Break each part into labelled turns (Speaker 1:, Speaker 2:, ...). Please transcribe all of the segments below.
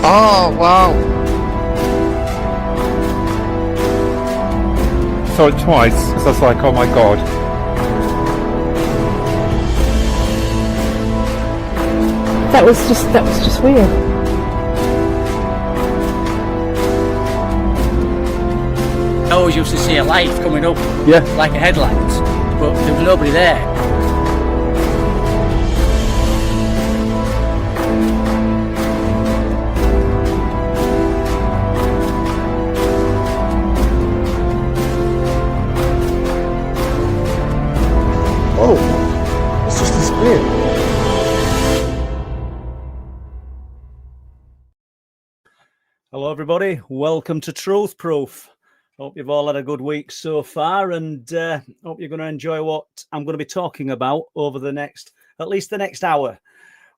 Speaker 1: Oh, wow.
Speaker 2: Saw it twice, so I was like, oh my god.
Speaker 3: That was just weird.
Speaker 4: I always used to see a light coming up,
Speaker 2: Yeah.
Speaker 4: like a headlight, but there was nobody there.
Speaker 1: Oh, it's just disappeared.
Speaker 5: Hello everybody, welcome to Truth Proof. Hope you've all had a good week so far, and hope you're going to enjoy what I'm going to be talking about over at least the next hour.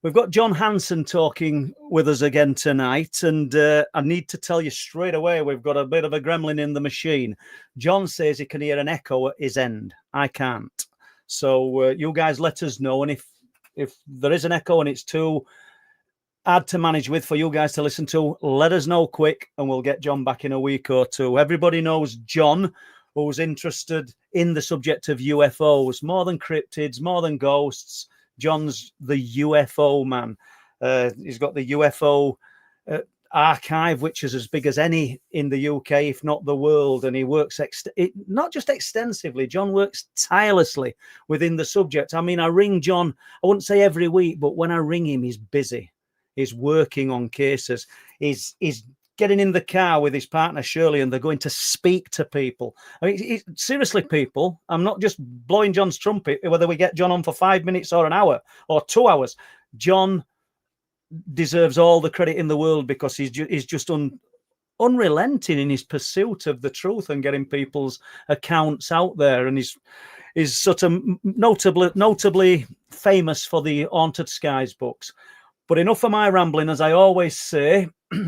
Speaker 5: We've got John Hanson talking with us again tonight, and I need to tell you straight away, we've got a bit of a gremlin in the machine. John says he can hear an echo at his end. I can't. So you guys let us know, and if there is an echo and it's too hard to manage with for you guys to listen to, let us know quick and we'll get John back in a week or two. Everybody knows John, who's interested in the subject of UFOs, more than cryptids, more than ghosts. John's the UFO man. He's got the UFO archive, which is as big as any in the UK, if not the world, and he works not just extensively. John works tirelessly within the subject. I mean, I ring John, I wouldn't say every week, but when I ring him, he's busy. He's working on cases. He's getting in the car with his partner, Shirley, and they're going to speak to people. I mean, seriously, people, I'm not just blowing John's trumpet, whether we get John on for 5 minutes or an hour or 2 hours. John deserves all the credit in the world because he's just unrelenting in his pursuit of the truth and getting people's accounts out there. And he's sort of notably famous for the Haunted Skies books. But enough of my rambling, as I always say.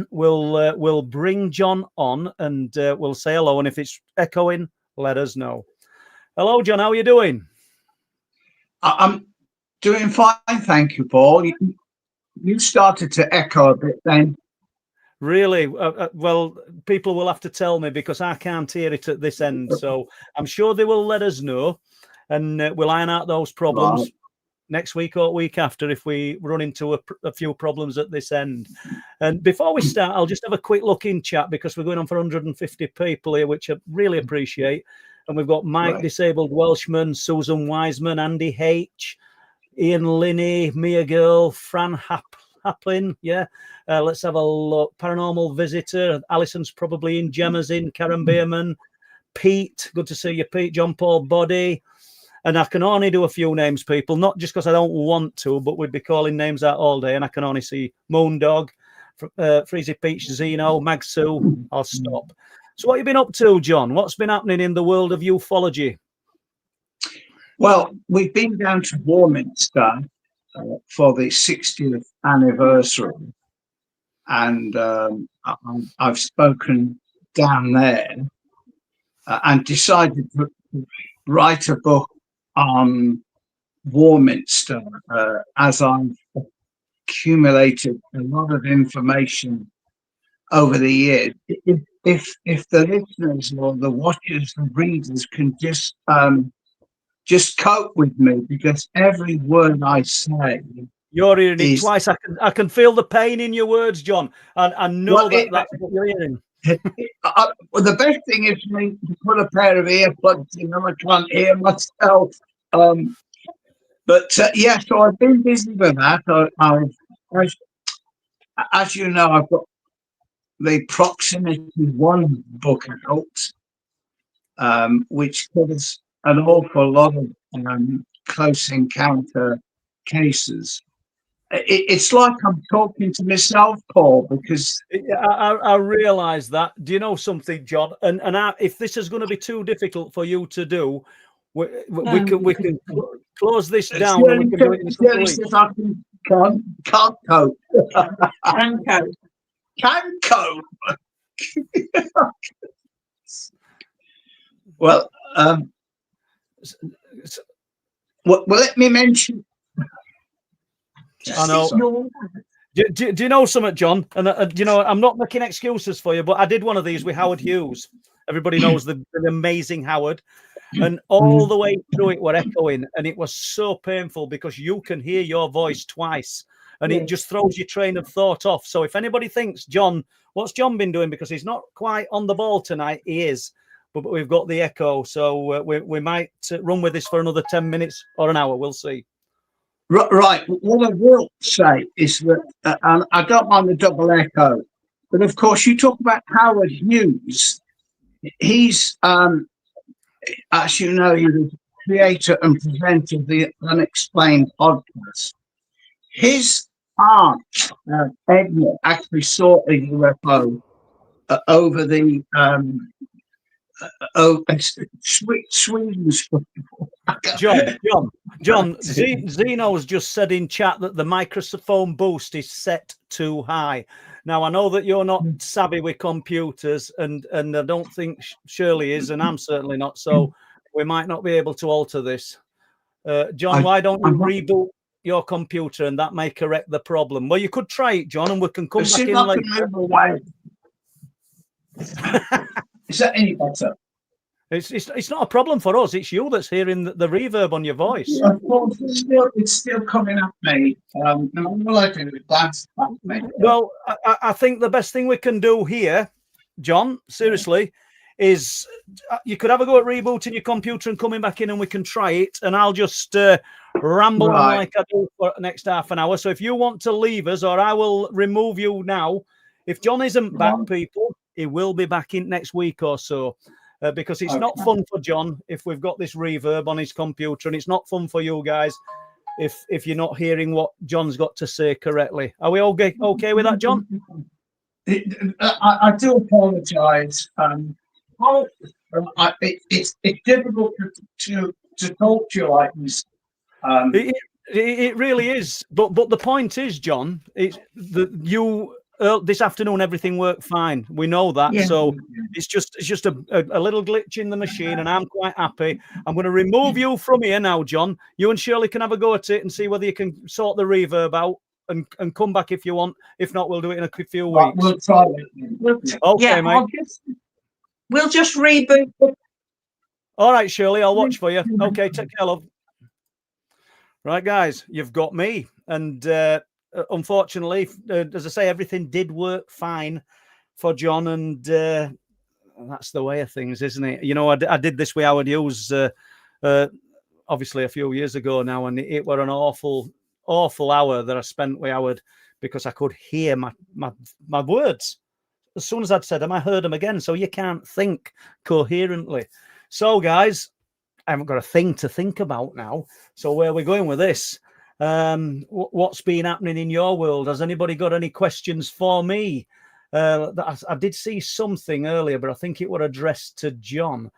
Speaker 5: We'll bring John on and we'll say hello. And if it's echoing, let us know. Hello, John. How are you doing?
Speaker 6: I'm doing fine, thank you, Paul. You started to echo a bit then.
Speaker 5: Really? Well, people will have to tell me because I can't hear it at this end. So I'm sure they will let us know, and we'll iron out those problems.
Speaker 6: Right.
Speaker 5: Next week or week after if we run into a few problems at this end. And before we start, I'll just have a quick look in chat because we're going on for 150 people here, which I really appreciate. And we've got Mike,
Speaker 6: Right.
Speaker 5: Disabled Welshman, Susan Wiseman, Andy H, Ian Linney, Mia Girl, Fran Haplin. Yeah. Let's have a look. Paranormal Visitor. Alison's probably in. Gemma's in. Karen Beerman. Pete. Good to see you, Pete. John Paul Body. And I can only do a few names, people, not just because I don't want to, but we'd be calling names out all day. And I can only see Moondog, Freezy Peach, Zeno, Magsu. I'll stop. So what have you been up to, John? What's been happening in the world of ufology?
Speaker 6: Well, we've been down to Warminster for the 60th anniversary. And I've spoken down there and decided to write a book on Warminster as I've accumulated a lot of information over the years. If the listeners or the watchers and readers can just cope with me, because every word I say,
Speaker 5: you're hearing it twice. I can feel the pain in your words, John. And I know that's what you're hearing.
Speaker 6: Well, the best thing is for me to put a pair of earplugs in and I can't hear myself. Yeah, so I've been busy with that. As you know, I've got the Proximity 1 book out, which covers an awful lot of close encounter cases. It's like I'm talking to myself, Paul, because
Speaker 5: I realise that. Do you know something, John? And if this is going to be too difficult for you to do, we can close this down. And we can do it in a couple of weeks.
Speaker 6: Can't cope. Can cope. Well, let me mention.
Speaker 5: I know. Do you know something, John? And you know, I'm not making excuses for you, but I did one of these with Howard Hughes. Everybody knows the amazing Howard, and all the way through it were echoing, and it was so painful because you can hear your voice twice, and it just throws your train of thought off. So if anybody thinks, John, what's John been doing? Because he's not quite on the ball tonight, he is, but we've got the echo, so we might run with this for another 10 minutes or an hour. We'll see.
Speaker 6: Right. What I will say is that, and I don't mind the double echo, but of course, you talk about Howard Hughes. He's, as you know, he's the creator and presenter of the Unexplained podcast. His aunt, Edna, actually saw a UFO over the Sweden's.
Speaker 5: John, Zeno's just said in chat that the microphone boost is set too high. Now, I know that you're not savvy with computers, and I don't think Shirley is, and I'm certainly not, so we might not be able to alter this. John, why don't you reboot your computer, and that may correct the problem? Well, you could try it, John, and we can come back in later.
Speaker 6: Move away. Is that any better?
Speaker 5: It's not a problem for us. It's you that's hearing the reverb on your voice.
Speaker 6: It's still coming at me. All I do is glance back.
Speaker 5: Well, I think the best thing we can do here, John, seriously, is you could have a go at rebooting your computer and coming back in, and we can try it. And I'll just ramble on like I do for the next half an hour. So if you want to leave us, or I will remove you now. If John isn't back, people, he will be back in next week or so. Because it's not fun for John if we've got this reverb on his computer, and it's not fun for you guys if you're not hearing what John's got to say correctly. Are we all okay with that, John?
Speaker 6: I do apologise. It's difficult to talk to you like this.
Speaker 5: It really is. But the point is, John, it's this afternoon everything worked fine. We know that. Yeah. So it's just a little glitch in the machine, and I'm quite happy. I'm going to remove you from here now, John. You and Shirley can have a go at it and see whether you can sort the reverb out and come back if you want. If not, we'll do it in a few weeks.
Speaker 6: We'll try it.
Speaker 5: Okay, mate.
Speaker 7: We'll just reboot.
Speaker 5: All right, Shirley, I'll watch for you. Okay, take care, love. Right, guys, you've got me. And unfortunately, as I say, everything did work fine for John, and that's the way of things, isn't it? You know, I did this with Howard Hughes obviously a few years ago now, and it were an awful hour that I spent with Howard because I could hear my words. As soon as I'd said them, I heard them again, so you can't think coherently. So, guys, I haven't got a thing to think about now, so where are we going with this? What's been happening in your world? Has anybody got any questions for me? I did see something earlier, but I think it were addressed to John.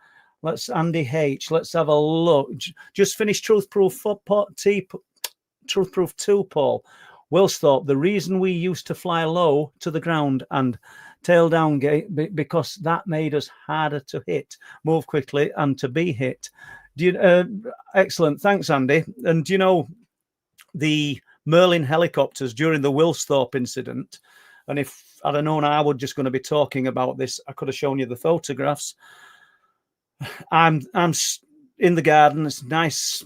Speaker 5: Andy H. Let's have a look. Just finished Truth Proof 2, Paul. Wilsthorpe, the reason we used to fly low to the ground and tail down gate because that made us harder to hit, move quickly, and to be hit. Excellent, thanks, Andy. And do you know the Merlin helicopters during the Wilsthorpe incident? And if I'd have known I was just going to be talking about this, I could have shown you the photographs. I'm in the garden. It's nice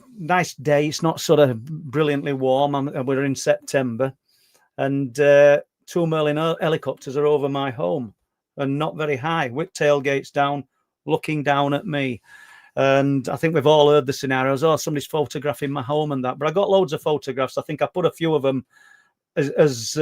Speaker 5: day. It's not sort of brilliantly warm. We're in September, and 2 Merlin helicopters are over my home and not very high, with tailgates down, looking down at me. And I think we've all heard the scenarios. Oh, somebody's photographing my home and that. But I got loads of photographs. I think I put a few of them, as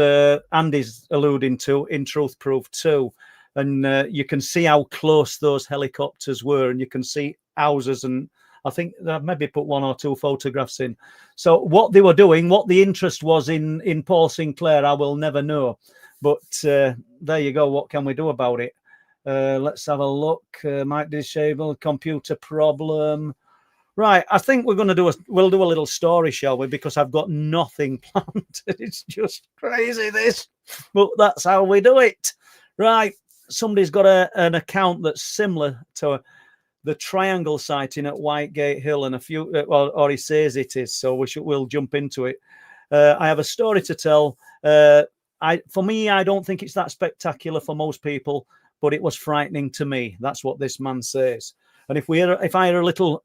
Speaker 5: Andy's alluding to, in Truth Proof 2. And you can see how close those helicopters were. And you can see houses. And I think I've maybe put 1 or 2 photographs in. So what they were doing, what the interest was in Paul Sinclair, I will never know. But there you go. What can we do about it? Let's have a look. Might disable computer problem. Right, I think we're going to we'll do a little story, shall we? Because I've got nothing planned. It's just crazy, this. But that's how we do it. Right, somebody's got an account that's similar to the triangle sighting at Whitegate Hill, and a few, or he says it is. So we'll jump into it. I have a story to tell. For me, I don't think it's that spectacular for most people, but it was frightening to me. That's what this man says. And if I hear a little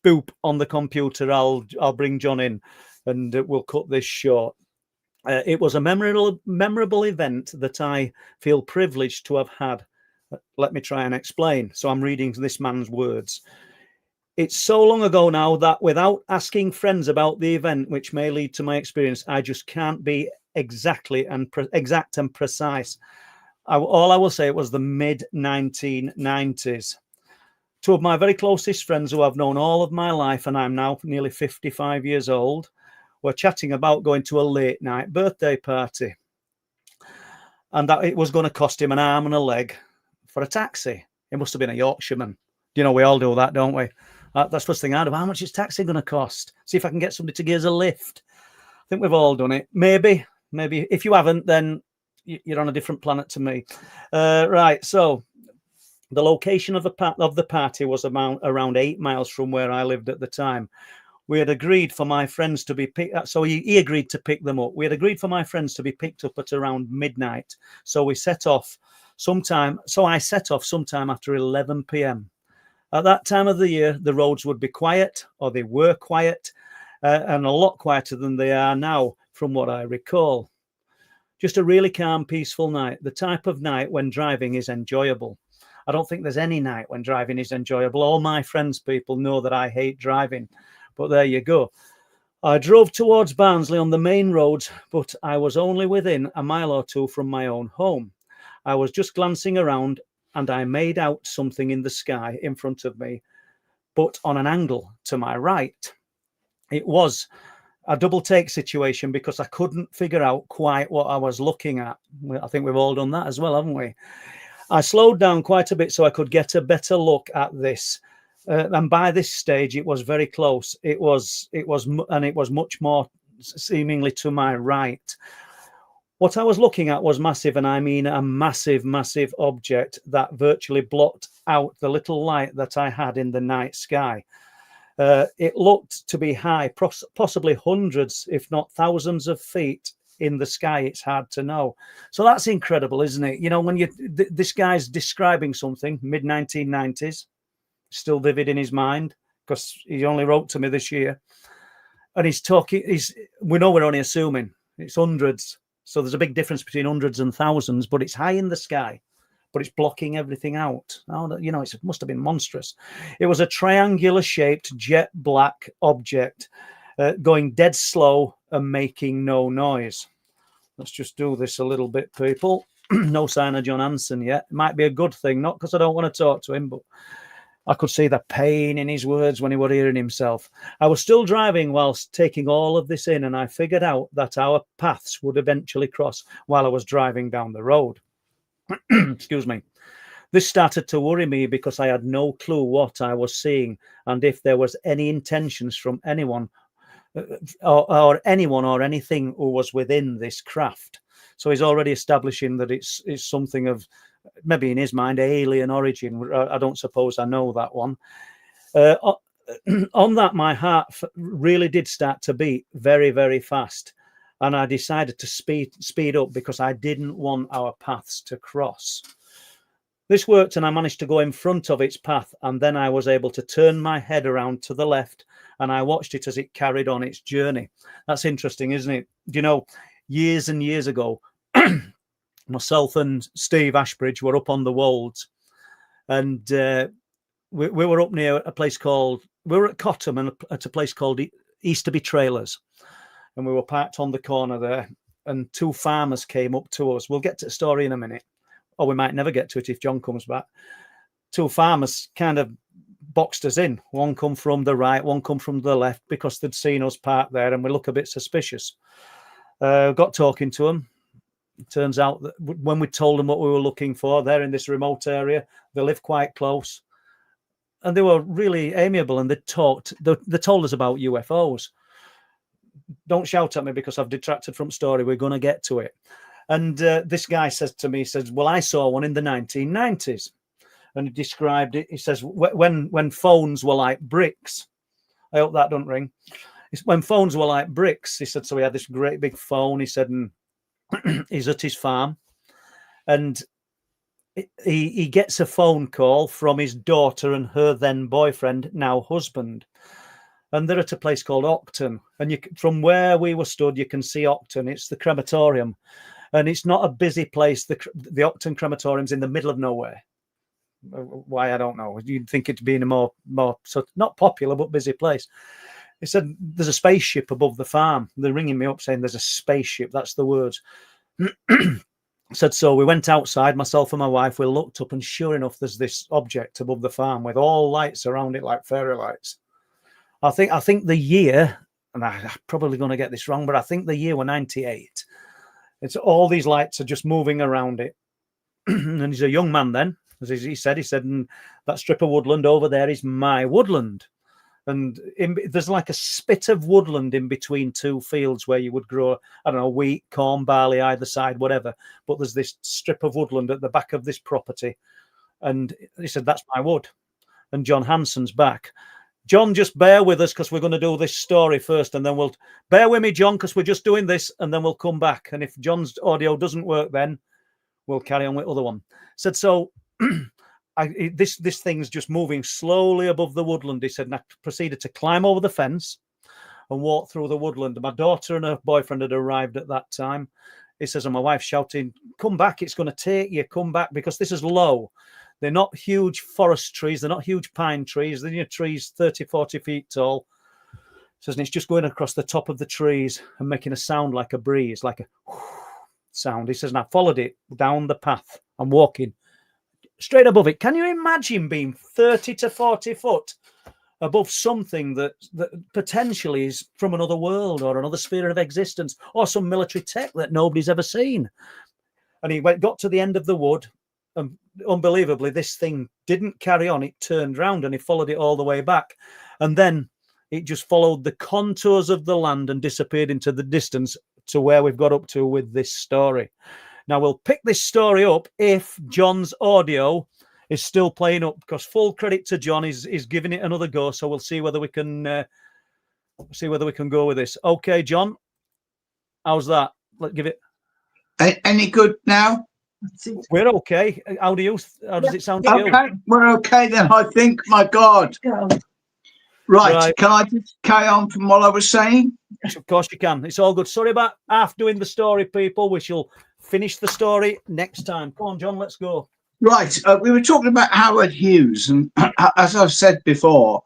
Speaker 5: boop on the computer, I'll bring John in, and we'll cut this short. It was a memorable event that I feel privileged to have had. Let me try and explain. So I'm reading this man's words. It's so long ago now that without asking friends about the event, which may lead to my experience, I just can't be exact and precise. All I will say, it was the mid-1990s. Two of my very closest friends who I've known all of my life, and I'm now nearly 55 years old, were chatting about going to a late night birthday party, and that it was going to cost him an arm and a leg for a taxi. It must have been a Yorkshireman. You know, we all do that, don't we? That's the first thing I do. How much is taxi going to cost? See if I can get somebody to give us a lift. I think we've all done it. Maybe. If you haven't, then you're on a different planet to me. Right. So the location of the party was around 8 miles from where I lived at the time. We had agreed for my friends to be picked up. So he agreed to pick them up. We had agreed for my friends to be picked up at around midnight. So we set off sometime. So I set off sometime after 11 p.m. At that time of the year, the roads would be quiet, or they were quiet, and a lot quieter than they are now, from what I recall. Just a really calm, peaceful night. The type of night when driving is enjoyable. I don't think there's any night when driving is enjoyable. All my friends, people know that I hate driving. But there you go. I drove towards Barnsley on the main roads, but I was only within a mile or two from my own home. I was just glancing around, and I made out something in the sky in front of me, but on an angle to my right. It was a double take situation because I couldn't figure out quite what I was looking at. I think we've all done that as well, haven't we? I slowed down quite a bit so I could get a better look at this. And by this stage, it was very close. It was much more seemingly to my right. What I was looking at was massive, and I mean a massive, massive object that virtually blocked out the little light that I had in the night sky. It looked to be high, possibly hundreds, if not thousands of feet in the sky. It's hard to know. So that's incredible, isn't it? You know, when this guy's describing something, mid-1990s, still vivid in his mind, because he only wrote to me this year. And he's talking, we know we're only assuming it's hundreds. So there's a big difference between hundreds and thousands, but it's high in the sky, but it's blocking everything out. Oh, you know, it must have been monstrous. It was a triangular shaped jet black object going dead slow and making no noise. Let's just do this a little bit, people. No sign of John Hanson yet. It might be a good thing, not because I don't want to talk to him, but I could see the pain in his words when he was hearing himself. I was still driving whilst taking all of this in, and I figured out that our paths would eventually cross while I was driving down the road. Excuse me. This started to worry me because I had no clue what I was seeing and if there was any intentions from anyone or anyone or anything who was within this craft. So he's already establishing that it's something of, maybe in his mind, alien origin. I don't suppose I know that one. On that, my heart really did start to beat very, very fast. And I decided to speed up because I didn't want our paths to cross. This worked, and I managed to go in front of its path. And then I was able to turn my head around to the left, and I watched it as it carried on its journey. That's interesting, isn't it? You know, years and years ago, myself and Steve Ashbridge were up on the Wolds, and we were up near a place called, we were at Cottam and at a place called Easterby Trailers, and we were parked on the corner there, and two farmers came up to us. We'll get to the story in a minute, or we might never get to it if John comes back. Two farmers kind of boxed us in. One come from the right, one come from the left, because they'd seen us parked there and we look a bit suspicious. Got talking to them. It turns out that when we told them what we were looking for, they're in this remote area. They live quite close. And they were really amiable, and they told us about UFOs. Don't shout at me because I've detracted from story. We're going to get to it. And this guy says to me, well, I saw one in the 1990s. And he described it. He says, when phones were like bricks. I hope that don't ring. When phones were like bricks, he said, so he had this great big phone. He said, and He's at his farm, and he gets a phone call from his daughter and her then boyfriend, now husband. And they're at a place called Octon. And from where we were stood, you can see Octon. It's the crematorium. And it's not a busy place. The Octon crematorium's in the middle of nowhere. Why, I don't know. You'd think it'd be in a more so not popular, but busy place. He said, there's a spaceship above the farm. They're ringing me up saying there's a spaceship. That's the words. Said, so we went outside, myself and my wife. We looked up, and sure enough, there's this object above the farm with all lights around it like fairy lights. I think the year, and I'm probably going to get this wrong, but I think the year were 98. It's all these lights are just moving around it. And he's a young man then, as he said, and that strip of woodland over there is my woodland. And there's like a spit of woodland in between two fields where you would grow, I don't know, wheat, corn, barley, either side, whatever. But there's this strip of woodland at the back of this property. And he said, that's my wood. And John Hanson's back. John, just bear with us because we're going to do this story first, and then we'll bear with me, John, because we're just doing this, and then we'll come back. And if John's audio doesn't work, then we'll carry on with the other one. Said, so this thing's just moving slowly above the woodland. He said, and I proceeded to climb over the fence and walk through the woodland. My daughter and her boyfriend had arrived at that time. He says, and my wife shouting, come back, it's going to take you, come back, because this is low. They're not huge forest trees. They're not huge pine trees. They're trees 30, 40 feet tall. Says, and it's just going across the top of the trees and making a sound like a breeze, like a sound. He says, and I followed it down the path. I'm walking straight above it. Can you imagine being 30 to 40 foot above something that potentially is from another world or another sphere of existence or some military tech that nobody's ever seen? And he got to the end of the wood. And unbelievably, this thing didn't carry on. It turned round and he followed it all the way back. And then it just followed the contours of the land and disappeared into the distance to where we've got up to with this story. Now, we'll pick this story up if John's audio is still playing up, because full credit to John is giving it another go. So we'll see whether we can go with this. Okay, John, how's that? Let's give it.
Speaker 6: Any good now?
Speaker 5: We're okay. How does it sound to you?
Speaker 6: Okay, we're okay then, I think. My God. Right, can I just carry on from what I was saying?
Speaker 5: Yes, of course you can. It's all good. Sorry about half doing the story, people. We shall finish the story next time. Come on, John, let's go.
Speaker 6: Right, we were talking about Howard Hughes, and as I've said before,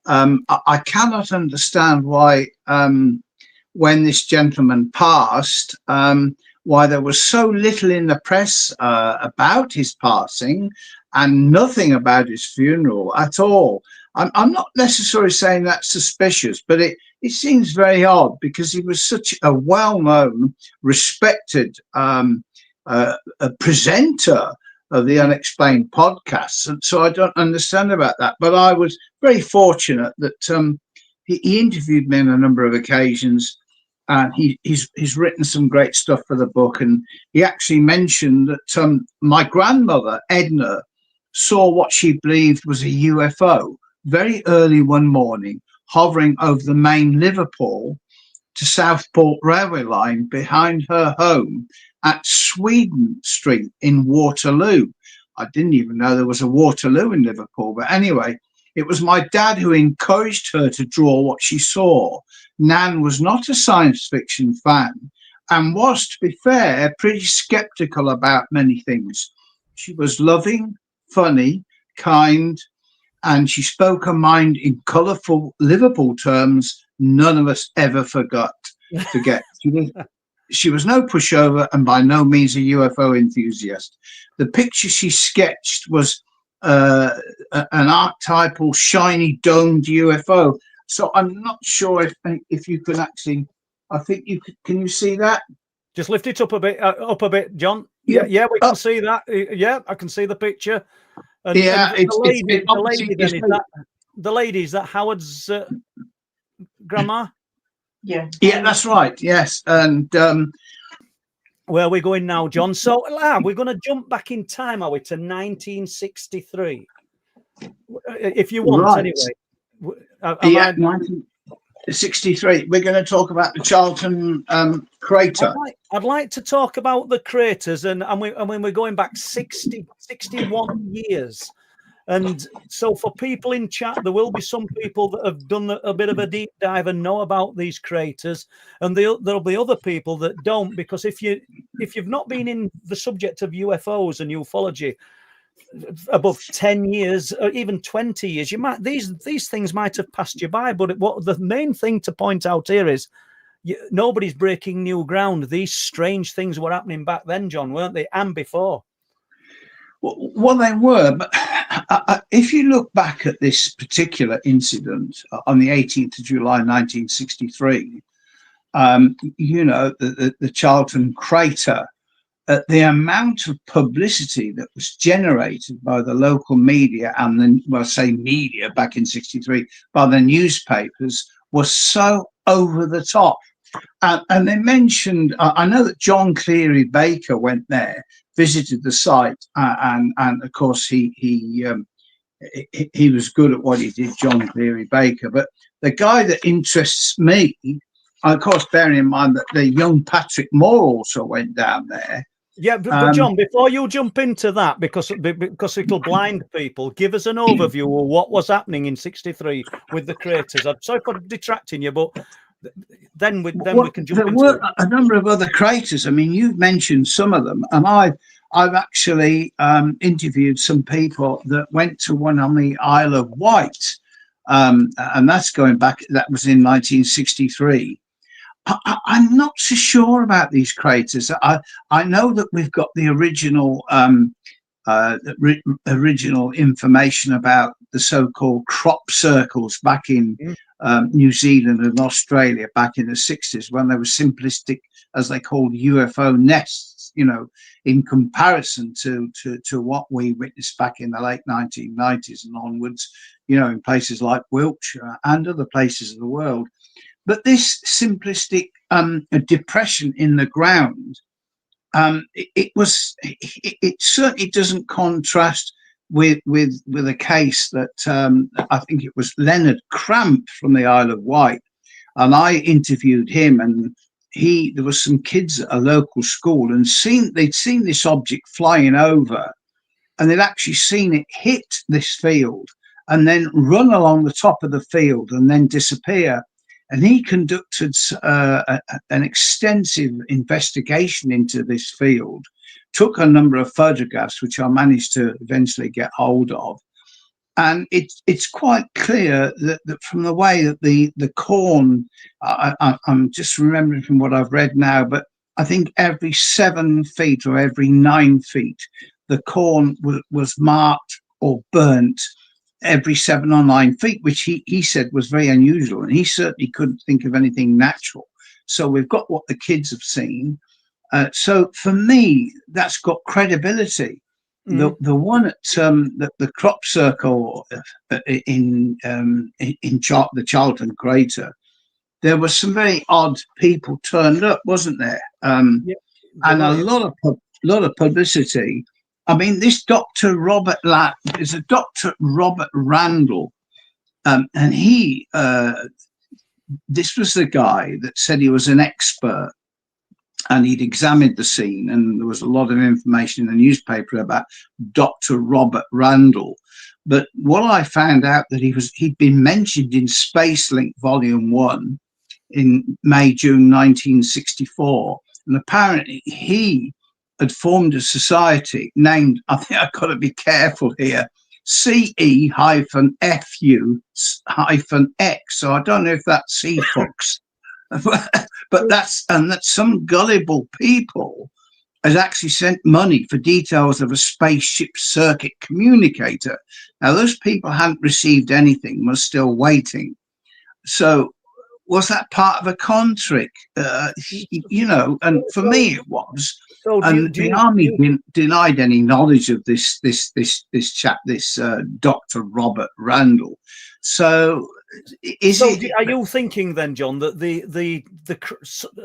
Speaker 6: I cannot understand why, when this gentleman passed, why there was so little in the press about his passing and nothing about his funeral at all. I'm not necessarily saying that's suspicious, but it seems very odd because he was such a well-known, respected presenter of the Unexplained podcast. And so I don't understand about that. But I was very fortunate that he interviewed me on a number of occasions. And he's written some great stuff for the book. And he actually mentioned that my grandmother, Edna, saw what she believed was a UFO very early one morning, hovering over the main Liverpool to Southport railway line behind her home at Sweden Street in Waterloo. I didn't even know there was a Waterloo in Liverpool. But anyway, it was my dad who encouraged her to draw what she saw. Nan was not a science fiction fan and was, to be fair, pretty skeptical about many things. She was loving, funny, kind, and she spoke her mind in colourful Liverpool terms none of us ever forget. She was no pushover and by no means a UFO enthusiast. The picture she sketched was an archetypal, shiny, domed UFO. So I'm not sure if you can actually. I think you could. Can you see that?
Speaker 5: Just lift it up a bit, John. Yeah, we can see that. Yeah, I can see the picture. And,
Speaker 6: yeah,
Speaker 5: and the lady is that Howard's grandma?
Speaker 7: Yeah.
Speaker 6: Yeah, that's right. Yes, and
Speaker 5: where are we going now, John? So we're going to jump back in time, are we, to 1963? If you want,
Speaker 6: right.
Speaker 5: anyway.
Speaker 6: 63. We're going to talk about the Charlton crater.
Speaker 5: I'd like to talk about the craters, and we're going back 61 years. And so for people in chat, there will be some people that have done a bit of a deep dive and know about these craters, and there'll be other people that don't, because if you've not been in the subject of UFOs and ufology above 10 years or even 20 years, you might these things might have passed you by. But what the main thing to point out here is nobody's breaking new ground. These strange things were happening back then, John, weren't they? And before.
Speaker 6: Well, they were, but if you look back at this particular incident on the 18th of July 1963, you know, the Charlton crater, the amount of publicity that was generated by the local media and then, well, say media back in 63, by the newspapers, was so over the top. And they mentioned, I know that John Cleary Baker went there, visited the site, and of course he was good at what he did, John Cleary Baker. But the guy that interests me, of course, bearing in mind that the young Patrick Moore also went down there.
Speaker 5: Yeah, but John, before you jump into that, because it'll blind people, give us an overview of what was happening in 63 with the craters. I'm sorry for detracting you, but then we can jump into it.
Speaker 6: A number of other craters. I mean, you've mentioned some of them, and I've actually interviewed some people that went to one on the Isle of Wight, and that's going back. That was in 1963. I'm not so sure about these craters. I know that we've got the original information about the so-called crop circles back in New Zealand and Australia back in the 60s, when they were simplistic, as they called UFO nests, you know, in comparison to what we witnessed back in the late 1990s and onwards, you know, in places like Wiltshire and other places of the world. But this simplistic depression in the ground, it certainly doesn't contrast with a case that I think it was Leonard Cramp from the Isle of Wight, and I interviewed him, and there was some kids at a local school, and they'd seen this object flying over, and they'd actually seen it hit this field and then run along the top of the field and then disappear. And he conducted an extensive investigation into this field, took a number of photographs, which I managed to eventually get hold of. And it's quite clear that from the way that the corn, I'm just remembering from what I've read now, but I think every 7 feet or every 9 feet, the corn was marked or burnt every 7 or 9 feet, which he said was very unusual, and he certainly couldn't think of anything natural. So we've got what the kids have seen. So for me, that's got credibility. The one at the crop circle in the Charlton crater, there were some very odd people turned up, wasn't there? And a lot of publicity. I mean, this Dr. Robert is a Dr. Robert Randall, and this was the guy that said he was an expert, and he'd examined the scene, and there was a lot of information in the newspaper about Dr. Robert Randall. But what I found out that he'd been mentioned in Spacelink Volume 1 in May-June 1964, and apparently he had formed a society named, I think I've got to be careful here, CE-FU-X. So I don't know if that's CFOX, but that's some gullible people has actually sent money for details of a spaceship circuit communicator. Now, those people hadn't received anything, were still waiting. So was that part of a con trick? You know, and for me it was. So the army denied any knowledge of this chap, Dr. Robert Randall. So
Speaker 5: are you thinking then, John, that the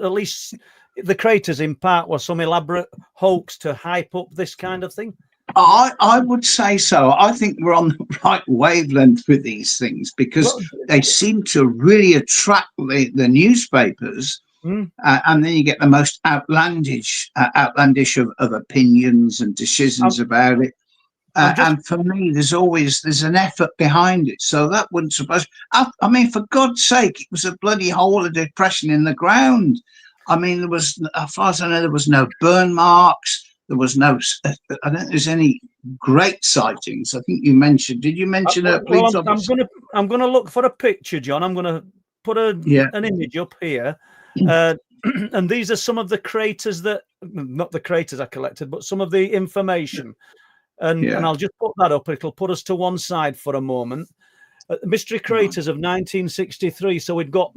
Speaker 5: at least the craters in part were some elaborate hoax to hype up this kind of thing?
Speaker 6: I would say so. I think we're on the right wavelength with these things because they seem to really attract the newspapers. And then you get the most outlandish of opinions and decisions about it. And for me, there's an effort behind it. So that wouldn't surprise. I mean, for God's sake, it was a bloody hole of depression in the ground. I mean, there was, as far as I know, there was no burn marks. There was no. I don't think there's any great sightings. I think you mentioned. Did you mention a police officer?
Speaker 5: I'm gonna look for a picture, John. I'm gonna put an image up here. And these are some of the craters not the craters I collected, but some of the information. And I'll just put that up. It'll put us to one side for a moment. Mystery craters of 1963. So we've got,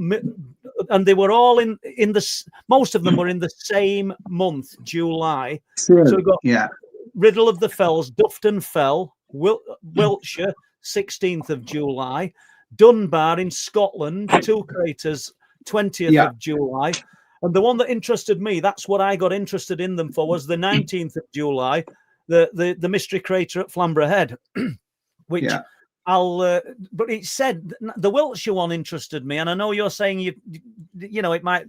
Speaker 5: and they were all in the, most of them were in the same month, July.
Speaker 6: Sure.
Speaker 5: So we've got Riddle of the Fells, Dufton Fell, Wiltshire, 16th of July, Dunbar in Scotland, 2 craters, 20th of July. And the one that interested me, that's what I got interested in them for, was the 19th of July, the mystery crater at Flamborough Head, which but it said the Wiltshire one interested me. And I know you're saying you know, it might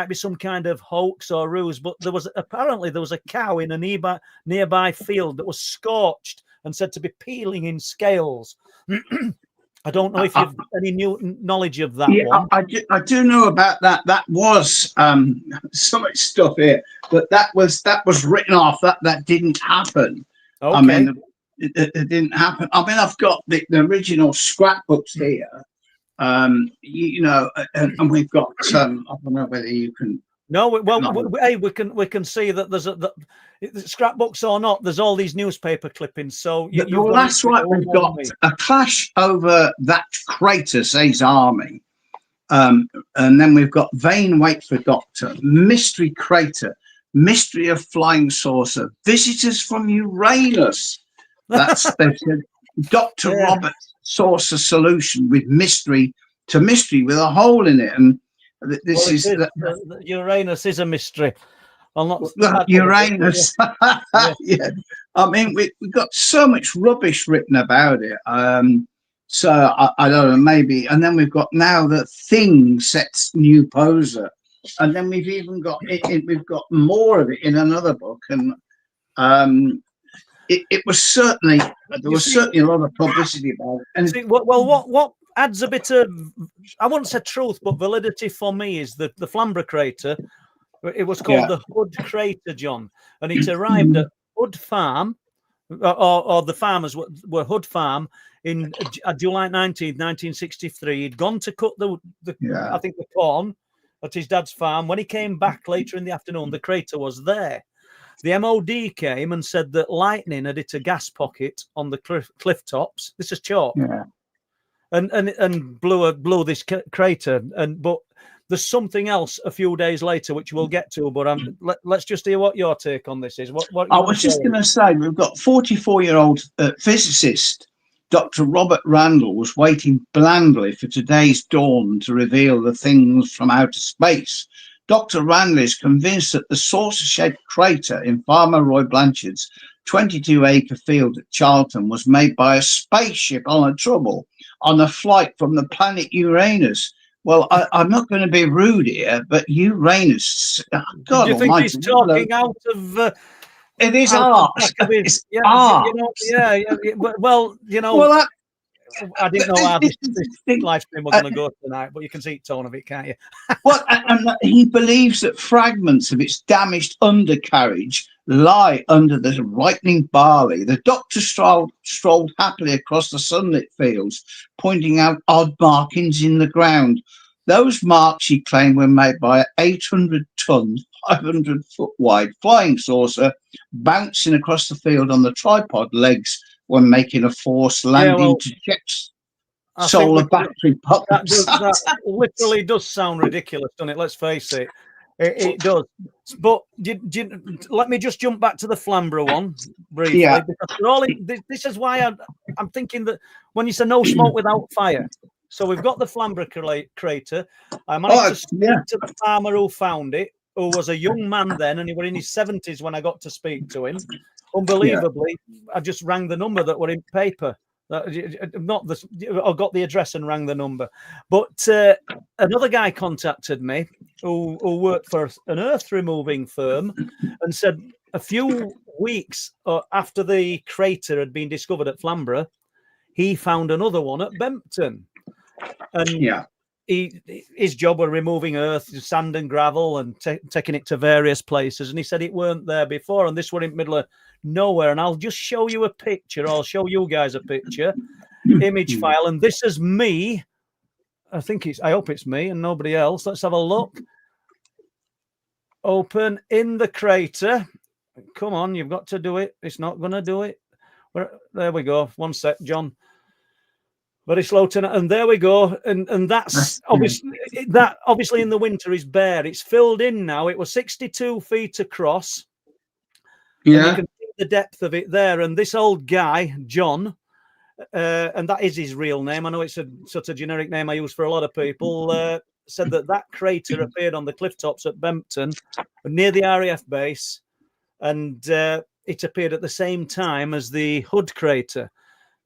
Speaker 5: be some kind of hoax or ruse, but there was a cow in a nearby field that was scorched and said to be peeling in scales. I don't know if you've any new knowledge of that one.
Speaker 6: I do know about that. That was so much stuff here, but that was written off. That didn't happen. Okay. I mean, it didn't happen. I mean, I've got the original scrapbooks here. You know, and we've got. I don't know whether you can.
Speaker 5: No, well, hey, we can see that there's scrapbooks or not. There's all these newspaper clippings. So
Speaker 6: that's right. We've got a clash over that crater, says Army, and then we've got Vain Wait for Doctor, Mystery Crater, Mystery of Flying Saucer, Visitors from Uranus. That's Dr. Robert Saucer Solution with mystery with a hole in it. And this
Speaker 5: Uranus is a mystery. Well,
Speaker 6: not Uranus. Yeah. I mean, we've got so much rubbish written about it. So I don't know, maybe. And then we've got now the Thing sets new poser, and then we've even got we've got more of it in another book. And it was certainly there was certainly a lot of publicity about it. And
Speaker 5: what adds a bit of, I wouldn't say truth, but validity for me is the Flamborough crater. It was called the Hood Crater, John, and it arrived at Hood Farm, or the farmers were Hood Farm in July 19th, 1963. He'd gone to cut I think the corn at his dad's farm. When he came back later in the afternoon, the crater was there. The MOD came and said that lightning had hit a gas pocket on the cliff tops. This is chalk. Yeah. And blew this crater. But there's something else a few days later which we'll get to. But let's just hear what your take on this is. What
Speaker 6: I was just going to say, we've got 44-year-old physicist Dr. Robert Randall was waiting blandly for today's dawn to reveal the things from outer space. Dr. Randall is convinced that the saucer-shaped crater in Farmer Roy Blanchard's 22-acre field at Charlton was made by a spaceship on a flight from the planet Uranus. Well, I'm not going to be rude here, but Uranus. God,
Speaker 5: do you think he's talking out of?
Speaker 6: It is art. It's art.
Speaker 5: Well, you know. Well, I didn't know how this live stream was going to go tonight, but you can see the tone of it, can't you?
Speaker 6: Well, and he believes that fragments of its damaged undercarriage lie under the ripening barley. The doctor strolled happily across the sunlit fields, pointing out odd markings in the ground. Those marks, he claimed, were made by an 800-ton, 500-foot-wide flying saucer bouncing across the field on the tripod legs when making a forced landing to check solar battery pumps.
Speaker 5: That literally does sound ridiculous, doesn't it? Let's face it. It does. But let me just jump back to the Flamborough one briefly. Yeah. Because this is why I'm thinking that when you say no smoke without fire. So we've got the Flamborough crater. I managed to speak to the farmer who found it, who was a young man then, and he was in his 70s when I got to speak to him. unbelievably, I just rang the number that were in paper. Not the, I got the address and rang the number. But another guy contacted me who worked for an earth removing firm and said a few weeks after the crater had been discovered at Flamborough, he found another one at Bempton. And his job was removing earth, sand and gravel, and taking it to various places. And he said it weren't there before, and this were in the middle of nowhere. And I'll just show you a picture. I'll show you guys a picture, image file. And this is me. I hope it's me and nobody else. Let's have a look. Open in the crater. Come on, you've got to do it. It's not going to do it. There we go. One sec, John. Very slow to, and there we go. And that's obviously in the winter is bare. It's filled in now. It was 62 feet across. Yeah. And you can see the depth of it there. And this old guy, John, and that is his real name. I know it's a sort of generic name I use for a lot of people, said that crater appeared on the cliff tops at Bempton near the RAF base. And it appeared at the same time as the Hood crater.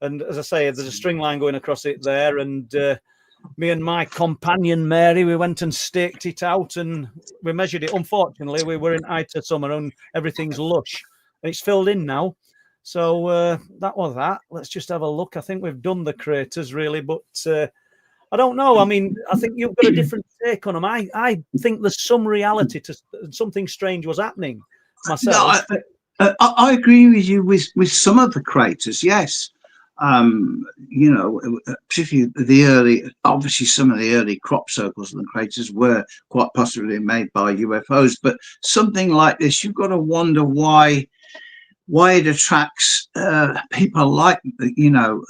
Speaker 5: And as I say, there's a string line going across it there. And me and my companion, Mary, we went and staked it out and we measured it. Unfortunately, we were in height of summer and everything's lush. And it's filled in now. So that was that. Let's just have a look. I think we've done the craters, really. But I don't know. I mean, I think you've got a different take on them. I think there's some reality to something strange was happening myself.
Speaker 6: No, I agree with you with some of the craters, yes. You know, particularly obviously some of the early crop circles and the craters were quite possibly made by UFOs, but something like this, you've got to wonder why it attracts people like, you know,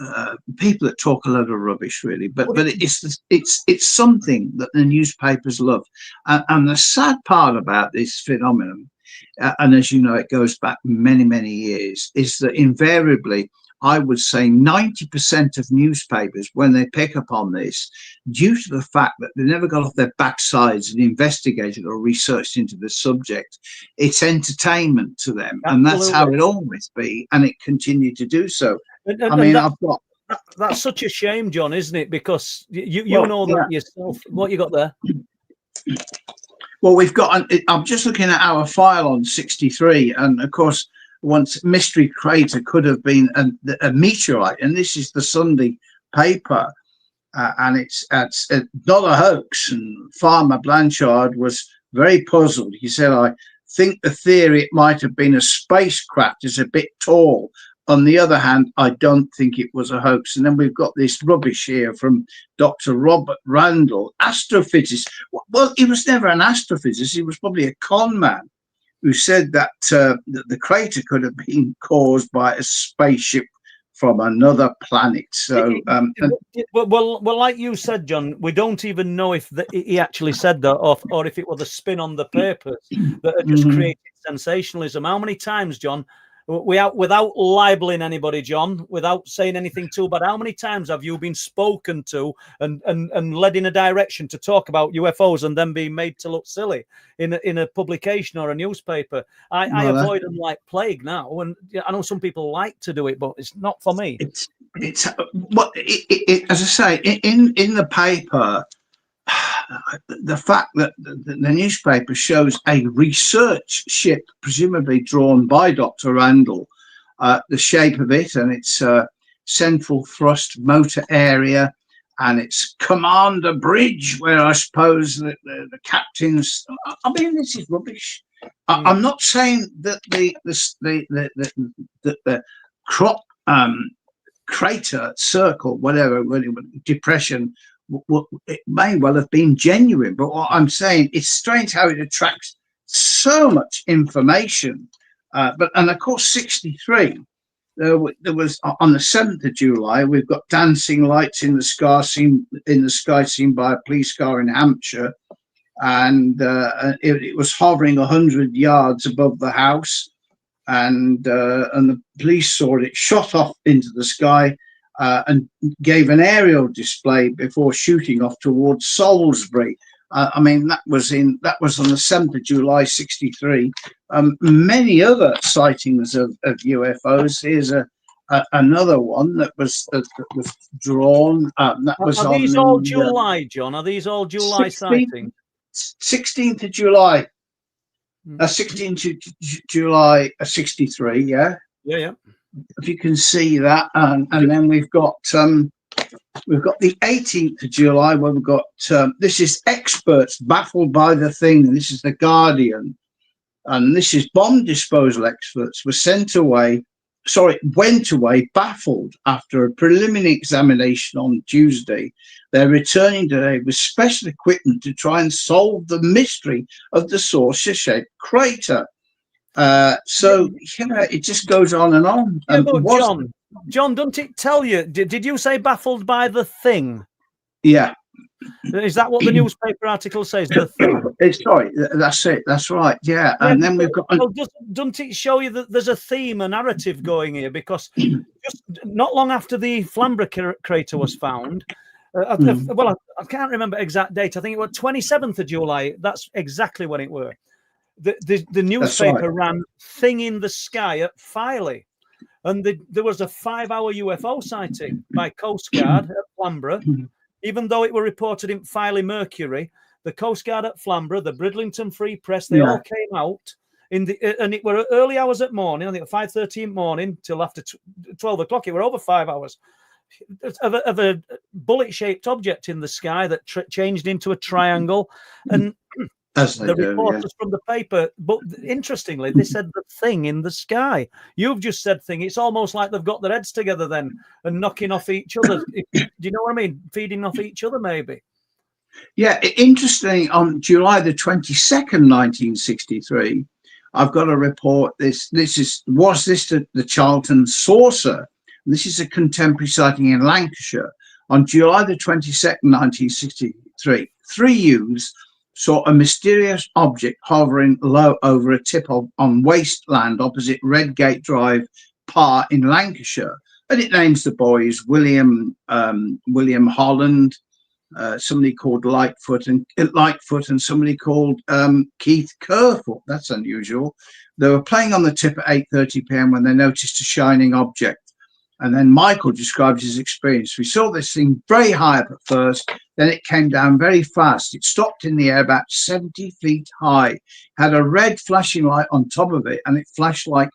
Speaker 6: people that talk a lot of rubbish, really. But it's something that the newspapers love, and the sad part about this phenomenon, and as you know, it goes back many years, is that invariably, I would say 90% of newspapers, when they pick up on this, due to the fact that they never got off their backsides and investigated or researched into the subject, it's entertainment to them. Absolutely. And that's how it always be, and it continued to do so. I mean,
Speaker 5: that's such a shame, John, isn't it? Because you know that yourself. What you got there?
Speaker 6: Well, we've got, I'm just looking at our file on 63, and of course, once mystery crater could have been a meteorite, and this is the Sunday paper, and it's not a hoax. And Farmer Blanchard was very puzzled. He said, "I think the theory it might have been a spacecraft is a bit tall. On the other hand, I don't think it was a hoax." And then we've got this rubbish here from Dr. Robert Randall, astrophysicist. Well, he was never an astrophysicist. He was probably a con man, who said that the crater could have been caused by a spaceship from another planet. So,
Speaker 5: well, like you said, John, we don't even know if he actually said that, or if it was a spin on the papers that had just created sensationalism. How many times, John, without libeling anybody, John, without saying anything too bad, how many times have you been spoken to and led in a direction to talk about UFOs and then being made to look silly in a publication or a newspaper? I avoid them like plague now, and I know some people like to do it, but it's not for me.
Speaker 6: It's as I say, in the paper, the fact that the newspaper shows a research ship, presumably drawn by Dr. Randall, the shape of it and its central thrust motor area and its commander bridge, where I suppose that the captains. I mean, this is rubbish. I'm not saying that the crop crater circle, whatever, depression, it may well have been genuine, but what I'm saying, it's strange how it attracts so much information. And of course, 63, there was on the 7th of July, we've got dancing lights in the sky seen by a police car in Hampshire, and it was hovering 100 yards above the house, and the police saw it shot off into the sky. And gave an aerial display before shooting off towards Salisbury. I mean, that was on the 7th of July, 63. Many other sightings of UFOs. Here's another one that was drawn. That was
Speaker 5: Are
Speaker 6: on
Speaker 5: these all July, John? Are these all July
Speaker 6: 16th,
Speaker 5: sightings?
Speaker 6: 16th of July. 16th of July, 63. Yeah.
Speaker 5: Yeah.
Speaker 6: If you can see that, and then we've got the 18th of July, where we've got this is experts baffled by the thing, and this is the Guardian, and this is bomb disposal experts went away baffled after a preliminary examination on Tuesday. They're returning today with special equipment to try and solve the mystery of the saucer-shaped crater. So it just goes on and on.
Speaker 5: Yeah, but John, don't it tell you? Did you say baffled by the thing?
Speaker 6: Yeah.
Speaker 5: Is that what the newspaper article says? The thing.
Speaker 6: Sorry, that's it. That's right. Yeah, and then we've got.
Speaker 5: Well, doesn't it show you that there's a theme, a narrative going here? Because just not long after the Flamborough crater was found, well, I can't remember exact date. I think it was 27th of July. That's exactly when it were. The newspaper ran "Thing in the Sky" at Filey, and there was a 5-hour UFO sighting by Coast Guard at Flamborough. Even though it were reported in Filey Mercury, the Coast Guard at Flamborough, the Bridlington Free Press, they all came out and it were early hours at morning. I think at 5:30 in the morning till after 12 o'clock. It were over 5 hours of a bullet-shaped object in the sky that changed into a triangle, and the reporters from the paper. But interestingly, they said the thing in the sky. You've just said thing. It's almost like they've got their heads together then and knocking off each other. Do you know what I mean? Feeding off each other, maybe.
Speaker 6: Yeah, interesting. On July the 22nd, 1963, I've got a report. Was this the Charlton saucer? This is a contemporary sighting in Lancashire. On July the 22nd, 1963, 3 youths saw a mysterious object hovering low over a tip on wasteland opposite Redgate Drive, Parr in Lancashire. And it names the boys William Holland, somebody called Lightfoot, and somebody called Keith Kerfoot. That's unusual. They were playing on the tip at 8:30 p.m. when they noticed a shining object. And then Michael describes his experience. We saw this thing very high up at first, then it came down very fast. It stopped in the air about 70 feet high, had a red flashing light on top of it, and it flashed like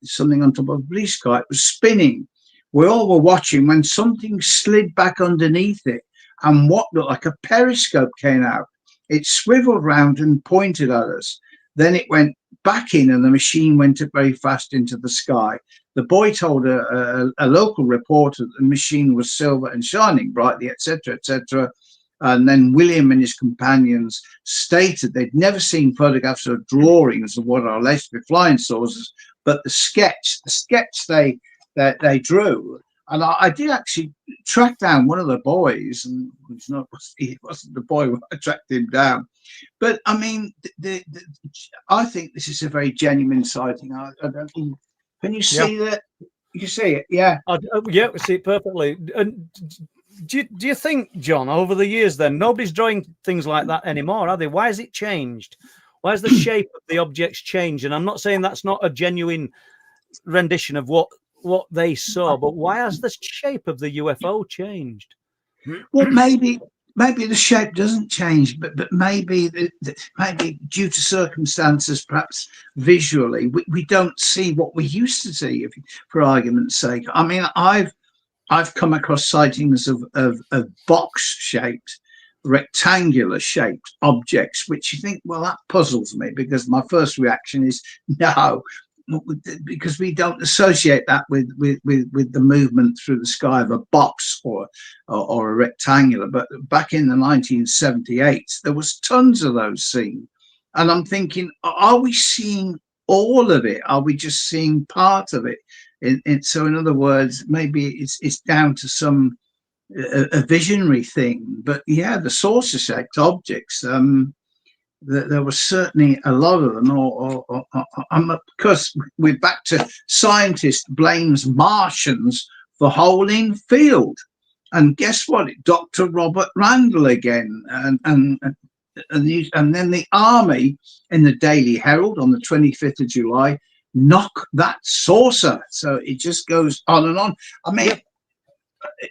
Speaker 6: something on top of a blue sky. It was spinning. We all were watching when something slid back underneath it, and what looked like a periscope came out. It swiveled round and pointed at us. Then it went back in, and the machine went up very fast into the sky. The boy told a local reporter that the machine was silver and shining brightly, etc., etc. And then William and his companions stated they'd never seen photographs or drawings of what are alleged to be flying saucers, but the sketch they drew. And I did actually track down one of the boys, and it wasn't the boy who I tracked him down. But I mean, I think this is a very genuine sighting. I don't think. Can you see that? You can see it, yeah.
Speaker 5: Yeah, we see it perfectly. And do you think, John, over the years then, nobody's drawing things like that anymore, are they? Why has it changed? Why has the shape of the objects changed? And I'm not saying that's not a genuine rendition of what they saw, but why has the shape of the UFO changed?
Speaker 6: Well, maybe the shape doesn't change, but maybe maybe due to circumstances, perhaps visually, we don't see what we used to see. For argument's sake, I mean, I've come across sightings of box-shaped, rectangular-shaped objects, which you think, well, that puzzles me, because my first reaction is no. Because we don't associate that with the movement through the sky of a box or a rectangular. But back in the 1978, there was tons of those seen. And I'm thinking, are we seeing all of it? Are we just seeing part of it? So in other words, maybe it's down to some a visionary thing. But yeah, the saucer-shaped objects, there was certainly a lot of them, because we're back to scientist blames Martians for hole in field. And guess what? Dr. Robert Randall again, and then the army in the Daily Herald on the 25th of July knock that saucer. So it just goes on and on. I mean,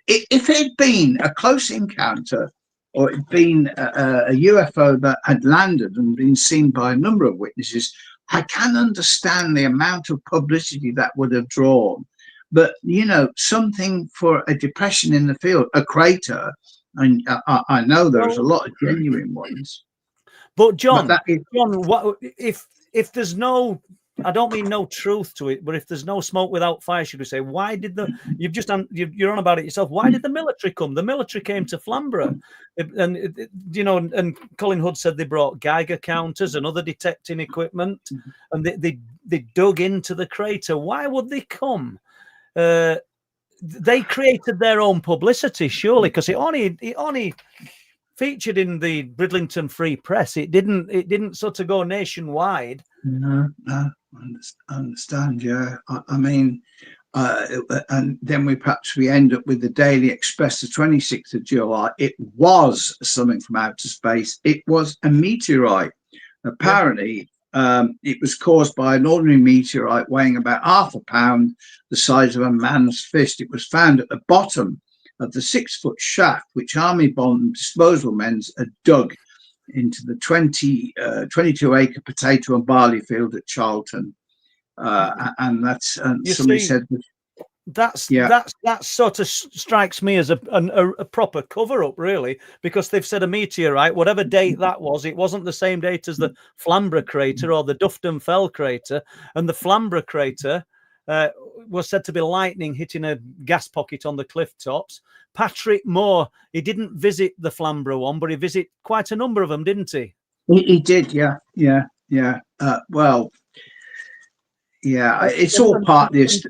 Speaker 6: if it had been a close encounter, or it had been a UFO that had landed and been seen by a number of witnesses, I can understand the amount of publicity that would have drawn. But, you know, something for a depression in the field, a crater, and I know there's a lot of genuine ones.
Speaker 5: But John,
Speaker 6: But
Speaker 5: John, what if there's no, I don't mean no truth to it, but if there's no smoke without fire, should we say, why did you're on about it yourself, why did the military come? The military came to Flamborough, and Colin Hood said they brought Geiger counters and other detecting equipment, and they dug into the crater. Why would they come? They created their own publicity, surely, because it only featured in the Bridlington Free Press. It didn't sort of go nationwide.
Speaker 6: No, I understand. Yeah, I mean, and then we end up with the Daily Express, the 26th of July. It was something from outer space. It was a meteorite. Apparently, it was caused by an ordinary meteorite weighing about half a pound, the size of a man's fist. It was found at the bottom of the 6-foot shaft, which army bomb disposal men had dug into the 22-acre potato and barley field at Charlton. And that's, somebody said
Speaker 5: that sort of strikes me as a proper cover-up, really, because they've said a meteorite, whatever date that was, it wasn't the same date as the Flamborough crater or the Dufton Fell crater, and the Flamborough crater was said to be lightning hitting a gas pocket on the cliff tops. Patrick Moore, he didn't visit the Flamborough one, but he visited quite a number of them, didn't he?
Speaker 6: He did, yeah. It's all part of this.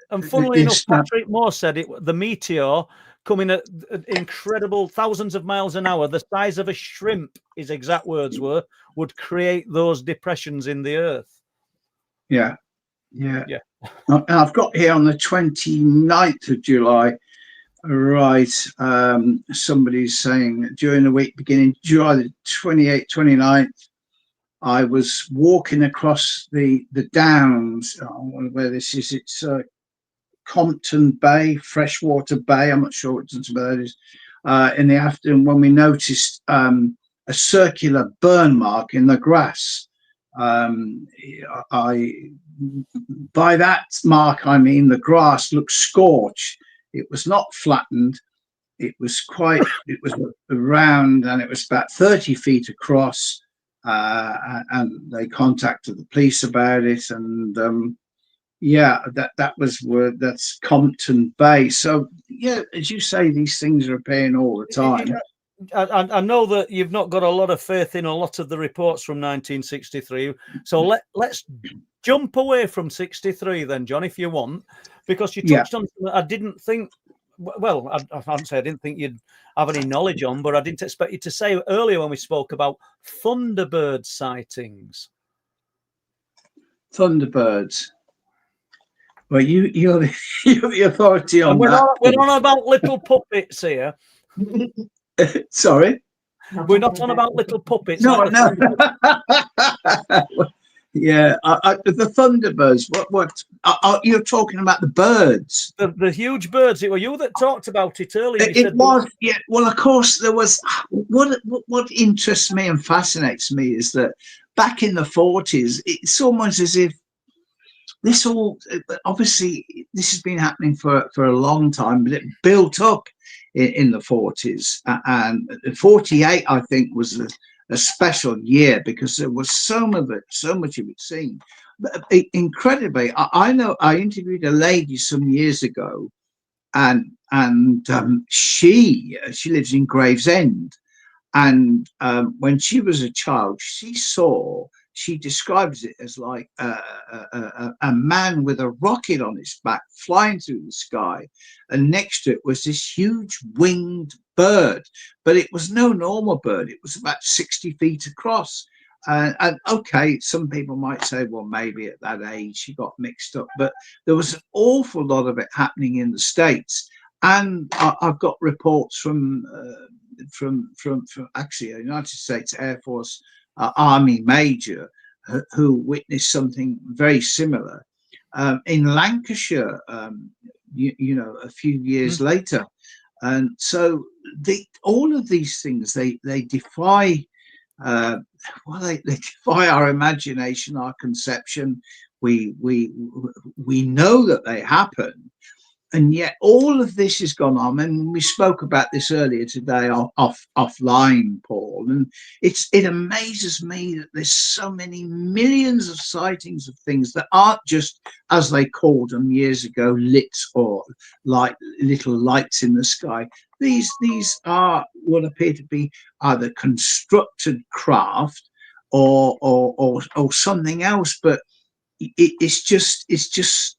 Speaker 5: And funnily enough, Patrick Moore said the meteor coming at incredible thousands of miles an hour, the size of a shrimp, his exact words were, would create those depressions in the earth.
Speaker 6: Yeah. I've got here on the 29th of July, right, somebody's saying during the week beginning July the 28th, 29th, I was walking across the downs, where this is, it's Compton Bay, Freshwater Bay, I'm not sure what that is, in the afternoon, when we noticed a circular burn mark in the grass. By that mark, I mean the grass looked scorched. It was not flattened. It was round, and it was about 30 feet across. And they contacted the police about it, and that's Compton Bay. So yeah, as you say, these things are appearing all the time.
Speaker 5: I know that you've not got a lot of faith in a lot of the reports from 1963, so let's jump away from 63 then, John, if you want, because you touched on something I didn't think. Well, I haven't said I didn't think you'd have any knowledge on, but I didn't expect you to say earlier when we spoke about Thunderbird sightings.
Speaker 6: Thunderbirds. Well, you're the authority on that.
Speaker 5: We're on about little puppets here.
Speaker 6: Sorry?
Speaker 5: We're not on about little puppets.
Speaker 6: No. Yeah, the Thunderbirds. What? You're talking about the birds?
Speaker 5: The huge birds. It were you that talked about it earlier.
Speaker 6: It was, yeah. Well, of course, there was. What interests me and fascinates me is that back in the 40s, it's almost as if this all. Obviously, this has been happening for a long time, but it built up in the 40s, and 48, I think, was a special year because there was so much of it seen. But incredibly, I know I interviewed a lady some years ago, and she lives in Gravesend, and when she was a child, she describes it as like a man with a rocket on his back flying through the sky, and next to it was this huge winged bird, but it was no normal bird. It was about 60 feet across. And okay, some people might say, well, maybe at that age she got mixed up, but there was an awful lot of it happening in the States. And I've got reports from actually a United States Air Force Army major who witnessed something very similar in Lancashire, you know, a few years later. And so all of these things, they defy, they defy our imagination, our conception. We know that they happen. And yet all of this has gone on, and we spoke about this earlier today offline, Paul, and it amazes me that there's so many millions of sightings of things that aren't just, as they called them years ago, lit or like little lights in the sky. These are what appear to be either constructed craft or something else, but it's just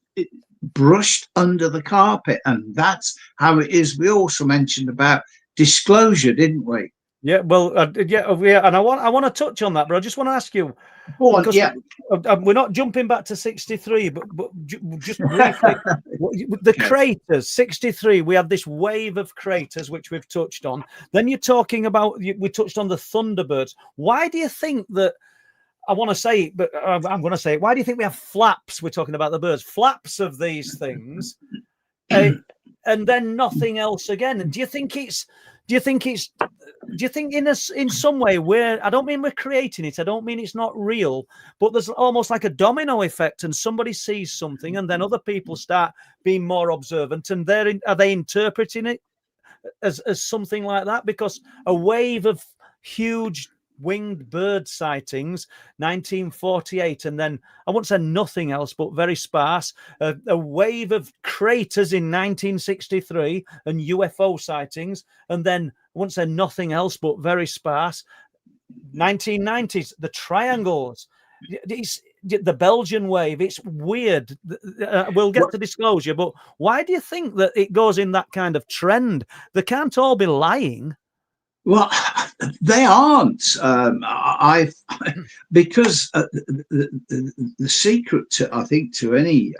Speaker 6: brushed under the carpet, and that's how it is. We also mentioned about disclosure, didn't we?
Speaker 5: Yeah, well, yeah, and I want to touch on that, but I just want to ask you,
Speaker 6: because
Speaker 5: we're not jumping back to 63, but just briefly, the craters, 63, we had this wave of craters, which we've touched on. Then you're talking about, we touched on the Thunderbirds. Why do you think that, I want to say it, but I'm going to say it. Why do you think we have flaps? We're talking about the birds, flaps of these things, and then nothing else again. Do you think in some way I don't mean we're creating it. I don't mean it's not real, but there's almost like a domino effect, and somebody sees something, and then other people start being more observant, and are they interpreting it as something like that? Because a wave of huge winged bird sightings, 1948, and then I won't say nothing else, but very sparse. A wave of craters in 1963 and UFO sightings, and then I won't say nothing else, but very sparse. 1990s, the triangles. The Belgian wave, it's weird. We'll get to disclosure, but why do you think that it goes in that kind of trend? They can't all be lying.
Speaker 6: Well, they aren't. Because the secret to, I think, to any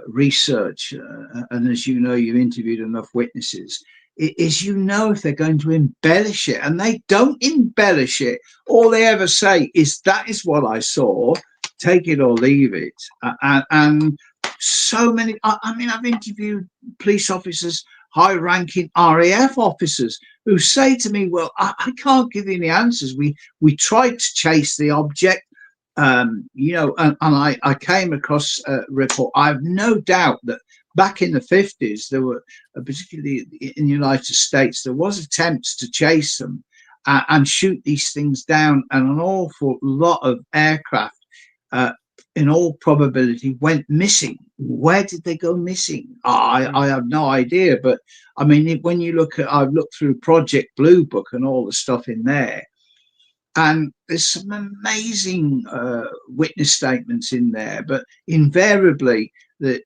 Speaker 6: research, and as you know, you interviewed enough witnesses, is if they're going to embellish it, and they don't embellish it. All they ever say is, "That is what I saw. Take it or leave it." And so many. I mean, I've interviewed police officers, high-ranking RAF officers, who say to me, "Well, I can't give you any answers. We tried to chase the object, and I came across a report. I have no doubt that back in the 50s, there were, particularly in the United States, there was attempts to chase them and shoot these things down, and an awful lot of aircraft, in all probability, went missing." Where did they go missing? I have no idea. But I mean, when you I've looked through Project Blue Book and all the stuff in there, and there's some amazing witness statements in there, but invariably they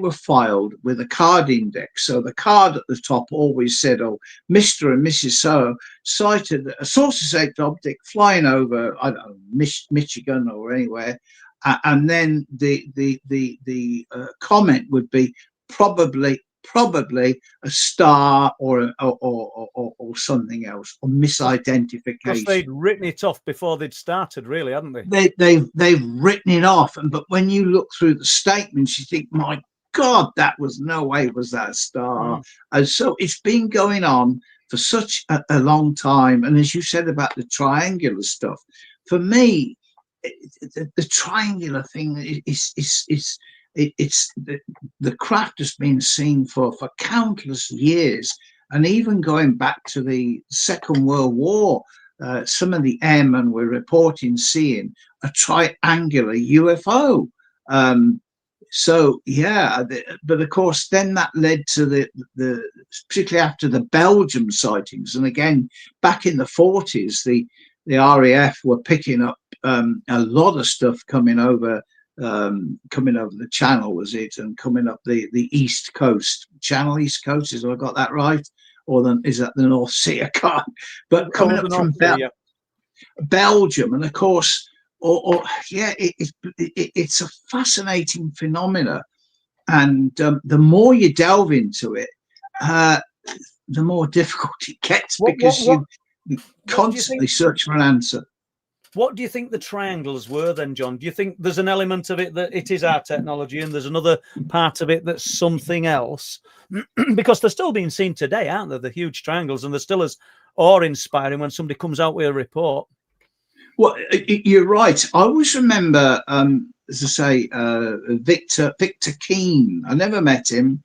Speaker 6: were filed with a card index. So the card at the top always said, "Oh, Mr. and Mrs. So sighted a saucer-shaped object flying over, I don't know, Michigan or anywhere," and then the comment would be probably a star or something else, or misidentification.
Speaker 5: Because they'd written it off before they'd started, really, hadn't they?
Speaker 6: They've written it off, but when you look through the statements, you think, "My God, that was no way was that a star." And so it's been going on for such a long time. And as you said about the triangular stuff, for me, the triangular thing it's the craft has been seen for countless years, and even going back to the Second World War, some of the airmen were reporting seeing a triangular UFO. So yeah, but of course then that led to the particularly after the Belgium sightings, and again back in the 40s, the RAF were picking up a lot of stuff coming over the channel, was it, and coming up the east coast, channel east coast, have I got that right, or is that the North Sea? I can't, but coming up from Belgium, and of course, it's a fascinating phenomena. and the more you delve into it, the more difficult it gets, because you constantly search for an answer.
Speaker 5: What do you think the triangles were then, John? Do you think there's an element of it that it is our technology and there's another part of it that's something else? Because they're still being seen today, aren't they? The huge triangles, and they're still as awe-inspiring when somebody comes out with a report.
Speaker 6: Well, you're right. I always remember, as I say, Victor Keane. I never met him.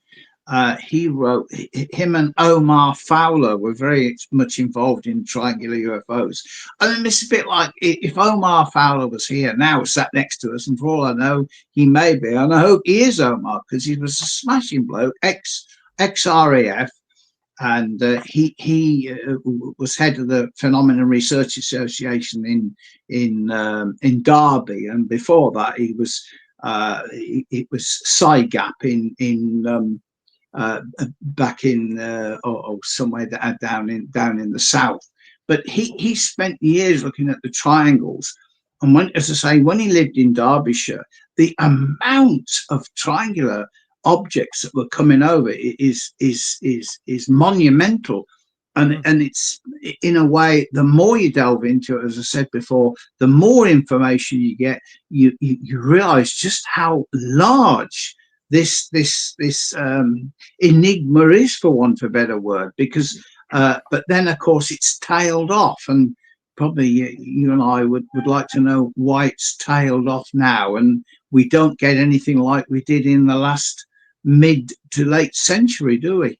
Speaker 6: He wrote, him and Omar Fowler were very much involved in triangular UFOs. I mean, it's a bit like if Omar Fowler was here now, sat next to us, and for all I know, he may be, and I hope he is Omar, because he was a smashing bloke, ex-RAF, and he was head of the Phenomenon Research Association in Derby, and before that he was SciGap in back in or somewhere down in the south. But he spent years looking at the triangles, and when, as I say, when he lived in Derbyshire, the amount of triangular objects that were coming over is monumental. And it's, in a way, the more you delve into it, as I said before, the more information you get, you realize just how large this enigma is, for want of a better word, because but then of course it's tailed off, and probably you and I would like to know why it's tailed off now, and we don't get anything like we did in the last mid to late century, do we?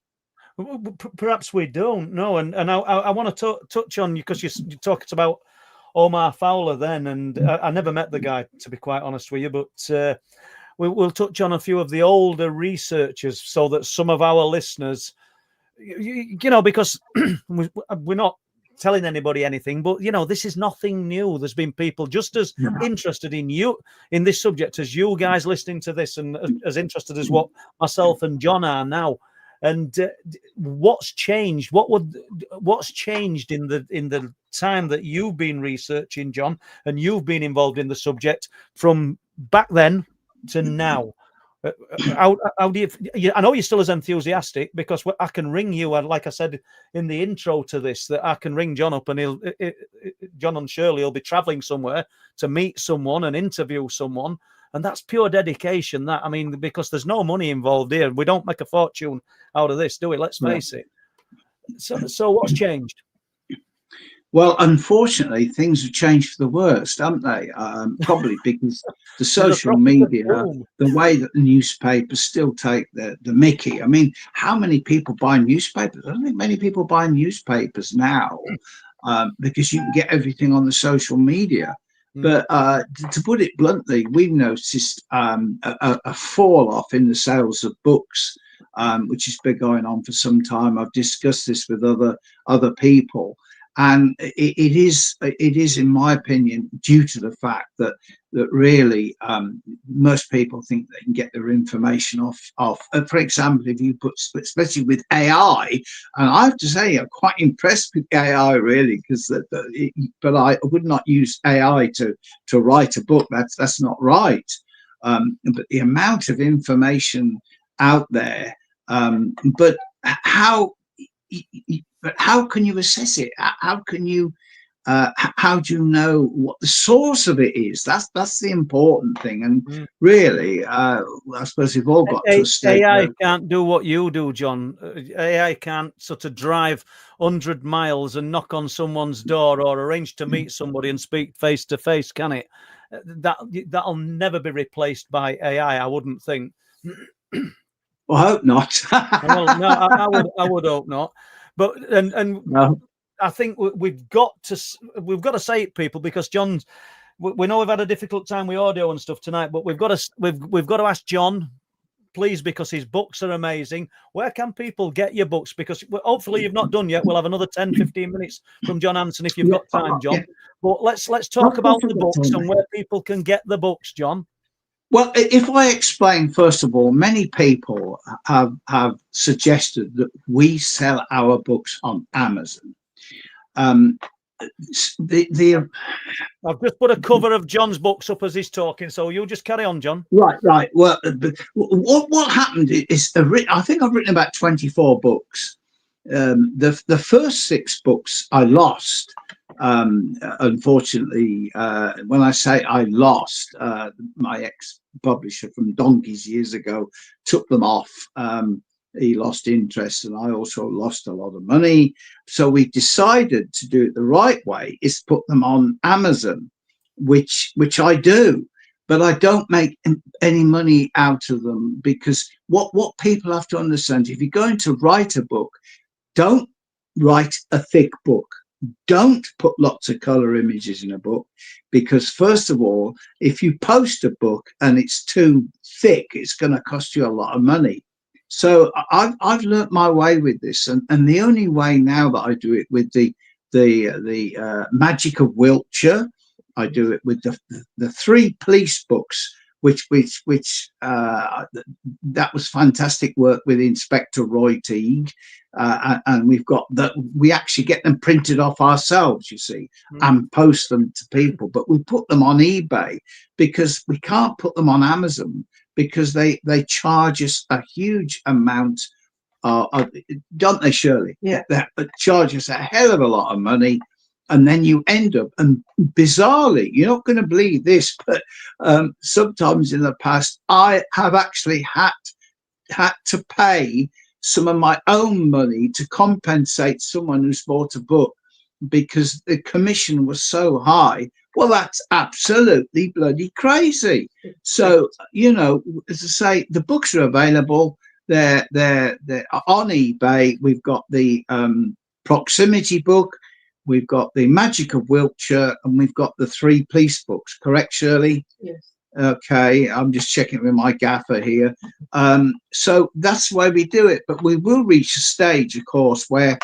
Speaker 5: Perhaps we don't. No, and I want to touch on, because you talked about Omar Fowler then, and I never met the guy, to be quite honest with you, but we'll touch on a few of the older researchers, so that some of our listeners, you know, because we're not telling anybody anything, but you know, this is nothing new. There's been people just as interested in this subject as you guys listening to this, and as interested as what myself and John are now. And what's changed? What's changed in the time that you've been researching, John, and you've been involved in the subject from back then to now? How do you? I know you're still as enthusiastic, because I can ring you, and like I said in the intro to this, that I can ring John up, and John and Shirley will be traveling somewhere to meet someone and interview someone, and that's pure dedication. That, I mean, because there's no money involved here. We don't make a fortune out of this, do we? Let's face it. So what's changed?
Speaker 6: Well, unfortunately, things have changed for the worst, haven't they? Probably because the social media, the way that the newspapers still take the mickey. I mean, how many people buy newspapers? I don't think many people buy newspapers now, because you can get everything on the social media. But to put it bluntly, we've noticed a fall off in the sales of books, which has been going on for some time. I've discussed this with other people. And it is, in my opinion, due to the fact that really most people think they can get their information off. For example, if you put, especially with AI, and I have to say I'm quite impressed with AI, really, because but I would not use AI to write a book. That's not right. But the amount of information out there, but how can you assess it? How can you? How do you know what the source of it is? That's the important thing. And really, I suppose we've all got to a state.
Speaker 5: AI can't do what you do, John. AI can't sort of drive 100 miles and knock on someone's door, or arrange to meet somebody and speak face to face, can it? That'll never be replaced by AI, I wouldn't think.
Speaker 6: Well, I hope not.
Speaker 5: Well, no, I would hope not. But and
Speaker 6: no.
Speaker 5: I think we've got to say it, people, because John's. We know we've had a difficult time with audio and stuff tonight, but we've got to ask John, please, because his books are amazing. Where can people get your books? Because hopefully you've not done yet. We'll have another 10-15 minutes from John Hanson if you've got time, John. Yeah. But let's talk about the books and where people can get the books, John.
Speaker 6: Well, if I explain, first of all, many people have suggested that we sell our books on Amazon. the
Speaker 5: I've just put a cover of John's books up as he's talking, so you just carry on, John.
Speaker 6: right. Well, what happened is I think I've written about 24 books. The first 6 books I lost. Unfortunately, when I say I lost, my ex-publisher from donkeys years ago took them off. He lost interest, and I also lost a lot of money. So we decided to do it the right way, is put them on Amazon, which I do, but I don't make any money out of them, because what people have to understand, if you're going to write a book, don't write a thick book. Don't put lots of color images in a book, because first of all, if you post a book and it's too thick, it's going to cost you a lot of money. So I've learnt my way with this, and the only way now that I do it with the Magic of Wiltshire, I do it with the 3 police books, which that was fantastic work with Inspector Roy Teague, and we've got that. We actually get them printed off ourselves, you see, and post them to people. But we put them on eBay because we can't put them on Amazon, because they charge us a huge amount. Don't they, Shirley?
Speaker 7: Yeah.
Speaker 6: They charge us a hell of a lot of money. And then you end up, and bizarrely, you're not going to believe this, but sometimes in the past, I have actually had to pay some of my own money to compensate someone who's bought a book, because the commission was so high. Well, that's absolutely bloody crazy. So, as I say, the books are available. They're on eBay. We've got the proximity book. We've got the Magic of Wiltshire, and we've got the 3 police books. Correct, Shirley?
Speaker 7: Yes.
Speaker 6: Okay, I'm just checking with my gaffer here. So that's the way we do it. But we will reach a stage, of course, where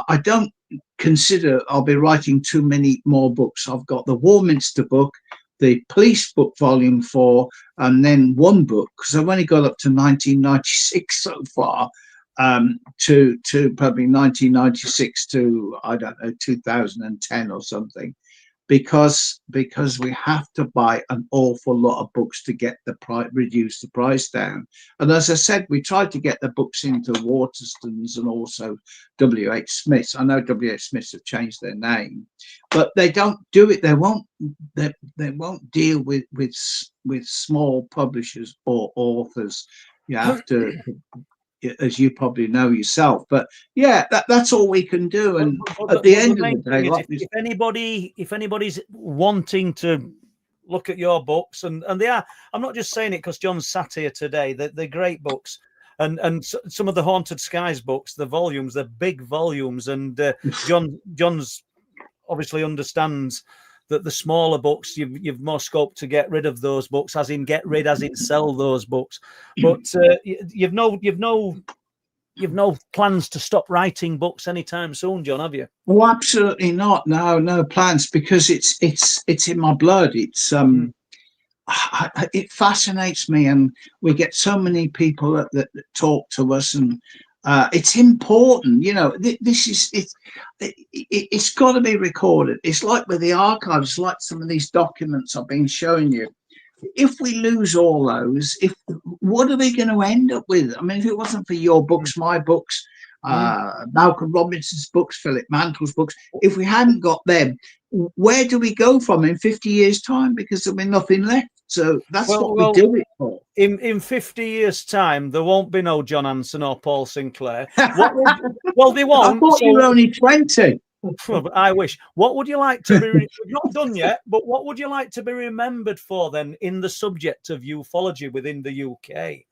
Speaker 6: I don't consider I'll be writing too many more books. I've got the Warminster book, the police book, volume 4, and then 1 book, because I've only got up to 1996 so far. To probably 1996 to, I don't know, 2010 or something, because we have to buy an awful lot of books to get the price, reduce the price down. And as I said, we tried to get the books into Waterstones and also W.H. Smith's. I know W.H. Smith's have changed their name, but they don't do it. They won't deal with small publishers or authors. You have to, as you probably know yourself, but yeah, that's all we can do. And at the end of the day,
Speaker 5: if anybody's wanting to look at your books, and they are, I'm not just saying it because John's sat here today, they're great books, and some of the Haunted Skies books, the volumes, they're big volumes, and John's obviously understands that the smaller books, you've more scope to get rid of those books, as in sell those books. But you've no plans to stop writing books anytime soon, John, have you?
Speaker 6: Oh, absolutely not. No plans, because it's in my blood. It's it fascinates me, and we get so many people that talk to us, and it's important. It's got to be recorded. It's like with the archives, like some of these documents I've been showing you. If we lose all those, what are we going to end up with? I mean, if it wasn't for your books, my books, Malcolm Robinson's books, Philip Mantle's books, if we hadn't got them, where do we go from in 50 years' time? Because there'll be nothing left. So that's what we do it for.
Speaker 5: In 50 years' time, there won't be no John Hanson or Paul Sinclair. They won't.
Speaker 6: I thought you were only 20.
Speaker 5: I wish. What would you like to be? We've not done yet, but what would you like to be remembered for then in the subject of ufology within the UK?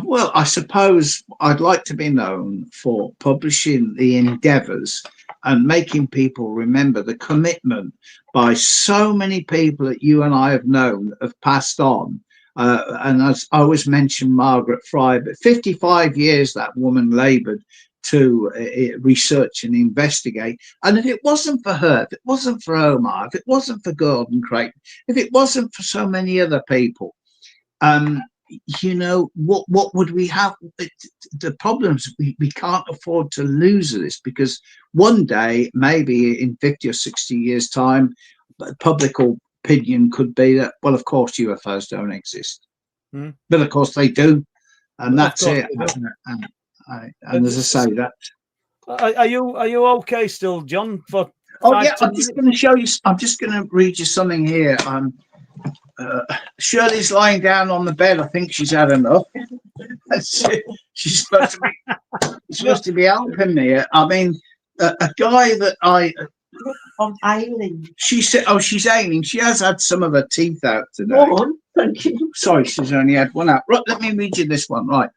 Speaker 6: Well, I suppose I'd like to be known for publishing the endeavours and making people remember the commitment by so many people that you and I have known have passed on. And as I always mention Margaret Fry, but 55 years that woman laboured to research and investigate. And if it wasn't for her, if it wasn't for Omar, if it wasn't for Gordon Creighton, if it wasn't for so many other people, you know, what would we have? The problems, we can't afford to lose this, because one day, maybe in 50 or 60 years' time, public opinion could be that, well, of course, UFOs don't exist. But of course they do. And that's it. And as I say, that.
Speaker 5: Are you okay still, John? For
Speaker 6: oh yeah, I'm just going to show you. I'm just going to read you something here. Shirley's lying down on the bed. I think she's had enough. She's supposed to be helping me. I mean, a guy that
Speaker 7: I'm ailing.
Speaker 6: she said, oh, she's ailing. She has had some of her teeth out today.
Speaker 7: One, thank you.
Speaker 6: Sorry, she's only had one out. Right, let me read you this one. Right.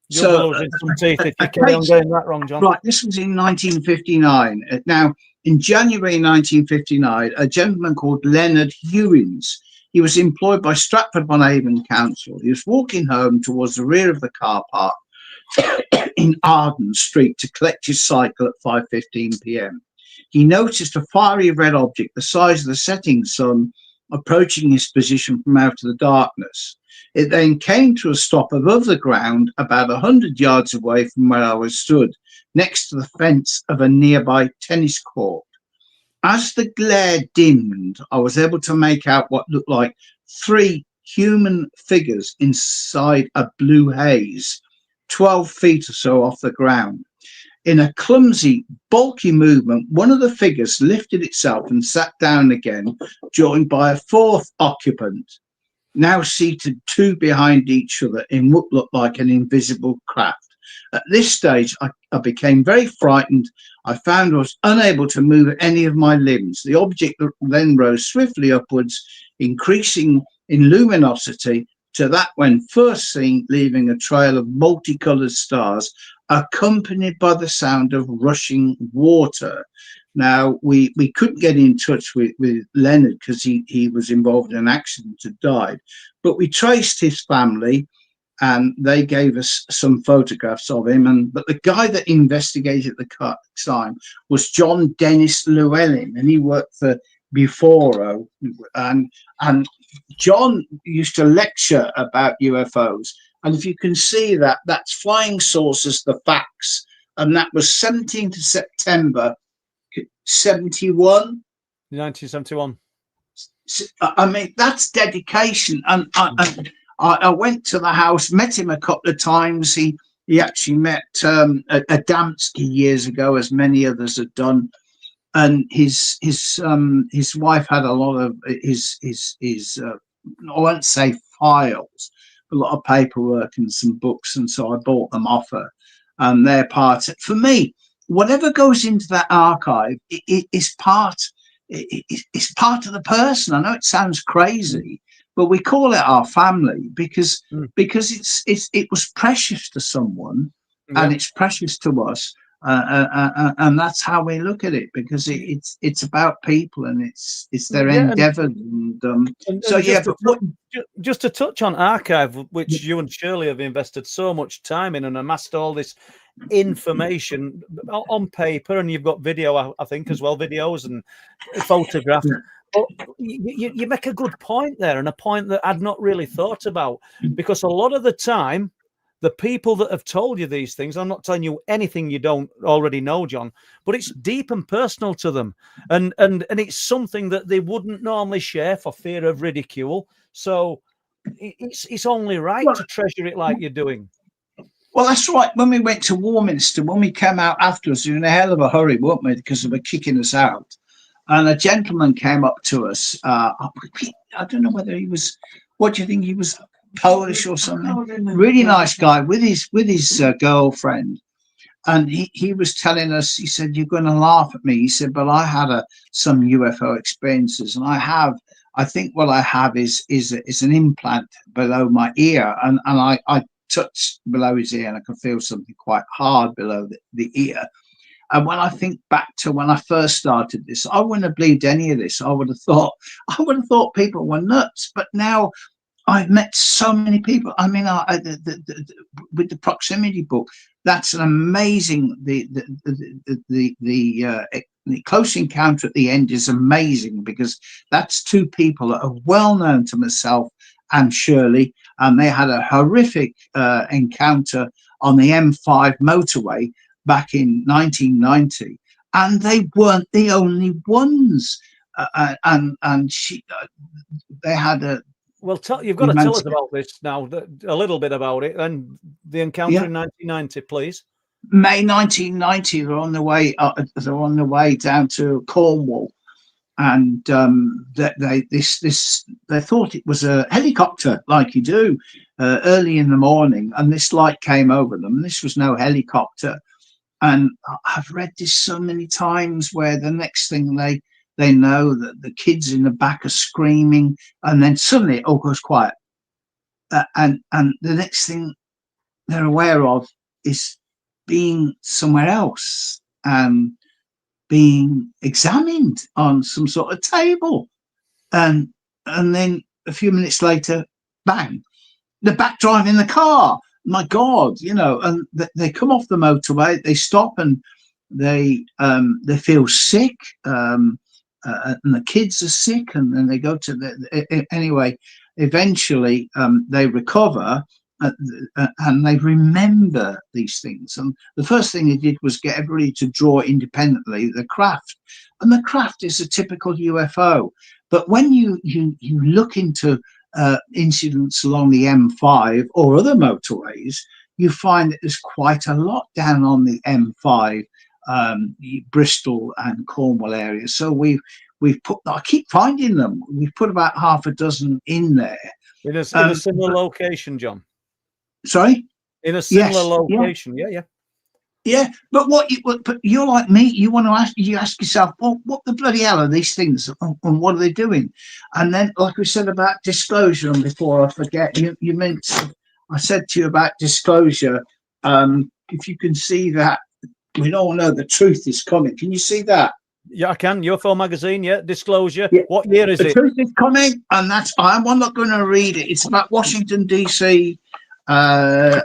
Speaker 5: You're losing some teeth if you carry on getting that wrong, John.
Speaker 6: Right, this was in 1959. Now, in January 1959, a gentleman called Leonard Hewins, he was employed by Stratford-upon-Avon Council. He was walking home towards the rear of the car park in Arden Street to collect his cycle at 5:15 p.m. He noticed a fiery red object the size of the setting sun approaching his position from out of the darkness. It then came to a stop above the ground, about 100 yards away from where I was stood, next to the fence of a nearby tennis court. As the glare dimmed, I was able to make out what looked like 3 human figures inside a blue haze, 12 feet or so off the ground. In a clumsy, bulky movement, one of the figures lifted itself and sat down again, joined by a 4th occupant, now seated 2 behind each other in what looked like an invisible craft. At this stage, I became very frightened. I found I was unable to move any of my limbs. The object then rose swiftly upwards, increasing in luminosity to that when first seen, leaving a trail of multicolored stars, accompanied by the sound of rushing water. Now, we couldn't get in touch with Leonard because he was involved in an accident and died. But we traced his family, and they gave us some photographs of him. But the guy that investigated the time was John Dennis Llewellyn, and he worked for Buforo. And John used to lecture about UFOs. And if you can see that, that's Flying Saucers, the Facts. And that was 17th of September,
Speaker 5: 1971.
Speaker 6: I mean, that's dedication. And I went to the house, met him a couple of times. He actually met Adamski years ago, as many others had done. And his wife had a lot of his I won't say files, a lot of paperwork and some books, and so I bought them off her. And they're part. For me, whatever goes into that archive is part. It's part of the person. I know it sounds crazy, but we call it our family because it was precious to someone, and it's precious to us. And that's how we look at it, because it's about people, and it's their endeavour.
Speaker 5: Just to touch on archive, which you and Shirley have invested so much time in and amassed all this information on paper, and you've got video, I think, as well, videos and photographs. But you make a good point there, and a point that I'd not really thought about, because a lot of the time, the people that have told you these things, I'm not telling you anything you don't already know, John, but it's deep and personal to them. And it's something that they wouldn't normally share for fear of ridicule. So it's only right to treasure it like you're doing.
Speaker 6: Well, that's right. When we went to Warminster, when we came out afterwards, we were in a hell of a hurry, weren't we? Because they were kicking us out. And a gentleman came up to us. I don't know whether he was, what do you think he was? Polish or something. Really nice guy with his girlfriend, and he was telling us, he said, "You're going to laugh at me," he said, "but I had some UFO experiences, and I think what I have is an implant below my ear, and I touched below his ear, and I could feel something quite hard below the ear. And when I think back to when I first started this, I wouldn't have believed any of this. I would have thought people were nuts, but now I've met so many people. I mean, with the proximity book, that's an amazing. The close encounter at the end is amazing, because that's 2 people that are well known to myself and Shirley, and they had a horrific encounter on the M5 motorway back in 1990, and they weren't the only ones. They had a.
Speaker 5: Well, you've got to tell us about this now, a little bit about it, and the encounter in 1990, please.
Speaker 6: May 1990, they're on the way. They're on the way down to Cornwall, and they thought it was a helicopter, like you do, early in the morning, and this light came over them. And this was no helicopter, and I've read this so many times where the next thing they know that the kids in the back are screaming, and then suddenly it all goes quiet, and the next thing they're aware of is being somewhere else and being examined on some sort of table, and then a few minutes later, bang, they're back driving the car. My God, and they come off the motorway, they stop, and they feel sick, and the kids are sick, and then they go to anyway. Eventually, they recover. And they remember these things, and the first thing they did was get everybody to draw independently the craft, and the craft is a typical UFO. But when you look into incidents along the M5 or other motorways, you find that there's quite a lot down on the M5, Bristol and Cornwall area. So we've put, I keep finding them, we've put about half a dozen in there
Speaker 5: in a similar location, John.
Speaker 6: Sorry?
Speaker 5: In a similar location, yeah. But but you're like me. You want to ask yourself, well, what the bloody hell are these things, and what are they doing? And then, like we said about disclosure, and before I forget, you meant, I said to you about disclosure. If you can see that, we all know the truth is coming. Can you see that? Yeah, I can. UFO magazine, disclosure. Yeah. What year is it?
Speaker 6: The truth is coming, and I'm not going to read it. It's about Washington DC. I'm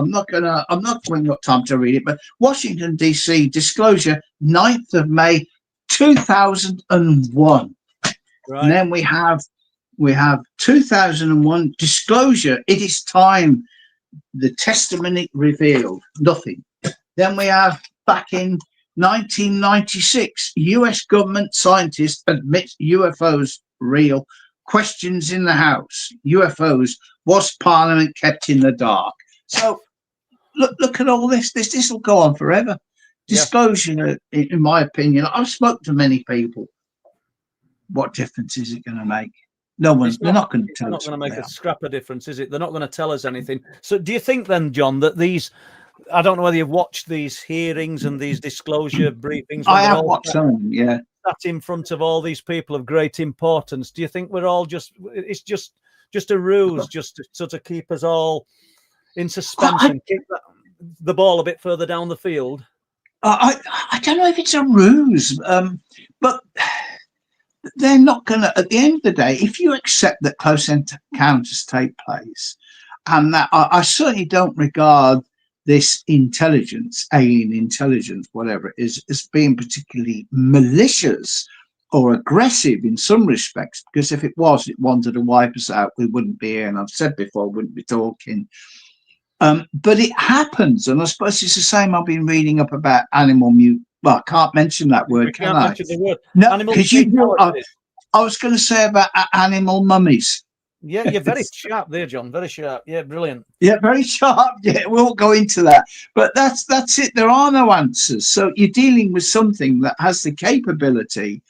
Speaker 6: not got time to read it, but Washington DC disclosure, 9th of May 2001. Right. And then we have 2001 disclosure. It is time. The testimony revealed nothing. Then we have back in 1996, US government scientist admits UFOs real. Questions in the House. UFOs. Was Parliament kept in the dark? So look at all this. This will go on forever. Disclosure, in my opinion, I've spoken to many people. What difference is it going to make? No one. They're not going to tell us.
Speaker 5: It's not going to make a scrap of difference, is it? They're not going to tell us anything. So do you think then, John, that these? I don't know whether you've watched these hearings and these disclosure briefings.
Speaker 6: I have watched some. Yeah.
Speaker 5: Sat in front of all these people of great importance. Do you think we're all it's just a ruse, just to sort of keep us all in suspense and keep the ball a bit further down the field?
Speaker 6: I don't know if it's a ruse, but they're not going to, at the end of the day, if you accept that close encounters take place, and that I certainly don't regard this intelligence, alien intelligence, whatever it is, as being particularly malicious or aggressive in some respects, because if it was, it wanted to wipe us out, we wouldn't be here, and I've said before, we wouldn't be talking. But it happens, and I suppose it's the same. I've been reading up about animal well, I can't mention that word, can I?
Speaker 5: Mention the word.
Speaker 6: No, because I was going to say about animal mummies.
Speaker 5: Yeah, you're very sharp there, John. Very sharp. Yeah, brilliant.
Speaker 6: Yeah, very sharp. Yeah, we won't go into that. But that's it. There are no answers. So you're dealing with something that has the capability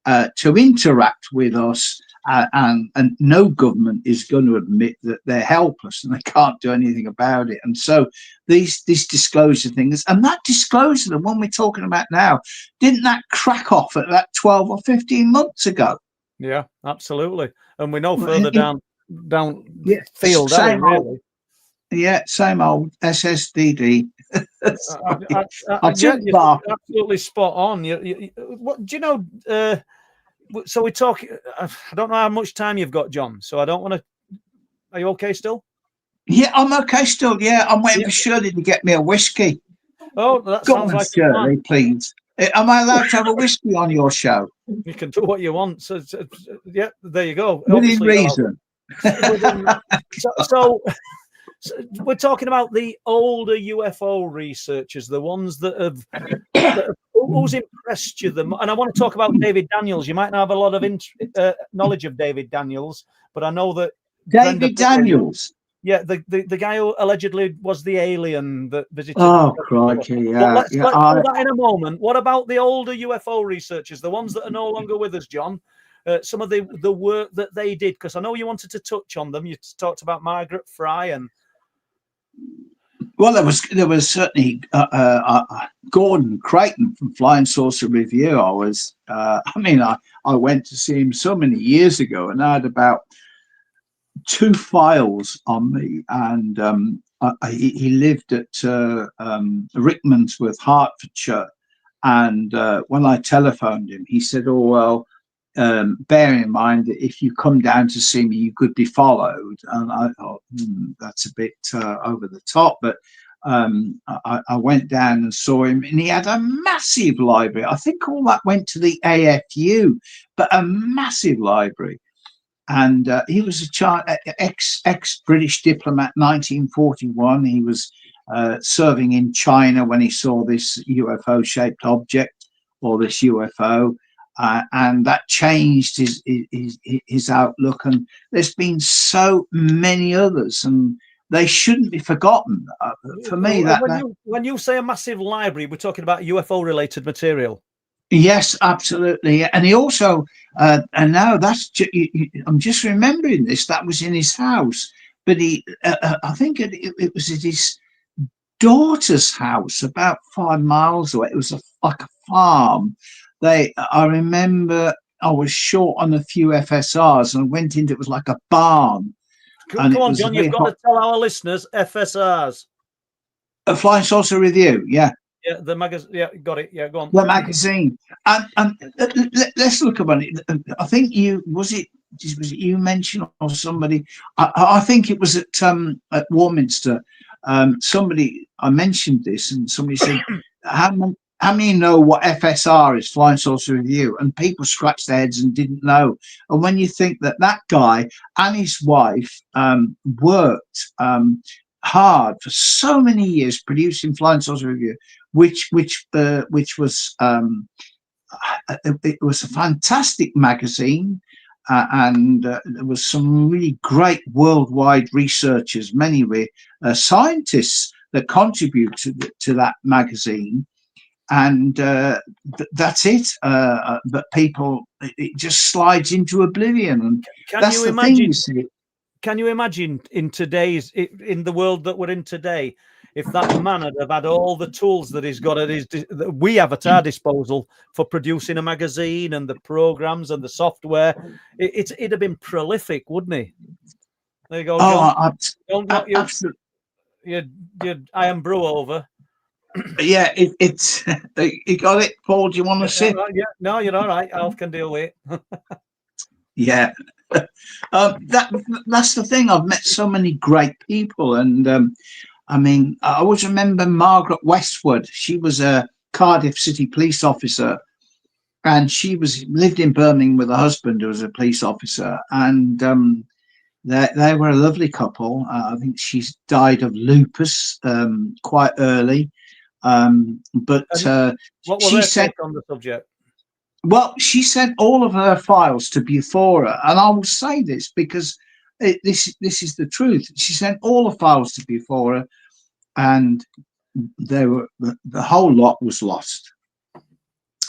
Speaker 6: to interact with us, and no government is going to admit that they're helpless and they can't do anything about it. And so these disclosure things, and that disclosure, the one we're talking about now, didn't that crack off at that 12 or 15 months ago?
Speaker 5: Yeah, absolutely. And we know further down field,
Speaker 6: same
Speaker 5: really.
Speaker 6: Old, yeah, same old SSDD.
Speaker 5: Absolutely spot on. What do you know? So we talk. I don't know how much time you've got, John. So I don't want to. Are you okay still?
Speaker 6: Yeah, I'm okay still. Yeah, I'm waiting for Shirley to get me a whiskey.
Speaker 5: Oh, that sounds like
Speaker 6: Shirley, please. Am I allowed to have a whiskey on your show?
Speaker 5: You can do what you want. So yeah, there you go.
Speaker 6: Within reason.
Speaker 5: So we're talking about the older UFO researchers, the ones that have who's impressed you them. And I want to talk about David Daniels. You might not have a lot of knowledge of David Daniels, but I know that
Speaker 6: David Daniels.
Speaker 5: Yeah, the guy who allegedly was the alien that visited.
Speaker 6: Oh, crikey, yeah.
Speaker 5: Let's do that in a moment. What about the older UFO researchers, the ones that are no longer with us, John? Some of the work that they did, because I know you wanted to touch on them. You talked about Margaret Fry and.
Speaker 6: Well, there was certainly Gordon Creighton from Flying Saucer Review. I went to see him so many years ago, and I had about 2 files on me, and he lived at Rickmansworth, Hertfordshire. And when I telephoned him, he said, "Oh well, bear in mind that if you come down to see me, you could be followed." And I thought, that's a bit over the top, but I went down and saw him, and he had a massive library. I think all that went to the AFU, but a massive library. And he was a ex-British diplomat, 1941. He was serving in China when he saw this UFO-shaped object, or this UFO. And that changed his outlook. And there's been so many others, and they shouldn't be forgotten. For me,
Speaker 5: when you say a massive library, we're talking about UFO-related material.
Speaker 6: Yes, absolutely. And he also, and now I'm just remembering this, that was in his house, but I think it was at his daughter's house about 5 miles away. It was like a farm. I remember I was short on a few FSRs, and I went into, it was like a barn.
Speaker 5: Come on, John, you've got to tell our listeners FSRs.
Speaker 6: A Flying Saucer Review, yeah.
Speaker 5: Yeah, the magazine. Yeah, got it. Yeah, go on.
Speaker 6: The magazine, and let's look about it. I think was it you mentioned, or somebody? I think it was at Warminster. Somebody, I mentioned this, and somebody said, "How many know what FSR is, Flying Saucer Review?" And people scratched their heads and didn't know. And when you think that guy and his wife worked hard for so many years producing Flying Saucer Review, which was it was a fantastic magazine, and there was some really great worldwide researchers, many scientists that contributed to that magazine. And that's it. But people, it just slides into oblivion, and that's the thing, you see.
Speaker 5: Can you imagine in the world that we're in today, if that man had had all the tools that he's got that we have at our disposal for producing a magazine and the programs and the software, it'd have been prolific, wouldn't he? There you go, John.
Speaker 6: Absolutely.
Speaker 5: Your iron brew over.
Speaker 6: Yeah, it's you got it, Paul. Do you want to sit?
Speaker 5: Yeah, no, you're all right. Alf can deal with it.
Speaker 6: Yeah, that's the thing. I've met so many great people, and I always remember Margaret Westwood. She was a Cardiff City police officer, and she lived in Birmingham with a husband who was a police officer, and they were a lovely couple. I think she's died of lupus quite early. But
Speaker 5: what was her take on the subject?
Speaker 6: Well, she sent all of her files to Bufora, and I will say this because this is the truth. She sent all the files to Bufora, and the whole lot was lost.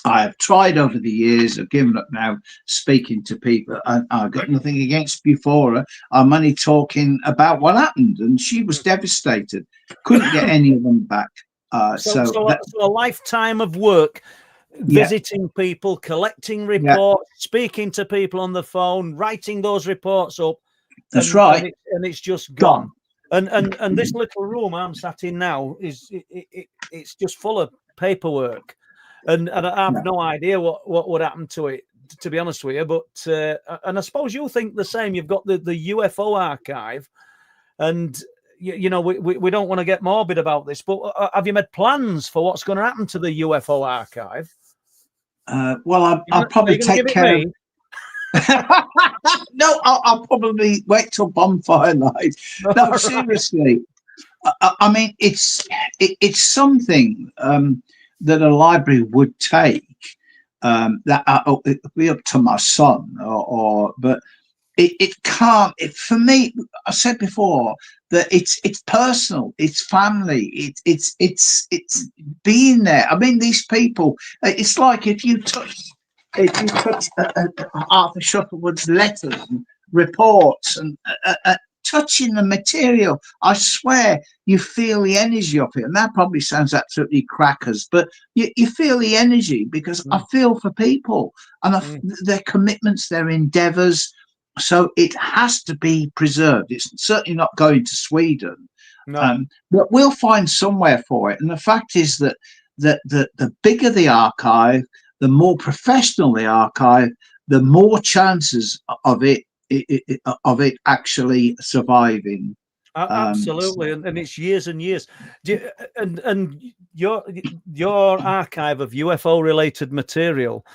Speaker 6: I have tried over the years. I've given up now speaking to people, and I've got nothing against Bufora. I'm only talking about what happened, and she was devastated. Couldn't get any of them back. So
Speaker 5: a lifetime of work, visiting people, collecting reports, speaking to people on the phone, writing those reports up.
Speaker 6: That's right.
Speaker 5: And it's just gone. And this little room I'm sat in now it's just full of paperwork, and I have no idea what would happen to it, to be honest with you. But and I suppose you think the same. You've got the UFO archive, and you know, we don't want to get morbid about this, but have you made plans for what's going to happen to the UFO archive?
Speaker 6: Well, I'll probably take care of. No, I'll probably wait till bonfire night. No, seriously. I mean, it's something that a library would take. That it would be up to my son, but it can't. For me, I said before that it's personal, it's family, it's being there. I mean, these people. It's like if you touch Arthur Shuttlewood's letters and reports and touching the material, I swear you feel the energy of it. And that probably sounds absolutely crackers, but you feel the energy because I feel for people and their commitments, their endeavours. So it has to be preserved. It's certainly not going to Sweden, but we'll find somewhere for it. And the fact is that the bigger the archive, the more professional the archive, the more chances of it actually surviving.
Speaker 5: Absolutely, and it's years and years. And your archive of UFO related material,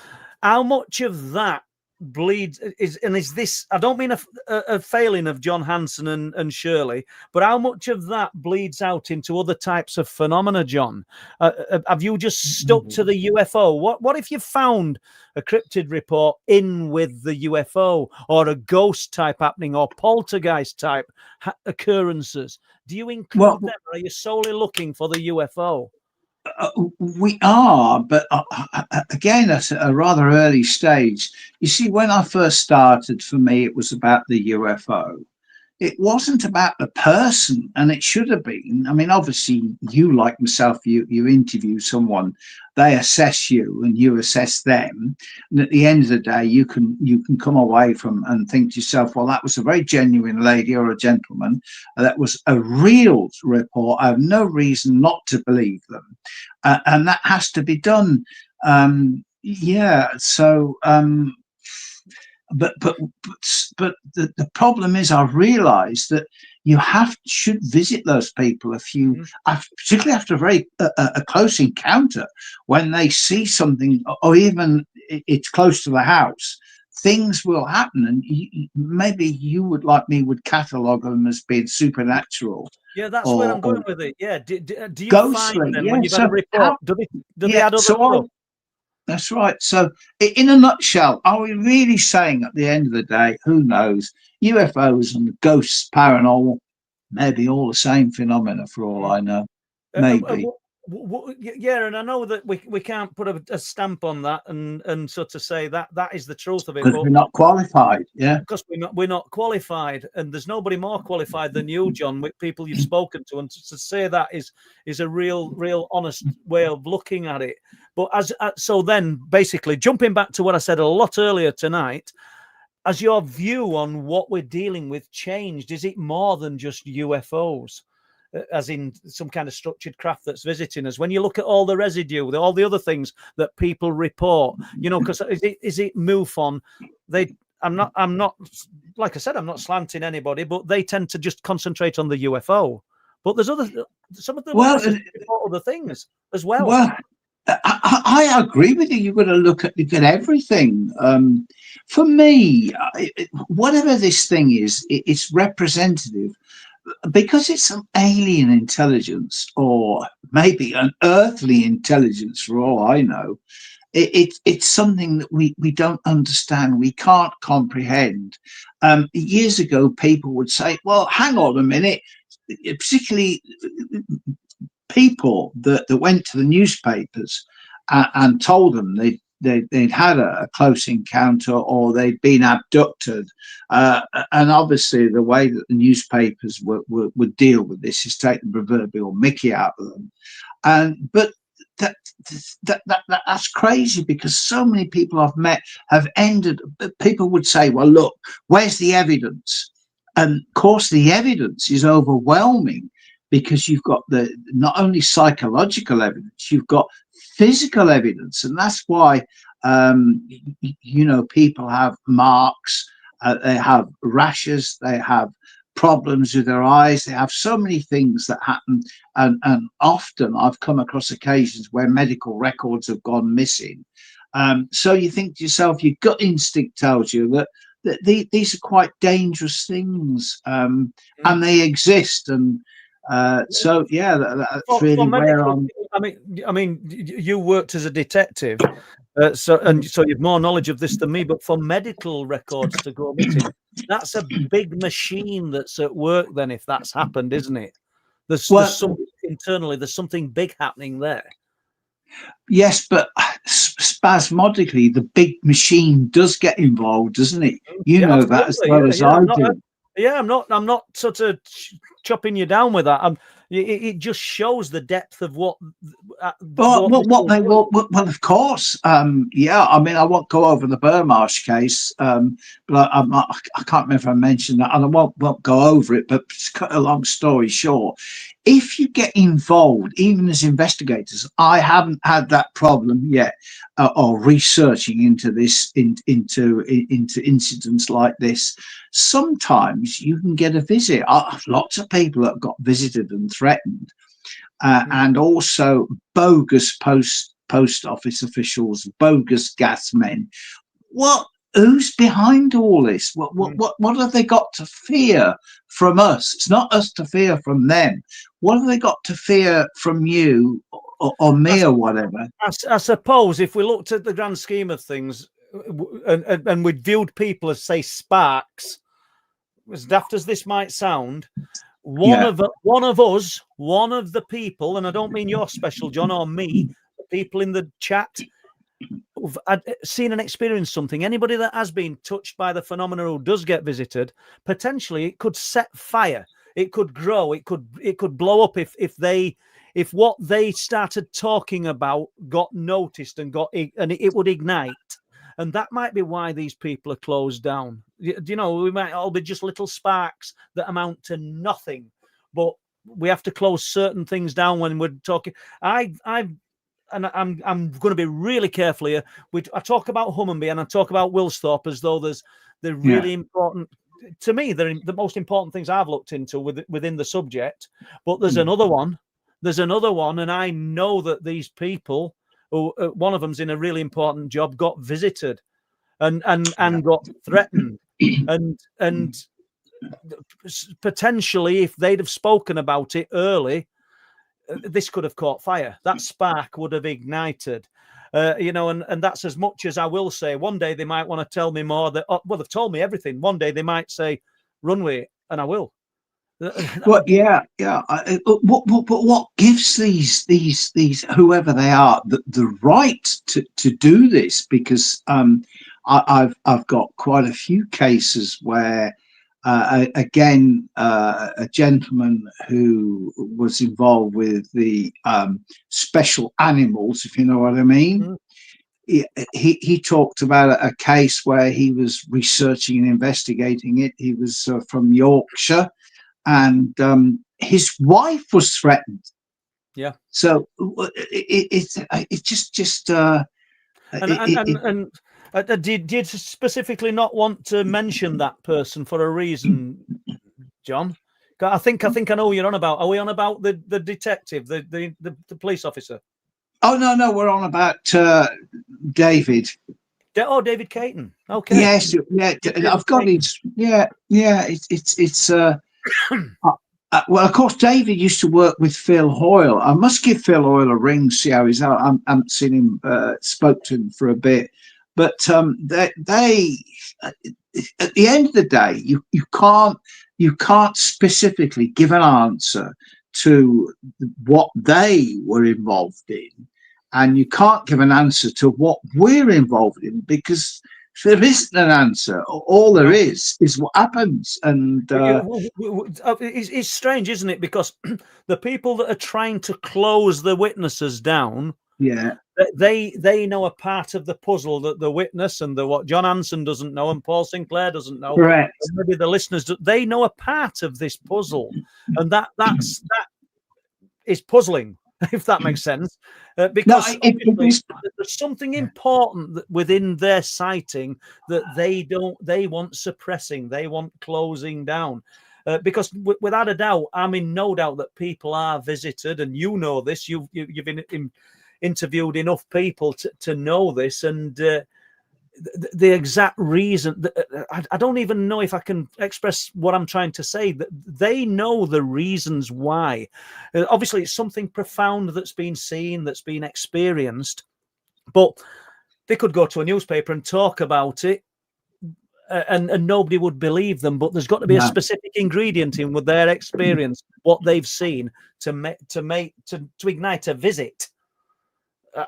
Speaker 5: how much of that bleeds is this? I don't mean a failing of John Hanson and Shirley, but how much of that bleeds out into other types of phenomena, John? Have you just stuck to the UFO? What if you found a cryptid report in with the UFO or a ghost type happening or poltergeist type occurrences? Do you include them, or are you solely looking for the UFO?
Speaker 6: We are, but again, at a rather early stage. You see, when I first started, for me, it was about the UFO. It wasn't about the person, and it should have been. I mean, obviously, you, like myself, you interview someone, they assess you, and you assess them. And at the end of the day, you can come away from and think to yourself, well, that was a very genuine lady or a gentleman. That was a real report. I have no reason not to believe them, and that has to be done. But the problem is, I realised that you should visit those people if you, particularly after a close encounter, when they see something, or even it's close to the house, things will happen, and maybe you would catalogue them as being supernatural.
Speaker 5: Yeah, that's where I'm going with it. Yeah, do you
Speaker 6: ghostly,
Speaker 5: find them when you've had a report? Do they add other stuff?
Speaker 6: That's right. So, in a nutshell, are we really saying at the end of the day, who knows, UFOs and ghosts, paranormal, maybe all the same phenomena for all I know? Maybe.
Speaker 5: Yeah, and I know that we can't put a stamp on that and sort of say that is the truth of it.
Speaker 6: Because we're not qualified, yeah.
Speaker 5: Because we're not qualified, and there's nobody more qualified than you, John, with people you've spoken to, and to say that is a real honest way of looking at it. But so then, basically, jumping back to what I said a lot earlier tonight, has your view on what we're dealing with changed? Is it more than just UFOs? As in some kind of structured craft that's visiting us? When you look at all the residue, all the other things that people report, because is it MUFON? I'm not, like I said, I'm not slanting anybody, but they tend to just concentrate on the UFO. But there's some of them report other things as well.
Speaker 6: Well, I agree with you. You've got to look at everything. For me, whatever this thing is, it's representative. Because it's an alien intelligence, or maybe an earthly intelligence for all I know, it's something that we don't understand, we can't comprehend. Years ago, people would say, well, hang on a minute, particularly people that went to the newspapers and told them they'd had a close encounter or they'd been abducted, and obviously the way that the newspapers would deal with this is take the proverbial mickey out of them. But that's crazy, because so many people I've met have ended. People would say, well, look, where's the evidence? And of course the evidence is overwhelming, because you've got not only psychological evidence, you've got physical evidence. And that's why people have marks, they have rashes, they have problems with their eyes, they have so many things that happen, and often I've come across occasions where medical records have gone missing, So you think to yourself, your gut instinct tells you that these are quite dangerous things, and they exist. And so, yeah, that's really where I'm.
Speaker 5: I mean, you worked as a detective, so you've more knowledge of this than me. But for medical records to go missing, that's a big machine that's at work. Then, if that's happened, isn't it? There's something internally. There's something big happening there.
Speaker 6: Yes, but spasmodically, the big machine does get involved, doesn't it? You know absolutely. That as well as I do.
Speaker 5: I'm not sort of chopping you down with that. It just shows the depth of what.
Speaker 6: Well, of course. Yeah, I mean, I won't go over the Burmarsh case, but I can't remember if I mentioned that, and I won't go over it. But to cut a long story short, if you get involved, even as investigators, I haven't had that problem yet, or researching into this, into incidents like this. Sometimes you can get a visit. Lots of people have got visited and threatened, and also bogus post office officials, bogus gas men. Who's behind all this? What have they got to fear from us? It's not us to fear from them. What have they got to fear from you or me or whatever?
Speaker 5: I suppose if we looked at the grand scheme of things, and we viewed people as, say, sparks, as daft as this might sound, one of us, one of the people, and I don't mean you're special, John, or me, the people in the chat who've seen and experienced something. Anybody that has been touched by the phenomena who does get visited, potentially it could set fire. It could grow. It could blow up if what they started talking about got noticed and it would ignite. And that might be why these people are closed down. You know, we might all be just little sparks that amount to nothing, but we have to close certain things down when we're talking. I'm going to be really careful here. I talk about Hummonby and I talk about Wilsthorpe as though they're really important. To me, they're the most important things I've looked into within the subject. But there's another one. There's another one, and I know that these people, one of them's in a really important job, got visited and got threatened, and potentially, if they'd have spoken about it early, this could have caught fire. That spark would have ignited. You know, and that's as much as I will say. One day they might want to tell me more. They've told me everything. One day they might say, "Run with it," and I will.
Speaker 6: Well, yeah. But what gives these whoever they are the right to do this? Because I've got quite a few cases where again a gentleman who was involved with the special animals, if you know what I mean. He talked about a case where he was researching and investigating it. He was from Yorkshire, and his wife was threatened. Yeah. So it's just.
Speaker 5: Did you specifically not want to mention that person for a reason, John? I think I know what you're on about. Are we on about the detective, the police officer?
Speaker 6: Oh no, we're on about David.
Speaker 5: David Caton. Okay.
Speaker 6: Yes, yeah. I've got his. Yeah. It's. Well, of course, David used to work with Phil Hoyle. I must give Phil Hoyle a ring, see how he's out. I haven't seen him, spoke to him for a bit. But they at the end of the day, you can't specifically give an answer to what they were involved in, and you can't give an answer to what we're involved in, because there isn't an answer. All there is what happens. And
Speaker 5: it's strange, isn't it? Because the people that are trying to close the witnesses down, they know a part of the puzzle that the witness and what John Hanson doesn't know and Paul Sinclair doesn't know.
Speaker 6: Correct.
Speaker 5: Maybe the listeners they know a part of this puzzle, and that is puzzling, if that makes sense. Because there's something important within their sighting that they want suppressing, they want closing down. Because without a doubt, I'm in no doubt that people are visited, and you know this. You've been interviewed enough people to know this, and the exact reason. I don't even know if I can express what I'm trying to say. That they know the reasons why. Obviously, it's something profound that's been seen, that's been experienced, but they could go to a newspaper and talk about it, and nobody would believe them. But there's got to be a specific ingredient in with their experience, what they've seen, to ignite a visit.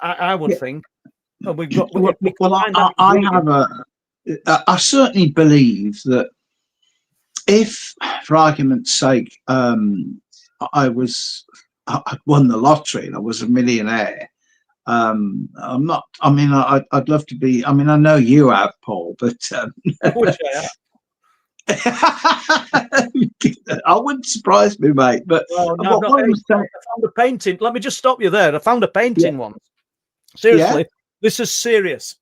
Speaker 5: I would think. And we've got.
Speaker 6: I certainly believe that if, for argument's sake, I'd won the lottery and I was a millionaire. I'm not. I mean, I'd love to be. I mean, I know you have, Paul, but
Speaker 5: I wish I had.
Speaker 6: I wouldn't surprise me, mate. But
Speaker 5: I found a painting. Let me just stop you there. I found a painting once. Seriously, this is serious.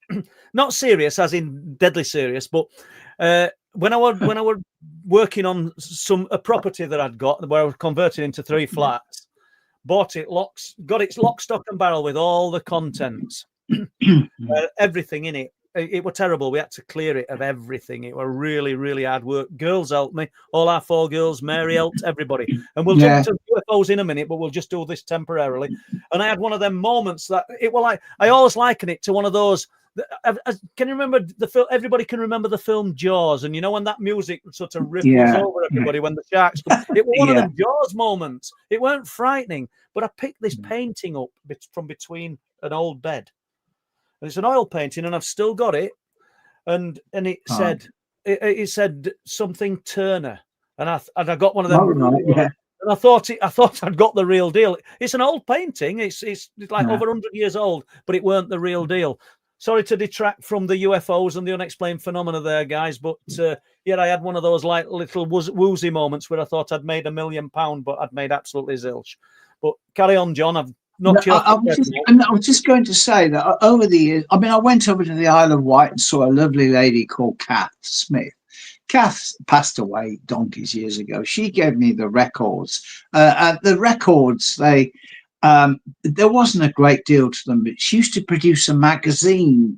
Speaker 5: Not serious as in deadly serious, but when I was working on a property that I'd got, where I was converted into 3 flats, bought it, got its lock, stock and barrel with all the contents, everything in it. It was terrible. We had to clear it of everything. It was really, really hard work. Girls helped me. All our 4 girls. Mary helped everybody. And we'll jump to UFOs in a minute, but we'll just do this temporarily. And I had one of them moments that it was like, I always liken it to one of those. Can you remember the film? Everybody can remember the film Jaws, and you know when that music sort of ripples over everybody when the sharks come. It was one of them Jaws moments. It weren't frightening, but I picked this painting up from between an old bed. And it's an oil painting, and I've still got it. And it said something Turner, and I got one of them. And I thought I'd got the real deal. It's an old painting. It's like over 100 years old, but it weren't the real deal. Sorry to detract from the UFOs and the unexplained phenomena there, guys, but I had one of those like little woozy moments where I thought I'd made £1 million, but I'd made absolutely zilch. But carry on, John. I
Speaker 6: was just going to say that over the years, I mean, I went over to the Isle of Wight and saw a lovely lady called Kath Smith. Kath passed away donkeys years ago. She gave me the records. And the records, there wasn't a great deal to them, but she used to produce a magazine.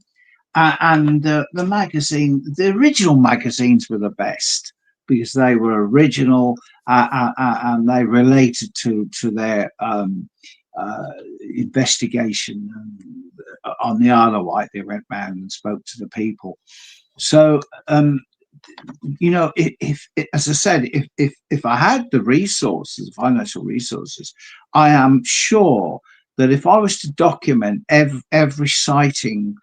Speaker 6: And the magazine, the original magazines were the best because they were original and they related to their investigation on the Isle of Wight. They went round and spoke to the people. So, if as I said, if I had the resources, financial resources, I am sure that if I was to document every sighting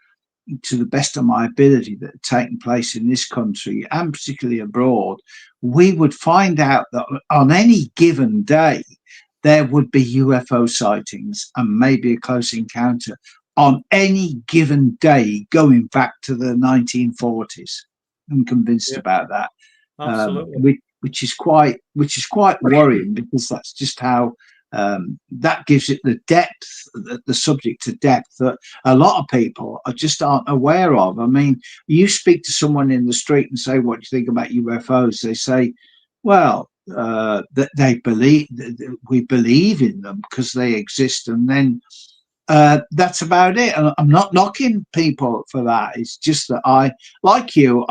Speaker 6: to the best of my ability that had taken place in this country and particularly abroad, we would find out that on any given day there would be UFO sightings and maybe a close encounter on any given day going back to the 1940s. I'm convinced about that.
Speaker 5: Absolutely.
Speaker 6: Which is quite worrying, because that's just how that gives it the depth, the subject to depth that a lot of people just aren't aware of. I mean, you speak to someone in the street and say, "What do you think about UFOs?" They say, "Well, that we believe in them because they exist," and then that's about it. And I'm not knocking people for that. It's just that I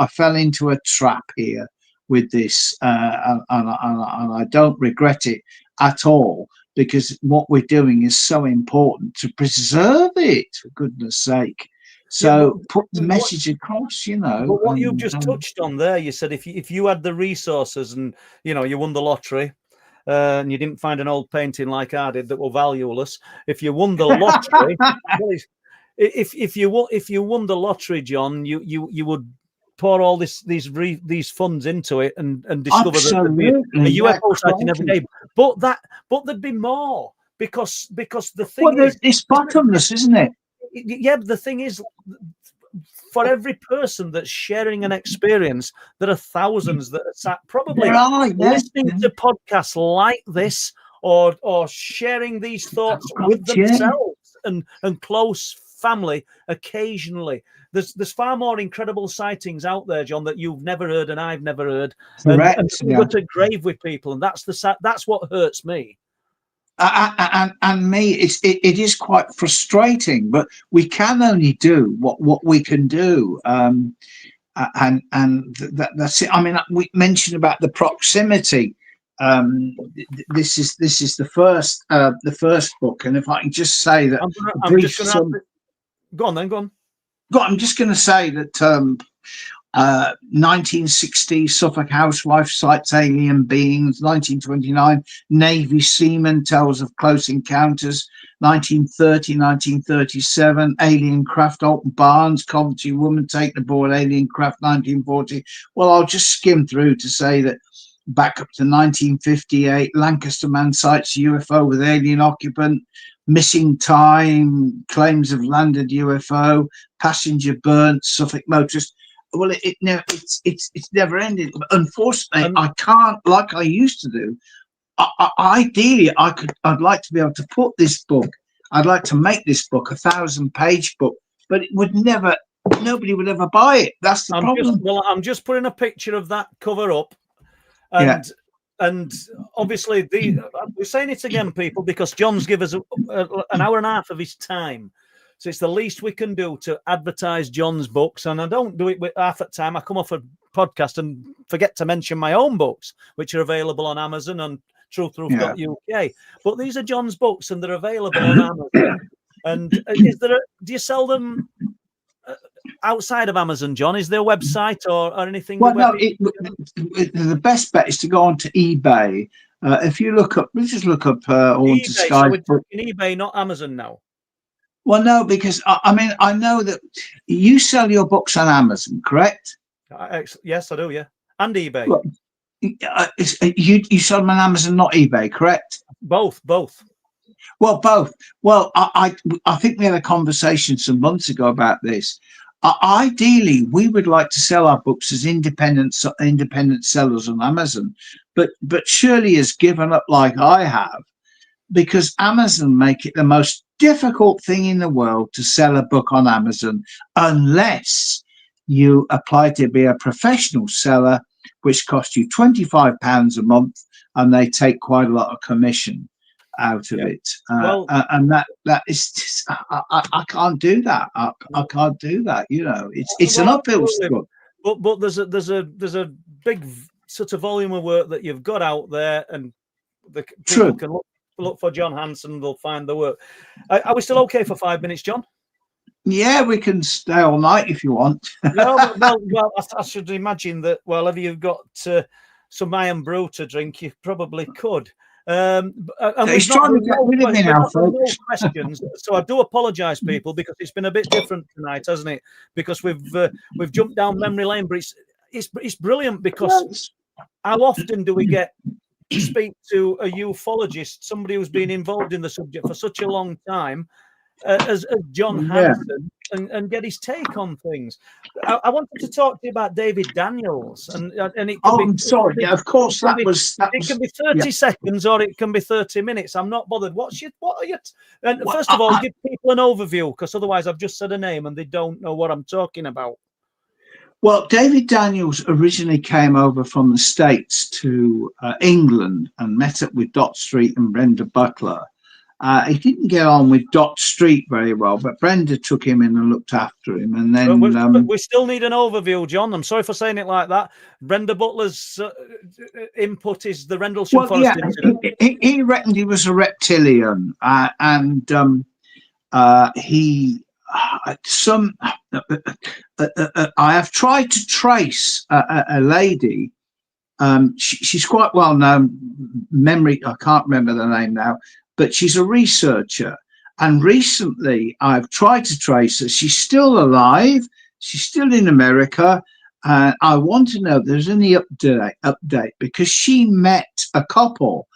Speaker 6: fell into a trap here with this, and I don't regret it at all, because what we're doing is so important to preserve it, for goodness sake. So put the message across,
Speaker 5: But what you've just touched on there, you said if you had the resources and you won the lottery, and you didn't find an old painting like I did that were valueless. If you won the lottery, if you won the lottery, John, you would pour all these funds into it and discover that there'd be a UFO sighting every day. But there'd be more because the thing is,
Speaker 6: it's bottomless, isn't it?
Speaker 5: Yeah, but the thing is, for every person that's sharing an experience, there are thousands that are sat probably listening to podcasts like this or sharing these thoughts with themselves and close family occasionally. There's far more incredible sightings out there, John, that you've never heard and I've never heard. And you go to grave with people, and that's what hurts me.
Speaker 6: And me, it is quite frustrating, but we can only do what we can do. That's it. I mean, we mentioned about the proximity. This is the first book, and if I can just say that,
Speaker 5: go on.
Speaker 6: I'm just going to say that 1960 Suffolk housewife sights alien beings. 1929 Navy seaman tells of close encounters. 1930, 1937 alien craft. Alton Barnes, Coventry woman taken aboard alien craft. 1940. Well, I'll just skim through to say that back up to 1958 Lancaster man sights UFO with alien occupant. Missing time, claims of landed UFO, passenger burnt, Suffolk motorist. Well, it's never ended. Unfortunately, I can't, like I used to do. Ideally, I'd like to be able to put this book. I'd like to make this book 1,000-page book, but it would never. Nobody would ever buy it. That's the problem.
Speaker 5: I'm just putting a picture of that cover up, and obviously we're saying it again, people, because John's given us an hour and a half of his time. So it's the least we can do to advertise John's books. And I don't do it with half at time. I come off a podcast and forget to mention my own books, which are available on Amazon and truthproof.uk. But these are John's books and they're available on Amazon. And do you sell them outside of Amazon, John? Is there a website or anything?
Speaker 6: Well, no, the best bet is to go onto eBay. If you look up, let's just look up
Speaker 5: eBay, so we're talking eBay, not Amazon now.
Speaker 6: Well, no, because I mean, I know that you sell your books on Amazon, correct?
Speaker 5: Yes, I do. Yeah, and eBay.
Speaker 6: Well, you sell them on Amazon, not eBay, correct?
Speaker 5: Both.
Speaker 6: Well, both. Well, I think we had a conversation some months ago about this. Ideally, we would like to sell our books as independent sellers on Amazon, but Shirley has given up like I have, because Amazon make it the most difficult thing in the world to sell a book on Amazon unless you apply to be a professional seller, which costs you £25 a month, and they take quite a lot of commission out of it. And that is just, I can't do that. I can't do that. You know, it's an uphill struggle.
Speaker 5: But there's a big sort of volume of work that you've got out there, and the people can look for John Hanson, they'll find the work. Are we still okay for 5 minutes, John?
Speaker 6: Yeah, we can stay all night if you want.
Speaker 5: well, I should imagine that. Well, if you've got some iron brew to drink, you probably could. And
Speaker 6: he's trying to get rid of me now, folks.
Speaker 5: Questions. So I do apologise, people, because it's been a bit different tonight, hasn't it? Because we've jumped down memory lane, but it's brilliant, because how often do we get to speak to a ufologist, somebody who's been involved in the subject for such a long time, as John Hanson, and get his take on things. I wanted to talk to you about David Daniels, and it can be,
Speaker 6: I'm sorry. Yeah, of course,
Speaker 5: it can be 30 seconds or it can be 30 minutes. I'm not bothered. What are you? And first of all, give people an overview, because otherwise I've just said a name and they don't know what I'm talking about.
Speaker 6: Well, David Daniels originally came over from the States to England and met up with Dot Street and Brenda Butler. He didn't get on with Dot Street very well, but Brenda took him in and looked after him. And then
Speaker 5: we still need an overview, John. I'm sorry for saying it like that. Brenda Butler's input is the Rendlesham Forest incident.
Speaker 6: He reckoned he was a reptilian, and he. I have tried to trace a lady. She's quite well known. I can't remember the name now, but she's a researcher. And recently, I've tried to trace her. She's still alive. She's still in America. I want to know if there's any update, because she met a couple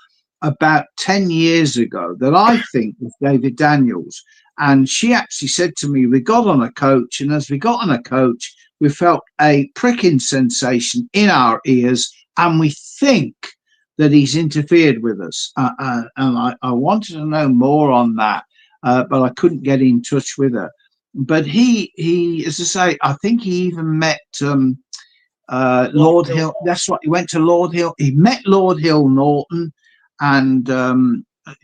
Speaker 6: about 10 years ago that I think was David Daniels. And she actually said to me, we got on a coach, and as we got on a coach, we felt a pricking sensation in our ears, and we think that he's interfered with us. And I wanted to know more on that, but I couldn't get in touch with her. But he, as I say, I think he even met Lord Hill. That's right. He went to Lord Hill. He met Lord Hill-Norton, and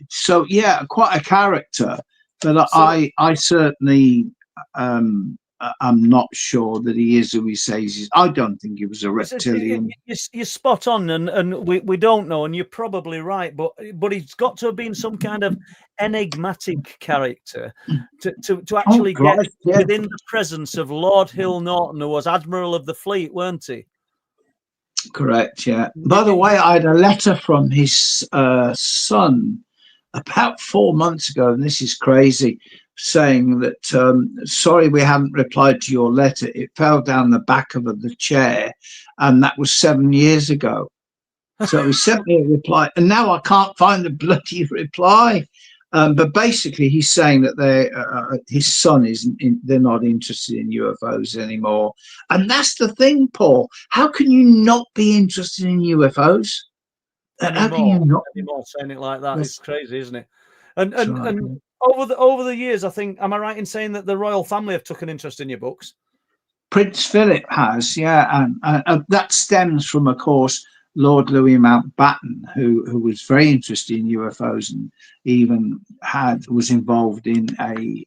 Speaker 6: so yeah, quite a character. But I certainly I'm not sure that he is who he says he is. I don't think he was a reptilian.
Speaker 5: You're spot on, and we don't know, and you're probably right, but he's got to have been some kind of enigmatic character to actually get within the presence of Lord Hill-Norton, who was Admiral of the Fleet, weren't he?
Speaker 6: Correct, yeah. By the way, I had a letter from his son about 4 months ago, and this is crazy, saying that, sorry, we haven't replied to your letter. It fell down the back of the chair, and that was 7 years ago. So he sent me a reply, and now I can't find the bloody reply. But basically, he's saying that his son they're not interested in UFOs anymore. And that's the thing, Paul. How can you not be interested in UFOs? How can you not?
Speaker 5: Anymore, saying it like that, it's crazy, isn't it? And over the years, I think, am I right in saying that the royal family have took an interest in your books?
Speaker 6: Prince Philip has, yeah, and that stems from, of course, Lord Louis Mountbatten, who was very interested in UFOs and even was involved in a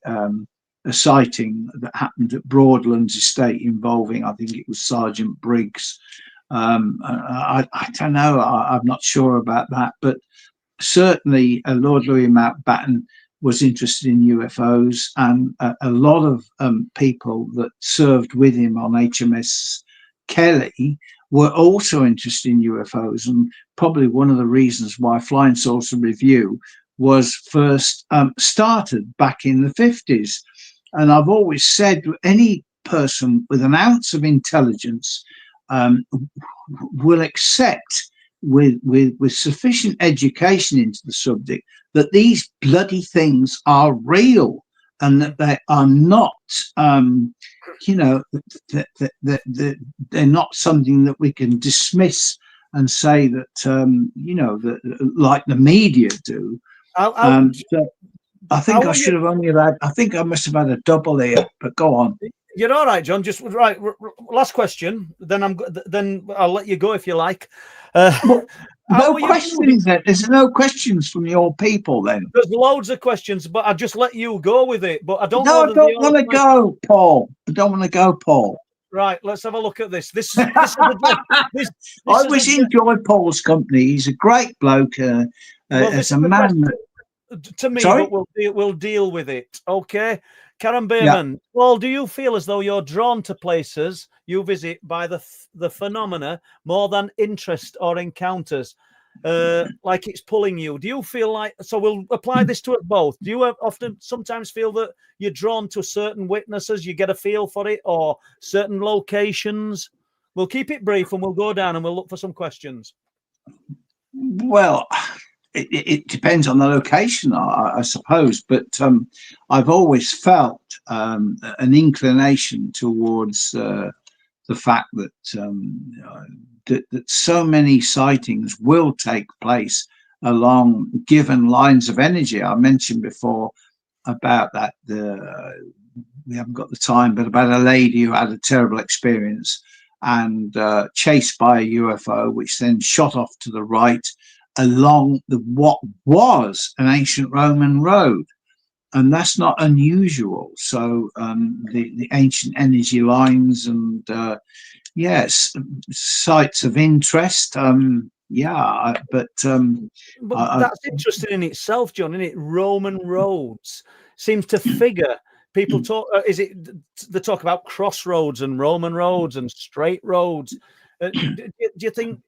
Speaker 6: sighting that happened at Broadlands Estate involving, I think it was Sergeant Briggs. I don't know, I'm not sure about that, but certainly Lord Louis Mountbatten was interested in UFOs, and a lot of people that served with him on HMS Kelly were also interested in UFOs, and probably one of the reasons why Flying Saucer Review was first started back in the 50s. And I've always said any person with an ounce of intelligence will accept with sufficient education into the subject that these bloody things are real, and that they are not, they're not something that we can dismiss and say that, that like the media do. So I think I should have only had, I think I must have had a double here, but go on.
Speaker 5: You're all right, John. Just right. Last question. Then I'll let you go if you like.
Speaker 6: No questions then. There's no questions from your people then.
Speaker 5: There's loads of questions, but I just let you go with it. But I don't.
Speaker 6: No, I don't want to go, Paul. I don't want to go, Paul.
Speaker 5: Right. Let's have a look at this. This
Speaker 6: I always enjoy Paul's company. He's a great bloke. As a man.
Speaker 5: To me,
Speaker 6: Sorry?
Speaker 5: but we'll deal with it. Okay. Karen Bayman, yeah. Paul, do you feel as though you're drawn to places you visit by the phenomena more than interest or encounters? Like it's pulling you? Do you feel like, so we'll apply this to it both. Do you sometimes feel that you're drawn to certain witnesses, you get a feel for it, or certain locations? We'll keep it brief and we'll go down and we'll look for some questions.
Speaker 6: Well, it depends on the location, I suppose, but I've always felt an inclination towards the fact that that so many sightings will take place along given lines of energy. I mentioned before about that, we haven't got the time, but about a lady who had a terrible experience and chased by a UFO, which then shot off to the right along what was an ancient Roman road, and that's not unusual. So the ancient energy lines and yes, sites of interest. But
Speaker 5: that's interesting in itself, John. Isn't it? Roman roads seems to figure. People talk. They talk about crossroads and Roman roads and straight roads. Do you think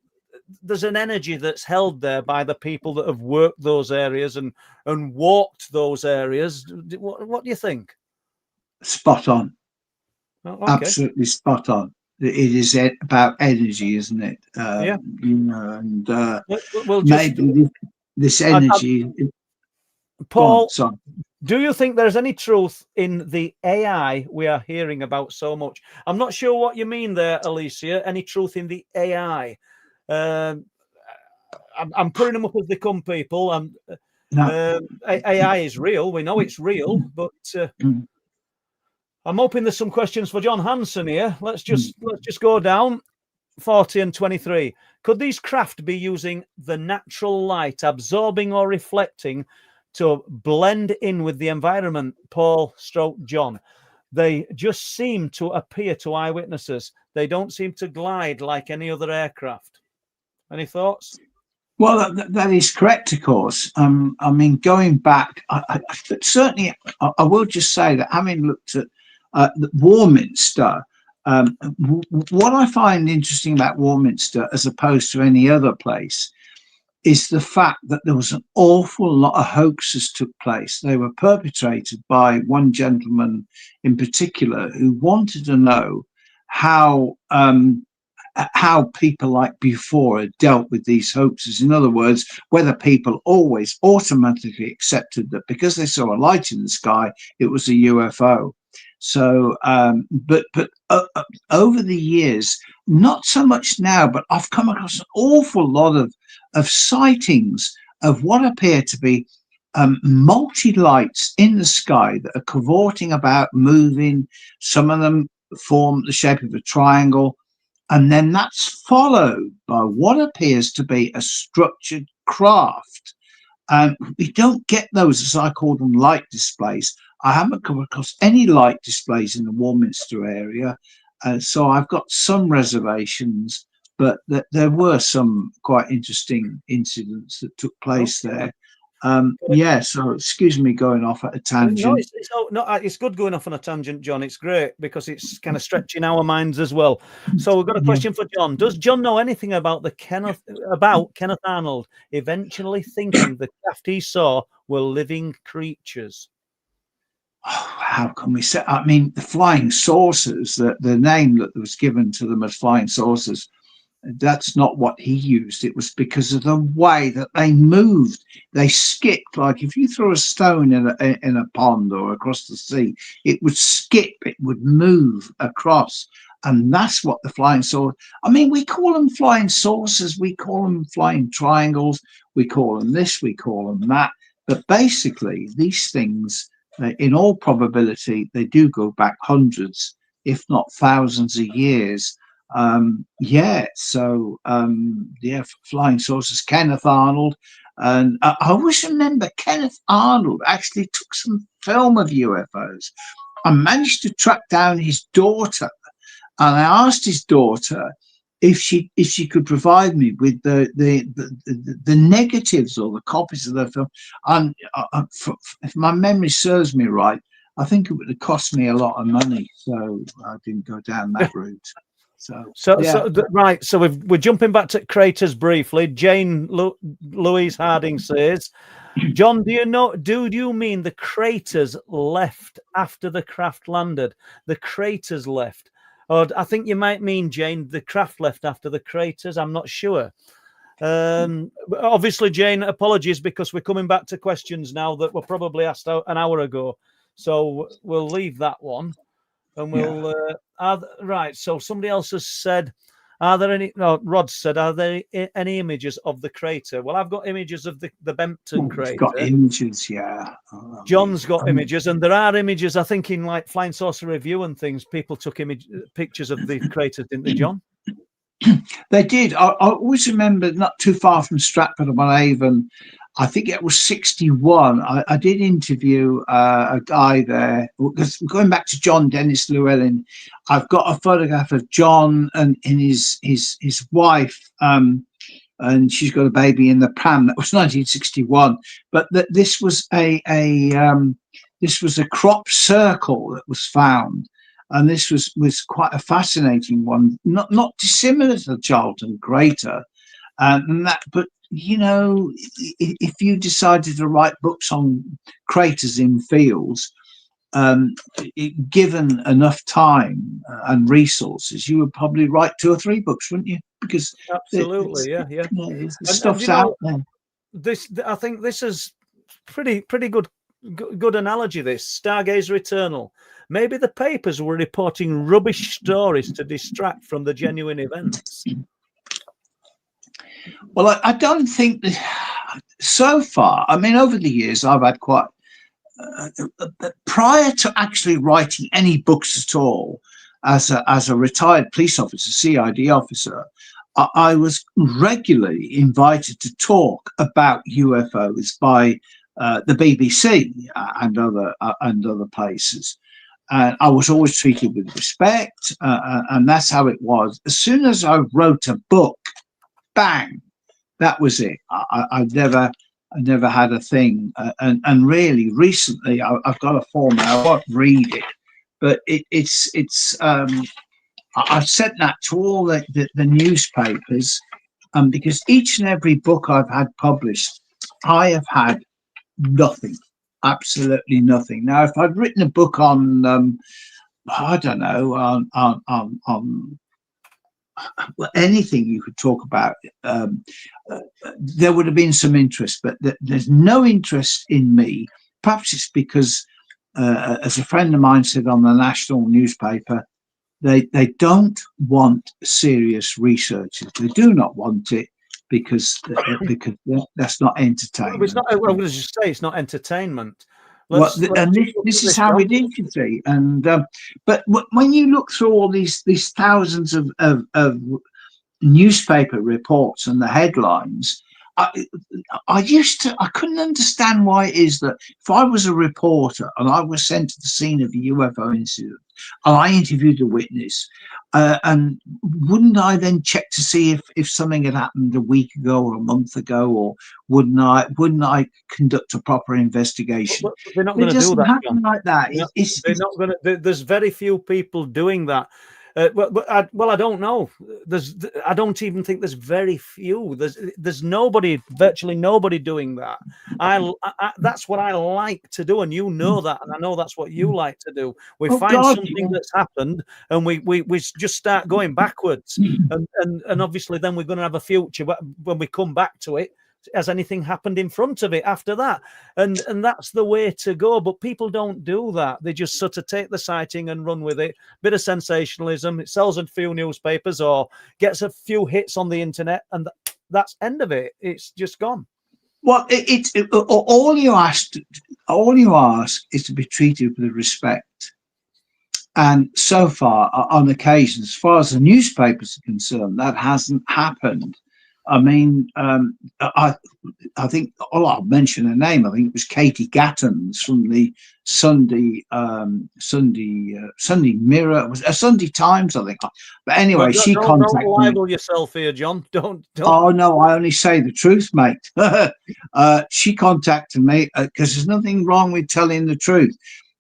Speaker 5: there's an energy that's held there by the people that have worked those areas and walked those areas? What do you think?
Speaker 6: Spot on.
Speaker 5: Oh, okay.
Speaker 6: Absolutely spot on. It is about energy, isn't it?
Speaker 5: Yeah.
Speaker 6: And
Speaker 5: we'll
Speaker 6: maybe this energy.
Speaker 5: Paul, do you think there's any truth in the AI we are hearing about so much? I'm not sure what you mean there, Alicia. Any truth in the AI? I'm putting them up as they come, people. AI is real. We know it's real, but I'm hoping there's some questions for John Hanson here. Let's just go down. 40 and 23. Could these craft be using the natural light, absorbing or reflecting to blend in with the environment? Paul stroke John. They just seem to appear to eyewitnesses. They don't seem to glide like any other aircraft. Any thoughts?
Speaker 6: Well, that is correct, of course. I mean, going back, certainly, I will just say that having looked at Warminster, what I find interesting about Warminster, as opposed to any other place, is the fact that there was an awful lot of hoaxes took place. They were perpetrated by one gentleman in particular who wanted to know how people like before had dealt with these hoaxes. In other words, whether people always automatically accepted that because they saw a light in the sky, it was a UFO. So, but over the years, not so much now, but I've come across an awful lot of sightings of what appear to be multi-lights in the sky that are cavorting about, moving. Some of them form the shape of a triangle. And then that's followed by what appears to be a structured craft. And we don't get those, as I call them, light displays. I haven't come across any light displays in the Warminster area. So I've got some reservations, but there were some quite interesting incidents that took place there. Yeah, so excuse me going off at a tangent.
Speaker 5: It's good going off on a tangent, John. It's great because it's kind of stretching our minds as well. So we've got a question for John. Does John know anything about Kenneth Arnold eventually thinking the craft he saw were living creatures?
Speaker 6: Oh, how can we say? I mean, the flying saucers, the name that was given to them as flying saucers, that's not what he used. It was because of the way that they moved. They skipped. Like if you threw a stone in a pond or across the sea, it would skip, it would move across. And that's what the flying saucer, I mean, we call them flying saucers, we call them flying triangles, we call them this, we call them that. But basically, these things, in all probability, they do go back hundreds, if not thousands of years. Flying saucers, Kenneth Arnold. And I always remember Kenneth Arnold actually took some film of UFOs. I managed to track down his daughter, and I asked his daughter if she could provide me with the negatives or the copies of the film. And if my memory serves me right, I think it would have cost me a lot of money, so I didn't go down that route. So we're jumping back to craters briefly. Jane Louise Harding says, John, do you mean the craters left after the craft landed? The craters left. Or I think you might mean, Jane, the craft left after the craters. I'm not sure. Obviously, Jane, apologies because we're coming back to questions now that were probably asked an hour ago. So we'll leave that one. And we'll right. So somebody else has said, are there any? No, Rod said, are there any images of the crater? Well, I've got images of the Bempton crater. Got images, yeah.
Speaker 5: John's got images, and there are images. I think in like Flying Saucer Review and things, people took pictures of the crater, didn't they, John?
Speaker 6: They did. I always remember not too far from Stratford-upon-Avon. I think it was 61. I did interview a guy there. Because going back to John Dennis Llewellyn, I've got a photograph of John and his wife, and she's got a baby in the pram. That was 1961. But this was a crop circle that was found, and this was quite a fascinating one. Not dissimilar to the Charlton crater, and that, but. You know, if you decided to write books on craters in fields, given enough time and resources, you would probably write 2 or 3 books, wouldn't you? Because
Speaker 5: absolutely, yeah.
Speaker 6: The stuff's out there.
Speaker 5: I think this is pretty good analogy. This Stargazer Eternal. Maybe the papers were reporting rubbish stories to distract from the genuine events.
Speaker 6: Well, I don't think that so far. I mean, over the years, I've had quite. Prior to actually writing any books at all, as a retired police officer, CID officer, I was regularly invited to talk about UFOs by the BBC and other places. And I was always treated with respect, and that's how it was. As soon as I wrote a book, bang, that was it. I never had a thing. And really, recently, I've got a form. I won't read it, but it's. I've sent that to all the newspapers, because each and every book I've had published, I have had nothing. Absolutely nothing. Now, if I'd written a book on, I don't know, on anything you could talk about, there would have been some interest, but there's no interest in me. Perhaps it's because, as a friend of mine said on the national newspaper, they don't want serious researchers. They do not want it because that's not entertainment.
Speaker 5: It's not, I was just say it's not entertainment.
Speaker 6: And this is how it is, you see. And but when you look through all these thousands of newspaper reports and the headlines, I couldn't understand why it is that if I was a reporter and I was sent to the scene of a UFO incident and I interviewed a witness, and wouldn't I then check to see if something had happened a week ago or a month ago, or wouldn't I conduct a proper investigation?
Speaker 5: But they're not going to do that,
Speaker 6: happen like that.
Speaker 5: They're not going to. There's very few people doing that. I don't know. I don't even think there's very few. There's nobody, virtually nobody doing that. That's what I like to do, and you know that, and I know that's what you like to do. We find something that's happened, and we just start going backwards, and obviously then we're going to have a future when we come back to it. Has anything happened in front of it after that? And that's the way to go. But people don't do that. They just sort of take the sighting and run with it. Bit of sensationalism. It sells a few newspapers or gets a few hits on the internet, and that's end of it. It's just gone.
Speaker 6: Well, all you ask is to be treated with respect. And so far, on occasion, as far as the newspapers are concerned, that hasn't happened. I mean, I think, I'll mention her name. I think it was Katie Gattons from the Sunday Mirror. It was a Sunday Times, I think. But anyway, she contacted
Speaker 5: don't libel yourself here, John. Don't.
Speaker 6: Oh no, I only say the truth, mate. She contacted me because there's nothing wrong with telling the truth.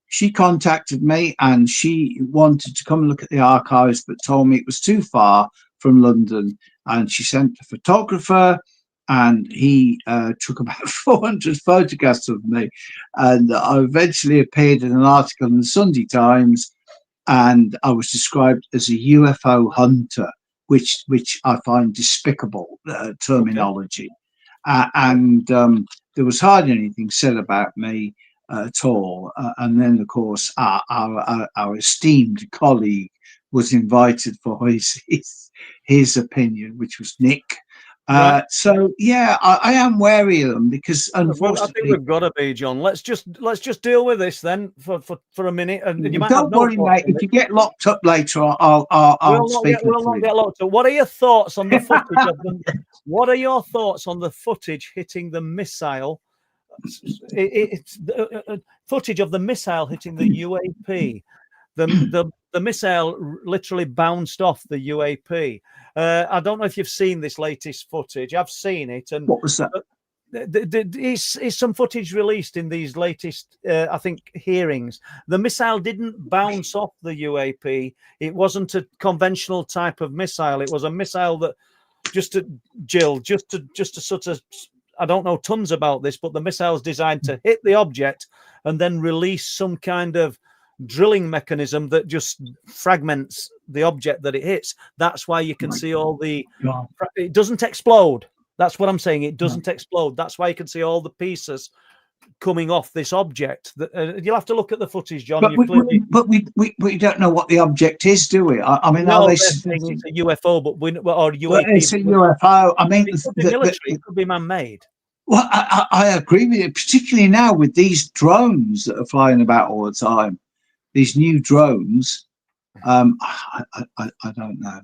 Speaker 6: She contacted me and she wanted to come and look at the archives, but told me it was too far from London. And she sent a photographer, and he took about 400 photographs of me. And I eventually appeared in an article in the Sunday Times, and I was described as a UFO hunter, which I find despicable terminology. Okay. And there was hardly anything said about me at all. And then, of course, our esteemed colleague was invited for his opinion, which was Nick. Right. So yeah, I am wary of them because unfortunately,
Speaker 5: I think we've got to be, John. Let's just deal with this then for a minute. And you might
Speaker 6: don't worry, mate. If you get locked up later, I'll speak.
Speaker 5: We'll not get locked up. What are your thoughts on the footage of them? What are your thoughts on the footage hitting the missile? It's footage of the missile hitting the UAP. The missile literally bounced off the UAP. I don't know if you've seen this latest footage. I've seen it. And
Speaker 6: what was that?
Speaker 5: Is some footage released in these latest, I think, hearings? The missile didn't bounce off the UAP. It wasn't a conventional type of missile. It was a missile that just to sort of, I don't know tons about this, but the missile is designed to hit the object and then release some kind of drilling mechanism that just fragments the object that it hits. That's why you can see all the. It doesn't explode. That's what I'm saying. It doesn't explode. That's why you can see all the pieces coming off this object. You'll have to look at the footage, John.
Speaker 6: But we don't know what the object is, do we? I mean,
Speaker 5: no, it's a UFO, but or UAP.
Speaker 6: It's a UFO. I mean,
Speaker 5: it could be military. It could be man-made.
Speaker 6: Well, I agree with you, particularly now with these drones that are flying about all the time. These new drones, I don't know.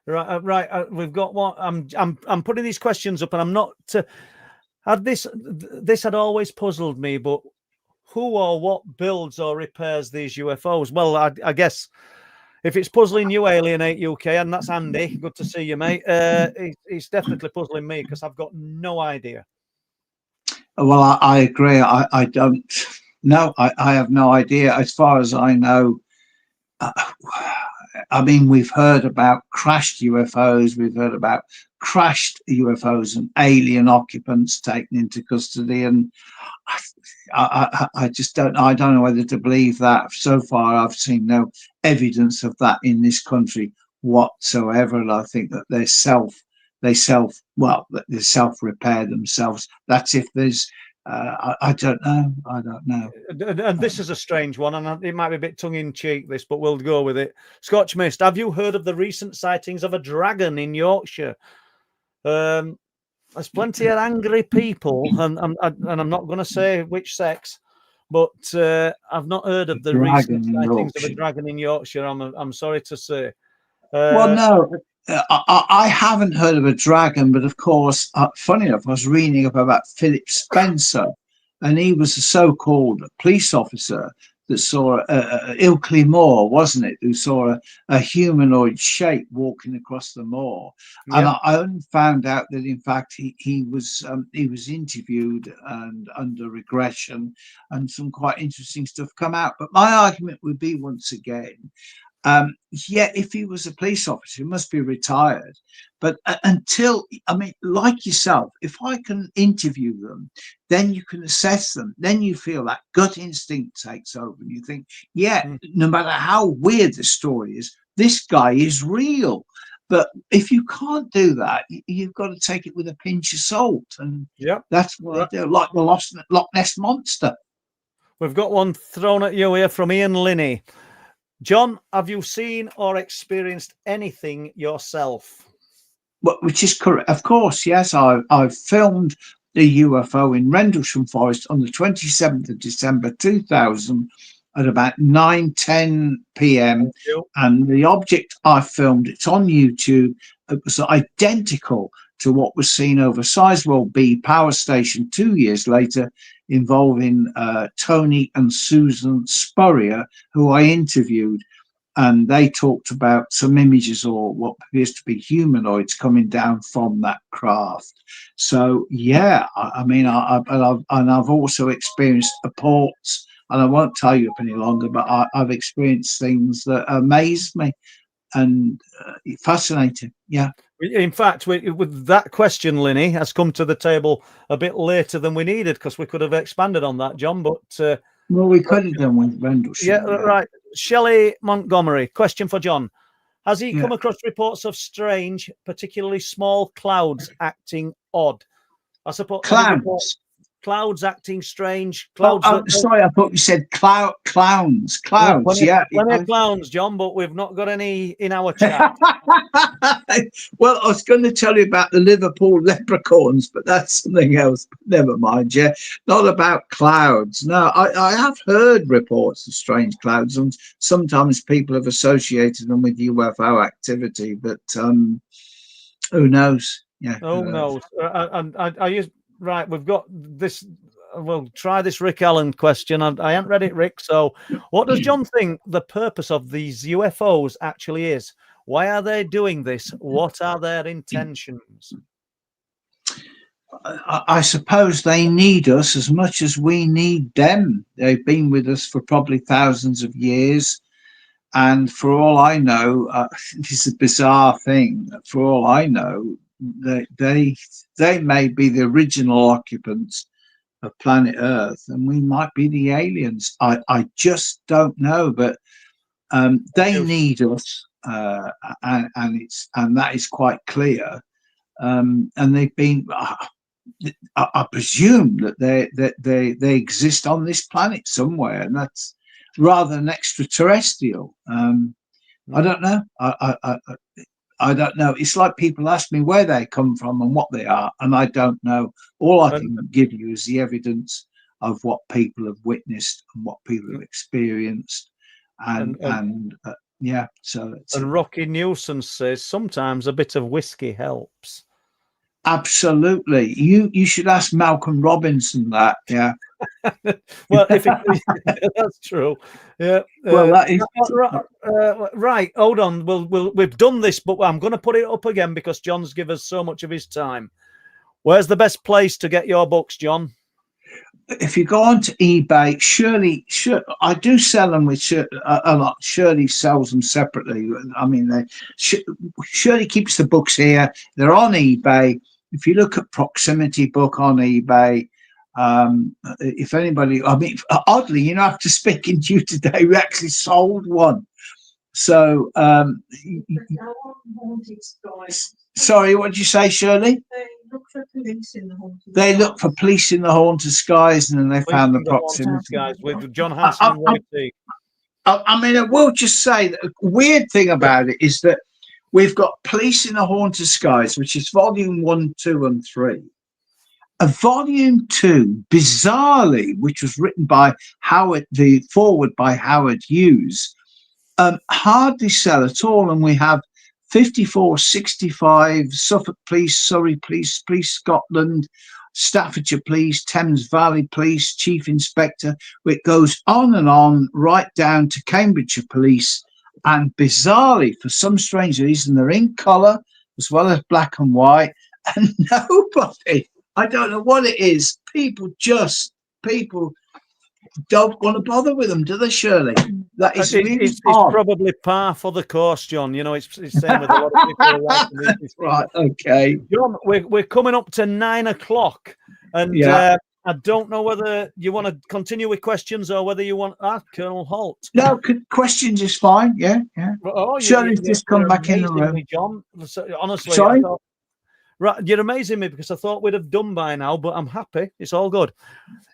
Speaker 5: Right. We've got one. I'm putting these questions up, and I'm not. Had this had always puzzled me, but who or what builds or repairs these UFOs? Well, I guess if it's puzzling you, Alienate UK, and that's Andy. Good to see you, mate. It's definitely puzzling me because I've got no idea.
Speaker 6: Well, I agree. I don't know. I have no idea. As far as I know, I mean, we've heard about crashed UFOs. We've heard about crashed UFOs and alien occupants taken into custody. And I just don't. I don't know whether to believe that. So far, I've seen no evidence of that in this country whatsoever. And I think that they self-repair themselves. That's if there's. I don't know. I don't know.
Speaker 5: And this is a strange one, and it might be a bit tongue-in-cheek, this, but we'll go with it. Scotch Mist, have you heard of the recent sightings of a dragon in Yorkshire? There's plenty of angry people, and I'm not going to say which sex, but I've not heard of the recent sightings of a dragon in Yorkshire. I'm sorry to say.
Speaker 6: Well, no. I haven't heard of a dragon, but of course, funny enough, I was reading up about Philip Spencer, and he was a so-called police officer that saw Ilkley Moor, wasn't it? Who saw a humanoid shape walking across the moor, and I only found out that in fact he was interviewed and under regression, and some quite interesting stuff come out. But my argument would be once again. If he was a police officer, he must be retired. But until, I mean, like yourself, if I can interview them, then you can assess them. Then you feel that gut instinct takes over, and you think, no matter how weird the story is, this guy is real. But if you can't do that, you've got to take it with a pinch of salt, and that's what I do, like the Loch Ness monster.
Speaker 5: We've got one thrown at you here from Ian Linney. John, have you seen or experienced anything yourself?
Speaker 6: Well, which is correct. Of course, yes. I've filmed the UFO in Rendlesham Forest on the 27th of December 2000 at about 9:10 p.m. And the object I filmed, it's on YouTube. It was identical to what was seen over Sizewell B power station 2 years later, involving Tony and Susan Spurrier, who I interviewed, and they talked about some images or what appears to be humanoids coming down from that craft. So I mean, I've also experienced reports, and I won't tell you up any longer, but I've experienced things that amazed me and fascinating. Yeah.
Speaker 5: In fact, with that question, Linny has come to the table a bit later than we needed, because we could have expanded on that, John. But
Speaker 6: well, we could have done with Rendlesham.
Speaker 5: Yeah, right. Shelley Montgomery, question for John: has he come across reports of strange, particularly small clouds acting odd? I suppose clouds acting strange. Clouds.
Speaker 6: Sorry, I thought you said clowns. Clowns,
Speaker 5: plenty of clowns, John, but we've not got any in our chat.
Speaker 6: Well, I was going to tell you about the Liverpool leprechauns, but that's something else. Never mind. Yeah, not about clouds. No, I have heard reports of strange clouds, and sometimes people have associated them with UFO activity. But who knows? Yeah.
Speaker 5: Who knows? And I use. Right, we've got this. We'll try this Rick Allen question. I haven't read it, Rick. So, what does John think the purpose of these UFOs actually is? Why are they doing this? What are their intentions?
Speaker 6: I suppose they need us as much as we need them. They've been with us for probably thousands of years. And for all I know, this is a bizarre thing. For all I know, they may be the original occupants of planet Earth, and we might be the aliens. I just don't know, but they need us, and that is quite clear. And they've been. I presume that they exist on this planet somewhere, and that's rather than extraterrestrial. I don't know. I don't know. It's like people ask me where they come from and what they are, and I don't know. All I can give you is the evidence of what people have witnessed and what people have experienced. and yeah. So it's
Speaker 5: And Rocky Newson says sometimes a bit of whiskey helps.
Speaker 6: absolutely. You should ask Malcolm Robinson that. Yeah.
Speaker 5: Well, if that's true, yeah.
Speaker 6: Well, that is
Speaker 5: right. Hold on. We've done this, but I'm going to put it up again because John's given us so much of his time. Where's the best place to get your books, John?
Speaker 6: if you go onto eBay, Shirley, I do sell them with a lot. Shirley sells them separately. I mean, Shirley keeps the books here. They're on eBay. If you look at Proximity Book on eBay, if anybody, I mean, oddly, you know, after speaking to you today, we actually sold one. So, sorry, what did you say, Shirley?
Speaker 7: They look for police in the haunted
Speaker 6: They
Speaker 7: skies.
Speaker 6: look for police in the haunted skies, and then they found the Proximity.
Speaker 5: Guys, with John Hanson.
Speaker 6: I mean, I will just say that a weird thing about it is that we've got Police in the Haunted Skies, which is volume 1, 2, and 3. A volume 2, bizarrely, which was written by Howard, the foreword by Howard Hughes, hardly sell at all. And we have 54, 65, Suffolk Police, Surrey Police, Police Scotland, Staffordshire Police, Thames Valley Police, Chief Inspector. It goes on, right down to Cambridgeshire Police. And bizarrely, for some strange reason, they're in colour as well as black and white. And nobody, I don't know what it is, people don't want to bother with them, do they, Shirley? That is
Speaker 5: it's probably par for the course, John. You know, it's the same with a lot of people.
Speaker 6: Right, okay.
Speaker 5: John, we're coming up to 9 o'clock, and I don't know whether you want to continue with questions or whether you want Colonel Holt.
Speaker 6: No, questions is fine. Yeah.
Speaker 5: Oh,
Speaker 6: Shirley's just come back in the room.
Speaker 5: Me, John. Honestly,
Speaker 6: sorry?
Speaker 5: Right, you're amazing me because I thought we'd have done by now, but I'm happy. It's all good.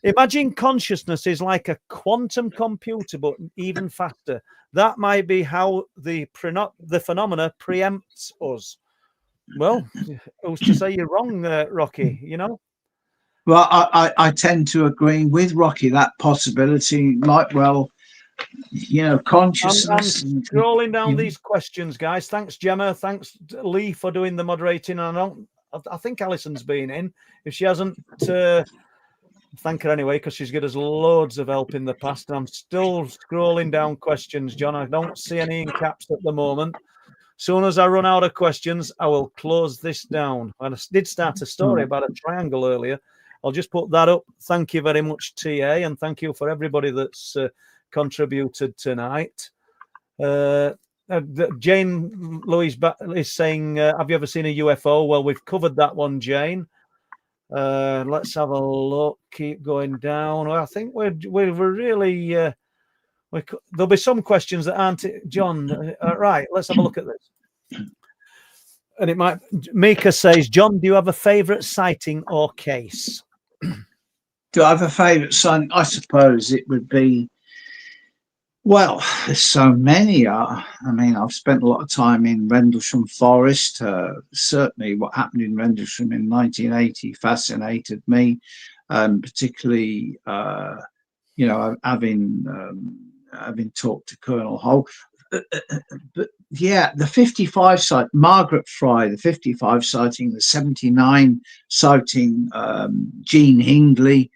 Speaker 5: Imagine consciousness is like a quantum computer, but even faster. That might be how the phenomena preempts us. Well, who's to say you're wrong, Rocky? You know.
Speaker 6: Well, I tend to agree with Rocky. That possibility might well, you know, consciousness.
Speaker 5: I'm scrolling down these questions, guys. Thanks, Gemma. Thanks, Lee, for doing the moderating. I think Alison's been in. If she hasn't, thank her anyway, because she's given us loads of help in the past. I'm still scrolling down questions, John. I don't see any in caps at the moment. Soon as I run out of questions, I will close this down. And I did start a story about a triangle earlier. I'll just put that up. Thank you very much, TA, and thank you for everybody that's contributed tonight. Jane Louise is saying, have you ever seen a UFO? Well, we've covered that one, Jane. Let's have a look. Keep going down. Well, I think we're really... there'll be some questions that aren't... John, right, let's have a look at this. And it might... Mika says, John, do you have a favourite sighting or case?
Speaker 6: Do I have a favourite sighting? I suppose it would be... Well, there's so many. I mean, I've spent a lot of time in Rendlesham Forest. Certainly what happened in Rendlesham in 1980 fascinated me, particularly, you know, having talked to Colonel Holt. But yeah, the 55 sighting, Margaret Fry, the 55 sighting, the 79 sighting, Jean Hingley.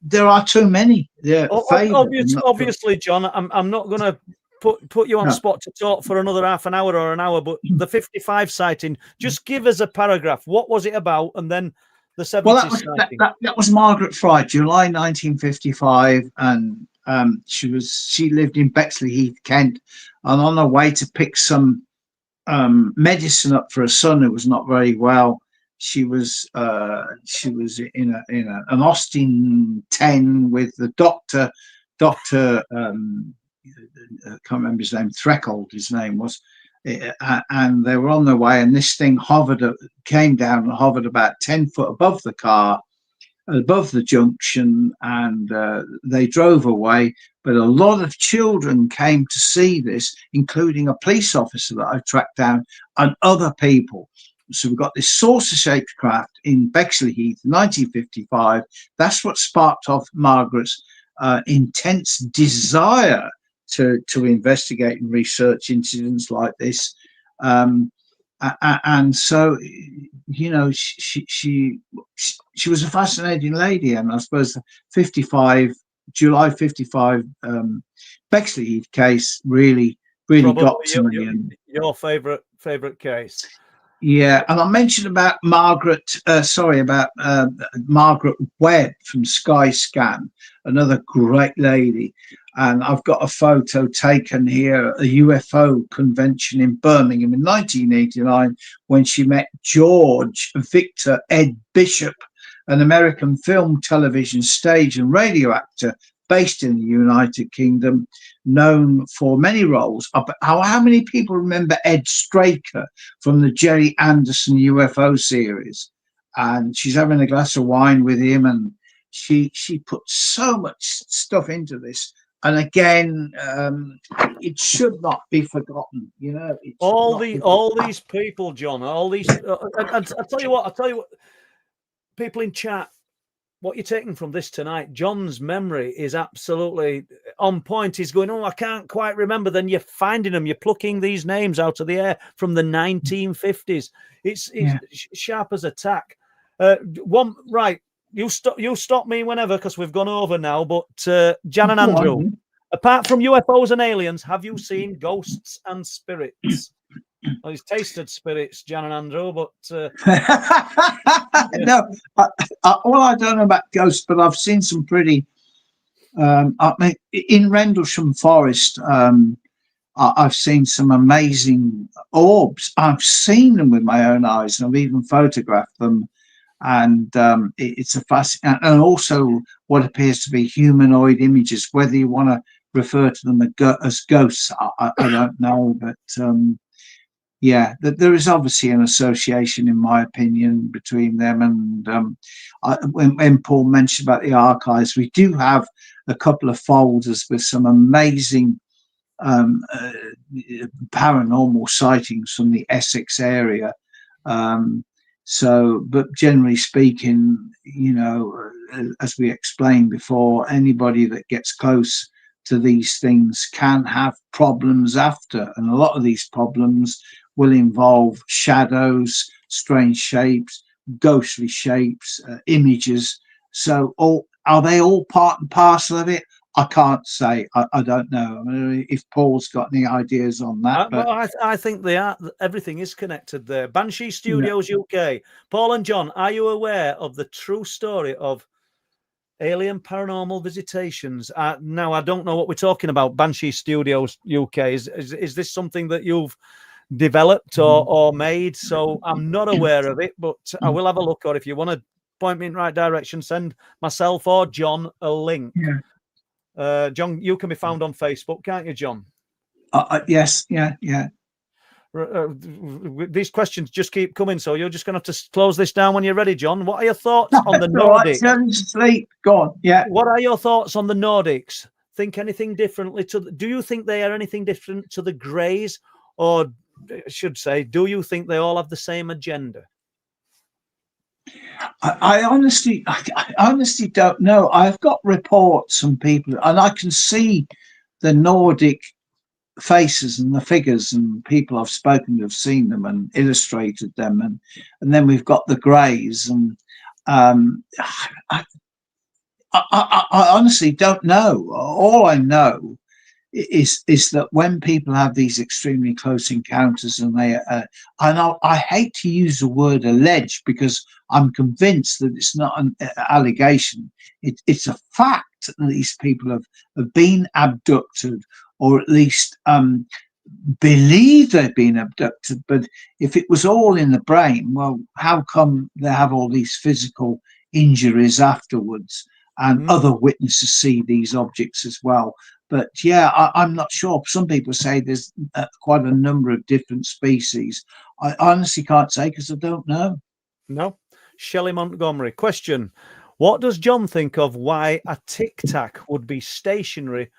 Speaker 6: There are too many.
Speaker 5: Obviously, John, I'm not going to put you on spot to talk for another half an hour or an hour, but the 55 sighting, just give us a paragraph. What was it about? And then the 70 sighting.
Speaker 6: That was Margaret Fry, July 1955, and she lived in Bexley Heath, Kent, and on her way to pick some medicine up for her son who was not very well. She was in an Austin 10 with the doctor. I can't remember his name. Threkold, his name was, and they were on their way. And this thing came down and hovered about 10 foot above the car, above the junction, and they drove away. But a lot of children came to see this, including a police officer that I tracked down and other people. So we've got this saucer-shaped craft in Bexley Heath, 1955. That's what sparked off Margaret's intense desire to investigate and research incidents like this. And so, you know, she was a fascinating lady, and I suppose the July 55 Bexley Heath case really
Speaker 5: Probably
Speaker 6: got to me. And
Speaker 5: your favourite case.
Speaker 6: yeah, and I mentioned about Margaret Webb from Skyscan, another great lady. And I've got a photo taken here at a UFO convention in Birmingham in 1989 when she met George Victor Ed Bishop, an American film, television, stage and radio actor based in the United Kingdom, known for many roles. How many people remember Ed Straker from the Jerry Anderson UFO series? And she's having a glass of wine with him, and she put so much stuff into this. And again, it should not be forgotten. You know,
Speaker 5: all these people, John. All these. I'll tell you what. People in chat, what you're taking from this tonight, John's memory is absolutely on point. He's going, oh, I can't quite remember. Then you're finding them. You're plucking these names out of the air from the 1950s. It's sharp as a tack. Right. You stop me whenever, because we've gone over now. But Jan and Andrew, apart from UFOs and aliens, have you seen ghosts and spirits? Well, he's tasted spirits, Jan and Andrew, but
Speaker 6: no. Well, I don't know about ghosts, but I've seen some pretty. I mean, in Rendlesham Forest, I've seen some amazing orbs. I've seen them with my own eyes, and I've even photographed them. And it's a fascinating, and also what appears to be humanoid images. Whether you want to refer to them as ghosts, I don't know, but yeah, there is obviously an association, in my opinion, between them. And when Paul mentioned about the archives, we do have a couple of folders with some amazing paranormal sightings from the Essex area. But generally speaking, you know, as we explained before, anybody that gets close to these things can have problems after. And a lot of these problems will involve shadows, strange shapes, ghostly shapes, images. So are they all part and parcel of it? I can't say. I don't know. I mean, if Paul's got any ideas on that.
Speaker 5: Well, I think they are. Everything is connected there. Banshee Studios UK. Paul and John, are you aware of the true story of alien paranormal visitations? Now, I don't know what we're talking about. Banshee Studios UK. Is this something that you've developed or made? So I'm not aware of it, but I will have a look. Or if you want to point me in the right direction, send myself or John a link.
Speaker 6: Yeah.
Speaker 5: John, you can be found on Facebook, can't you, John?
Speaker 6: Yes, yeah.
Speaker 5: These questions just keep coming, so you're just going to have to close this down when you're ready, John. What are your thoughts on the Nordics?
Speaker 6: Sleep. Go on. Yeah.
Speaker 5: What are your thoughts on the Nordics? Think anything differently do you think they are anything different to the Greys, or I should say, do you think they all have the same agenda?
Speaker 6: I honestly don't know. I've got reports from people, and I can see the Nordic faces and the figures, and people I've spoken to have seen them and illustrated them, and then we've got the Greys, and I honestly don't know. All I know is that when people have these extremely close encounters, and I hate to use the word alleged, because I'm convinced that it's not an allegation. It's a fact that these people have been abducted, or at least believe they've been abducted. But if it was all in the brain, well, how come they have all these physical injuries afterwards, and other witnesses see these objects as well? But yeah, I'm not sure. Some people say there's quite a number of different species. I honestly can't say, because I don't know.
Speaker 5: No. Shelley Montgomery. Question. What does John think of why a Tic Tac would be stationary?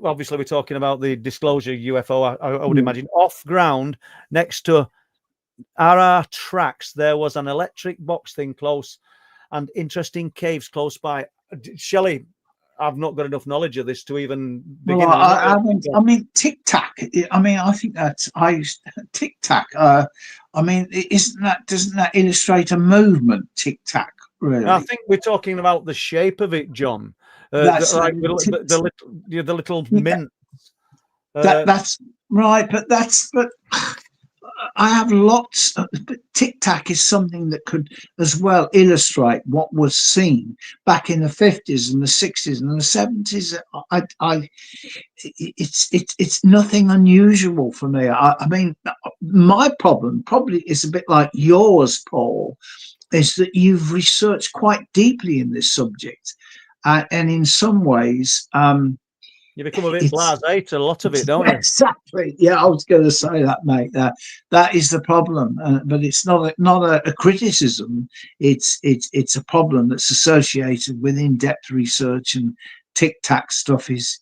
Speaker 5: Obviously, we're talking about the disclosure UFO, I would imagine, off ground next to RR tracks. There was an electric box thing close and interesting caves close by. Shelley, I've not got enough knowledge of this to even begin.
Speaker 6: Well, I mean, tic tac. I mean, I think that's tic tac. I mean, doesn't that illustrate a movement? Tic tac, really.
Speaker 5: I think we're talking about the shape of it, John.
Speaker 6: That's
Speaker 5: like the little mint.
Speaker 6: That's right, but I have lots. But tic tac is something that could as well illustrate what was seen back in the 50s and the 60s and the 70s. It's nothing unusual for me. I mean, my problem probably is a bit like yours, Paul, is that you've researched quite deeply in this subject, and in some ways,
Speaker 5: you become a bit blasé to a lot of it, don't you?
Speaker 6: Exactly. Yeah, I was going to say that, mate. That is the problem, but it's not a criticism. It's a problem that's associated with in-depth research, and tic-tac stuff is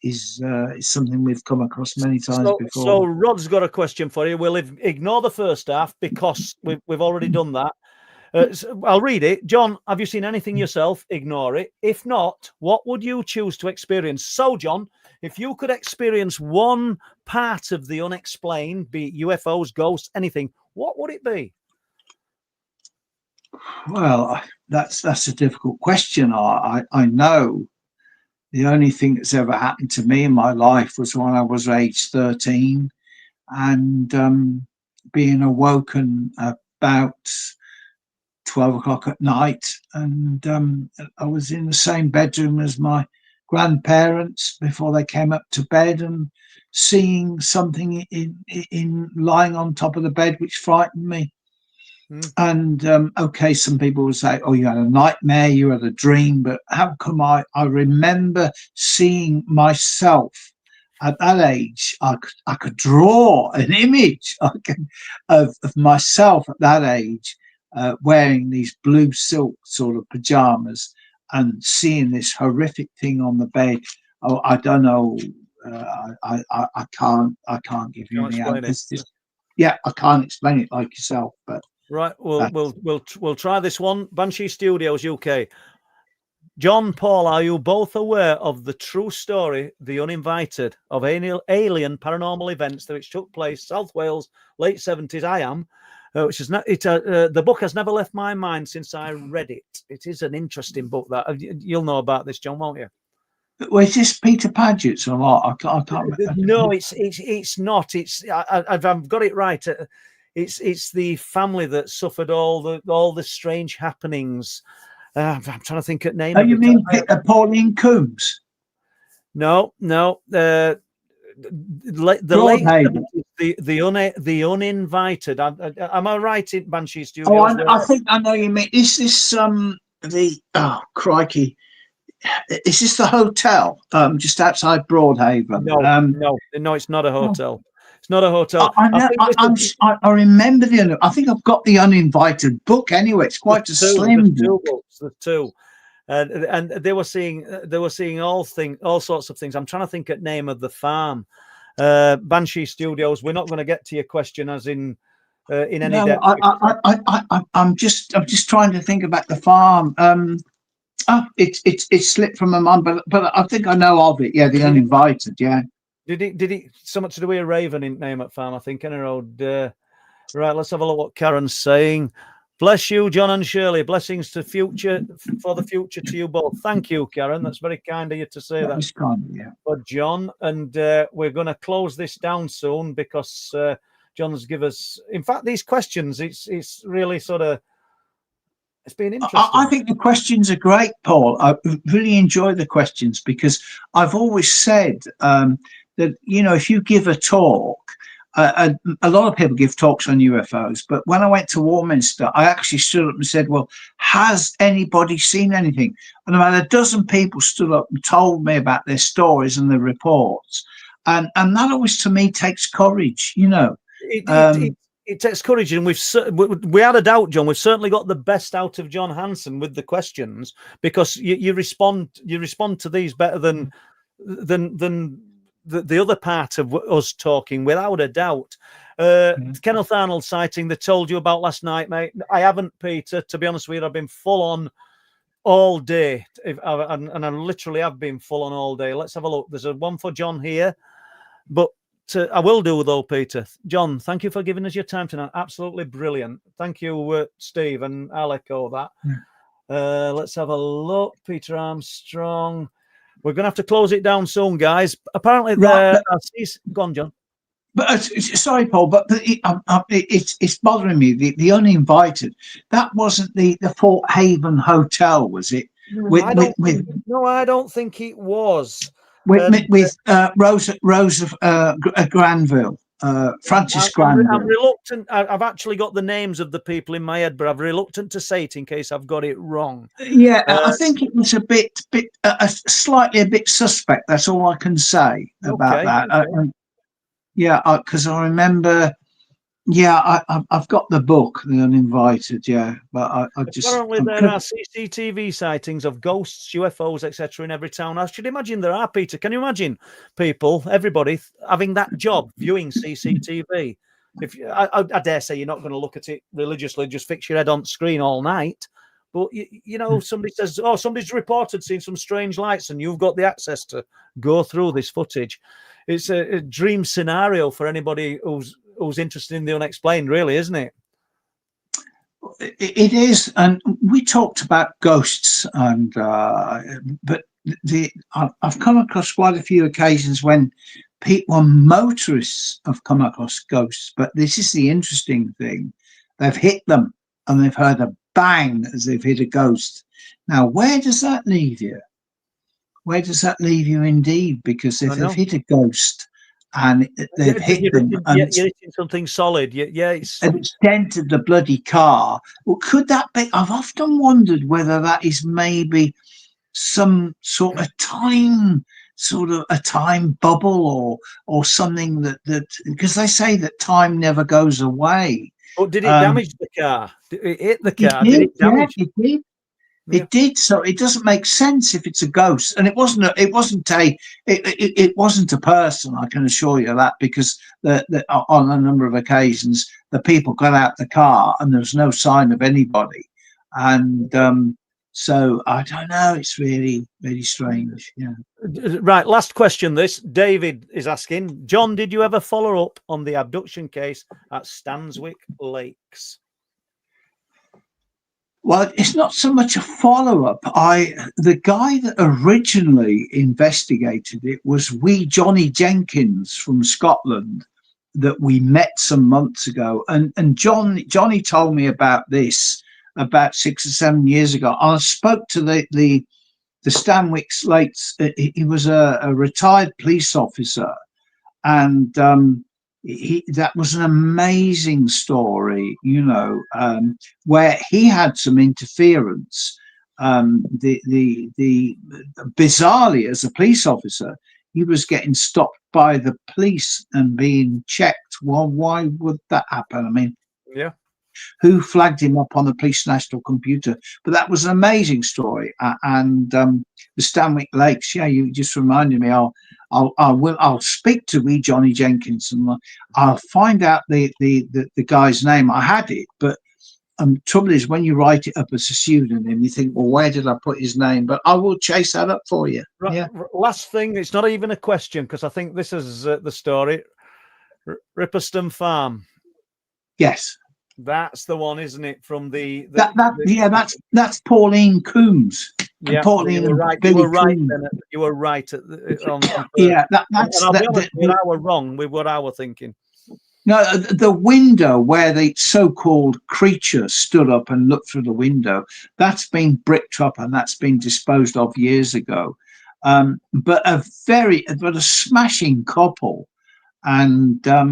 Speaker 6: something we've come across many times before.
Speaker 5: So Rod's got a question for you. We'll ignore the first half because we've already done that. So I'll read it. John, have you seen anything yourself? Ignore it. If not, what would you choose to experience? So, John, if you could experience one part of the unexplained, be it UFOs, ghosts, anything, what would it be?
Speaker 6: Well, that's a difficult question. I know the only thing that's ever happened to me in my life was when I was age 13 and being awoken about 12 o'clock at night, and I was in the same bedroom as my grandparents before they came up to bed, and seeing something in lying on top of the bed which frightened me. And okay, some people will say, oh, you had a nightmare, you had a dream, but how come I remember seeing myself at that age? I could draw an image of myself at that age, wearing these blue silk sort of pajamas and seeing this horrific thing on the bed. Oh, I don't know. I can't give you any answers. Yeah, I can't explain it like yourself. But
Speaker 5: right, we'll try this one. Banshee Studios UK. John, Paul, are you both aware of the true story, The Uninvited, of alien paranormal events which took place South Wales, late 70s? I am. Which is not the book has never left my mind since I read it. It is an interesting book. That you'll know about this, John, won't you?
Speaker 6: Well, is this Peter Paget's or what? I can't remember.
Speaker 5: No, it's not. I've got it right. It's the family that suffered all the strange happenings. I'm trying to think of name.
Speaker 6: Oh, you mean Pauline Coombs?
Speaker 5: No. The Uninvited. Am I right in Banshee Studios?
Speaker 6: Oh, I think I know you mean. Is this crikey? Is this the hotel just outside Broadhaven?
Speaker 5: No, it's not a hotel. It's not a hotel.
Speaker 6: I remember I think I've got the Uninvited book anyway. It's quite a slim book.
Speaker 5: The two. And they were seeing all sorts of things. I'm trying to think of the name of the farm. Banshee Studios. We're not going to get to your question as in any depth.
Speaker 6: I'm just trying to think about the farm. It's slipped from my mind, but I think I know of it. Yeah, the Uninvited. Yeah.
Speaker 5: Did he something to do with a raven in name at farm? I think in a road. Right. Let's have a look what Karen's saying. Bless you, John and Shirley. Blessings for the future to you both. Thank you, Karen. That's very kind of you to say that.
Speaker 6: Kind, yeah.
Speaker 5: But John, and we're going to close this down soon because John's give us. In fact, these questions, it's really sort of. It's been interesting.
Speaker 6: I think the questions are great, Paul. I really enjoy the questions because I've always said that if you give a talk. A lot of people give talks on UFOs, but when I went to Warminster, I actually stood up and said, well, has anybody seen anything? And about a dozen people stood up and told me about their stories and their reports. And that always, to me, takes courage,
Speaker 5: It takes courage. And we had a doubt, John. We've certainly got the best out of John Hanson with the questions because you respond to these better than the other part of us talking, without a doubt. Kenneth Arnold sighting they told you about last night, mate. I haven't, Peter. To be honest with you, I've been full on all day. And I literally have been full on all day. Let's have a look. There's a one for John here, but I will do though, Peter. John, thank you for giving us your time tonight. Absolutely brilliant. Thank you, Steve, and I'll echo that. Let's have a look. Peter Armstrong. We're going to have to close it down soon, guys. Apparently, go on, John.
Speaker 6: But sorry, Paul, but it's bothering me. The Uninvited, that wasn't the Fort Haven Hotel, was it?
Speaker 5: No, I don't think it was.
Speaker 6: With Rosa Granville, Francis Granville.
Speaker 5: I'm reluctant. I've actually got the names of the people in my head, but I'm reluctant to say it in case I've got it wrong.
Speaker 6: Yeah, I think it was slightly a bit suspect. That's all I can say about that.
Speaker 5: Okay.
Speaker 6: Yeah, because I remember. Yeah, I've got the book, The Uninvited. Yeah, but I just
Speaker 5: apparently there are CCTV sightings of ghosts, UFOs, etc. in every town. I should imagine there are, Peter. Can you imagine people, everybody having that job, viewing CCTV? I dare say you're not going to look at it religiously, just fix your head on screen all night. But you know, somebody says, "Oh, somebody's reported seeing some strange lights," and you've got the access to go through this footage. It's a dream scenario for anybody who's interested in the unexplained, really, isn't it?
Speaker 6: It is, and we talked about ghosts, and but I've come across quite a few occasions when motorists have come across ghosts. But this is the interesting thing: they've hit them, and they've heard a bang as they've hit a ghost. Now, where does that leave you? Where does that leave you, indeed? Because if they've hit a ghost and they've hit them, and
Speaker 5: you're hitting something solid, it's
Speaker 6: dented the bloody car. Well, could that be? I've often wondered whether that is maybe some sort of time bubble, or something that because they say that time never goes away.
Speaker 5: But did it damage the car? Did it hit the car? Did it damage?
Speaker 6: Yeah, it did. It did. So it doesn't make sense if it's a ghost, and it wasn't a person. I can assure you that, because on a number of occasions the people got out the car and there was no sign of anybody, and so I don't know. It's really, really strange. Yeah.
Speaker 5: Right. Last question. This David is asking, John, did you ever follow up on the abduction case at Stanswick Lakes?
Speaker 6: Well, it's not so much a follow-up. The guy that originally investigated it was Johnny Jenkins from Scotland, that we met some months ago. And Johnny told me about this about 6 or 7 years ago. I spoke to the Stanwick Lakes. He was a retired police officer, and that was an amazing story, where he had some interference. Bizarrely, as a police officer, he was getting stopped by the police and being checked. Well, why would that happen? I mean,
Speaker 5: yeah,
Speaker 6: who flagged him up on the police national computer? But that was an amazing story. And the Stanwick Lakes, yeah, you just reminded me. I'll speak to Johnny Jenkins, and I'll find out the guy's name. I had it, but trouble is, when you write it up as a pseudonym, you think, well, where did I put his name? But I will chase that up for you.
Speaker 5: Right.
Speaker 6: Yeah.
Speaker 5: Last thing, it's not even a question, because I think this is the story. Ripperston Farm.
Speaker 6: Yes.
Speaker 5: That's the one, isn't it? From
Speaker 6: that's Pauline Coombs.
Speaker 5: Yeah,
Speaker 6: Pauline,
Speaker 5: you were right. You were right. You were right. We were wrong with what I was thinking.
Speaker 6: No, the window where the so-called creature stood up and looked through the window, that's been bricked up and that's been disposed of years ago. But a smashing couple. And a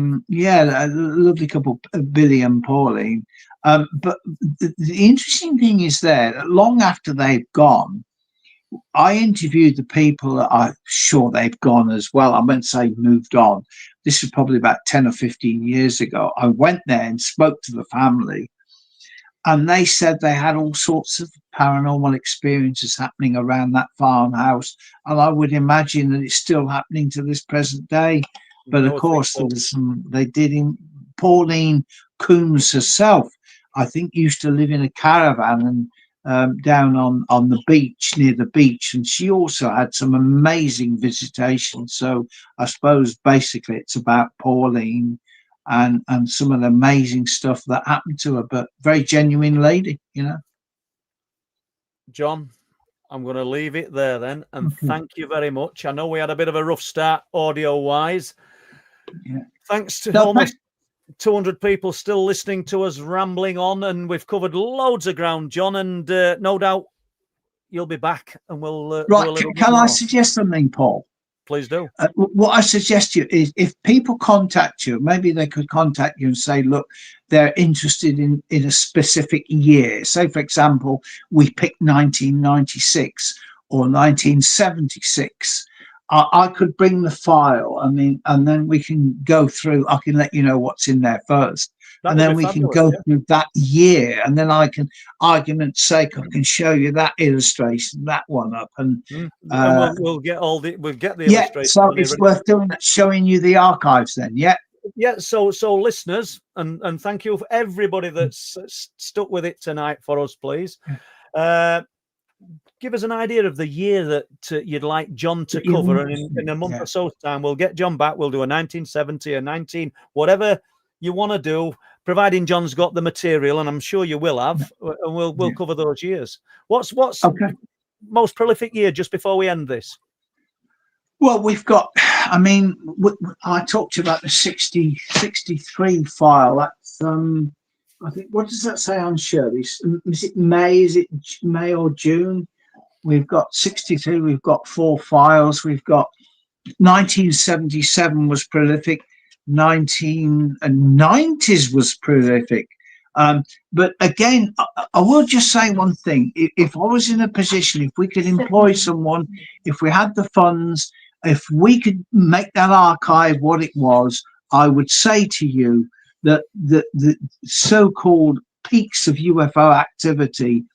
Speaker 6: lovely couple, Billy and Pauline. But the interesting thing is that long after they've gone, I interviewed the people that I'm sure they've gone as well. I won't say moved on. This was probably about 10 or 15 years ago. I went there and spoke to the family, and they said they had all sorts of paranormal experiences happening around that farmhouse. And I would imagine that it's still happening to this present day. But of course, there was Pauline Coombs herself, I think, used to live in a caravan, down on the beach, near the beach, and she also had some amazing visitation. So I suppose basically it's about Pauline and some of the amazing stuff that happened to her, but very genuine lady, you know.
Speaker 5: John, I'm going to leave it there then, and thank you very much. I know we had a bit of a rough start audio-wise.
Speaker 6: Yeah.
Speaker 5: Thanks to almost 200 people still listening to us rambling on, and we've covered loads of ground, John, and no doubt you'll be back, and we'll do a
Speaker 6: Right,
Speaker 5: little bit
Speaker 6: can I
Speaker 5: more.
Speaker 6: suggest something, Paul?
Speaker 5: Please do.
Speaker 6: What I suggest you is, if people contact you, maybe they could contact you and say, look, they're interested in a specific year. Say, for example, we picked 1996 or 1976. I could bring the file, and then we can go through. I can let you know what's in there first. And then we can go through that year, and then I can, argument's sake, I can show you that illustration, that one up, and
Speaker 5: we'll get the illustration.
Speaker 6: So it's worth doing that, showing you the archives then.
Speaker 5: So listeners, and thank you for everybody that's stuck with it tonight for us, please. Give us an idea of the year that you'd like John to cover, and in a month or so's time, we'll get John back. We'll do a 1970, a 19, whatever you want to do, providing John's got the material, and I'm sure you will have, and we'll cover those years. What's most prolific year just before we end this?
Speaker 6: Well, we've got, I talked to you about the 63 file. That's, I think, what does that say on Shirley? Is it May? Is it May or June? We've got 63. We've got 4 files. We've got 1977 was prolific. 1990s was prolific. But again, I will just say one thing. If I was in a position, if we could employ someone, if we had the funds, if we could make that archive what it was, I would say to you that the so-called peaks of UFO activity,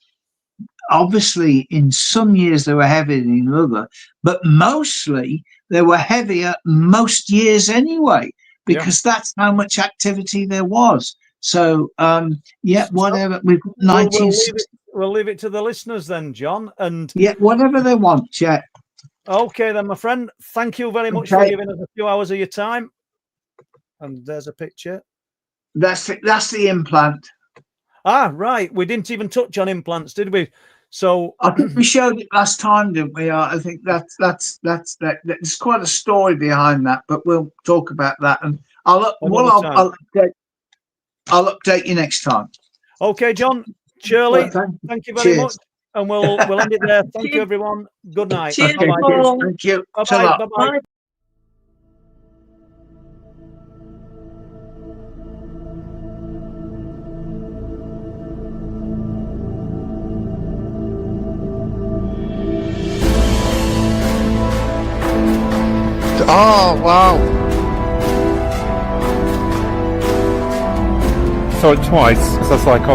Speaker 6: obviously in some years they were heavier than in other, but mostly they were heavier most years anyway, because that's how much activity there was. So whatever, we've 1960.
Speaker 5: We'll leave it to the listeners then, John, and
Speaker 6: whatever they want.
Speaker 5: Okay then, my friend, thank you very much for giving us a few hours of your time. And there's a picture.
Speaker 6: That's the implant.
Speaker 5: Right, we didn't even touch on implants, did we? So
Speaker 6: I think we showed it last time, didn't we? I think that's there's quite a story behind that, but we'll talk about that, and I'll update you next time.
Speaker 5: Okay, John, Shirley, thank you very much, and we'll end it there. Thank you, everyone. Good night.
Speaker 7: Cheers,
Speaker 5: Bye-bye.
Speaker 6: Thank you.
Speaker 5: Bye-bye. Bye-bye.
Speaker 1: Oh, wow.
Speaker 2: Saw it twice. So it's like, oh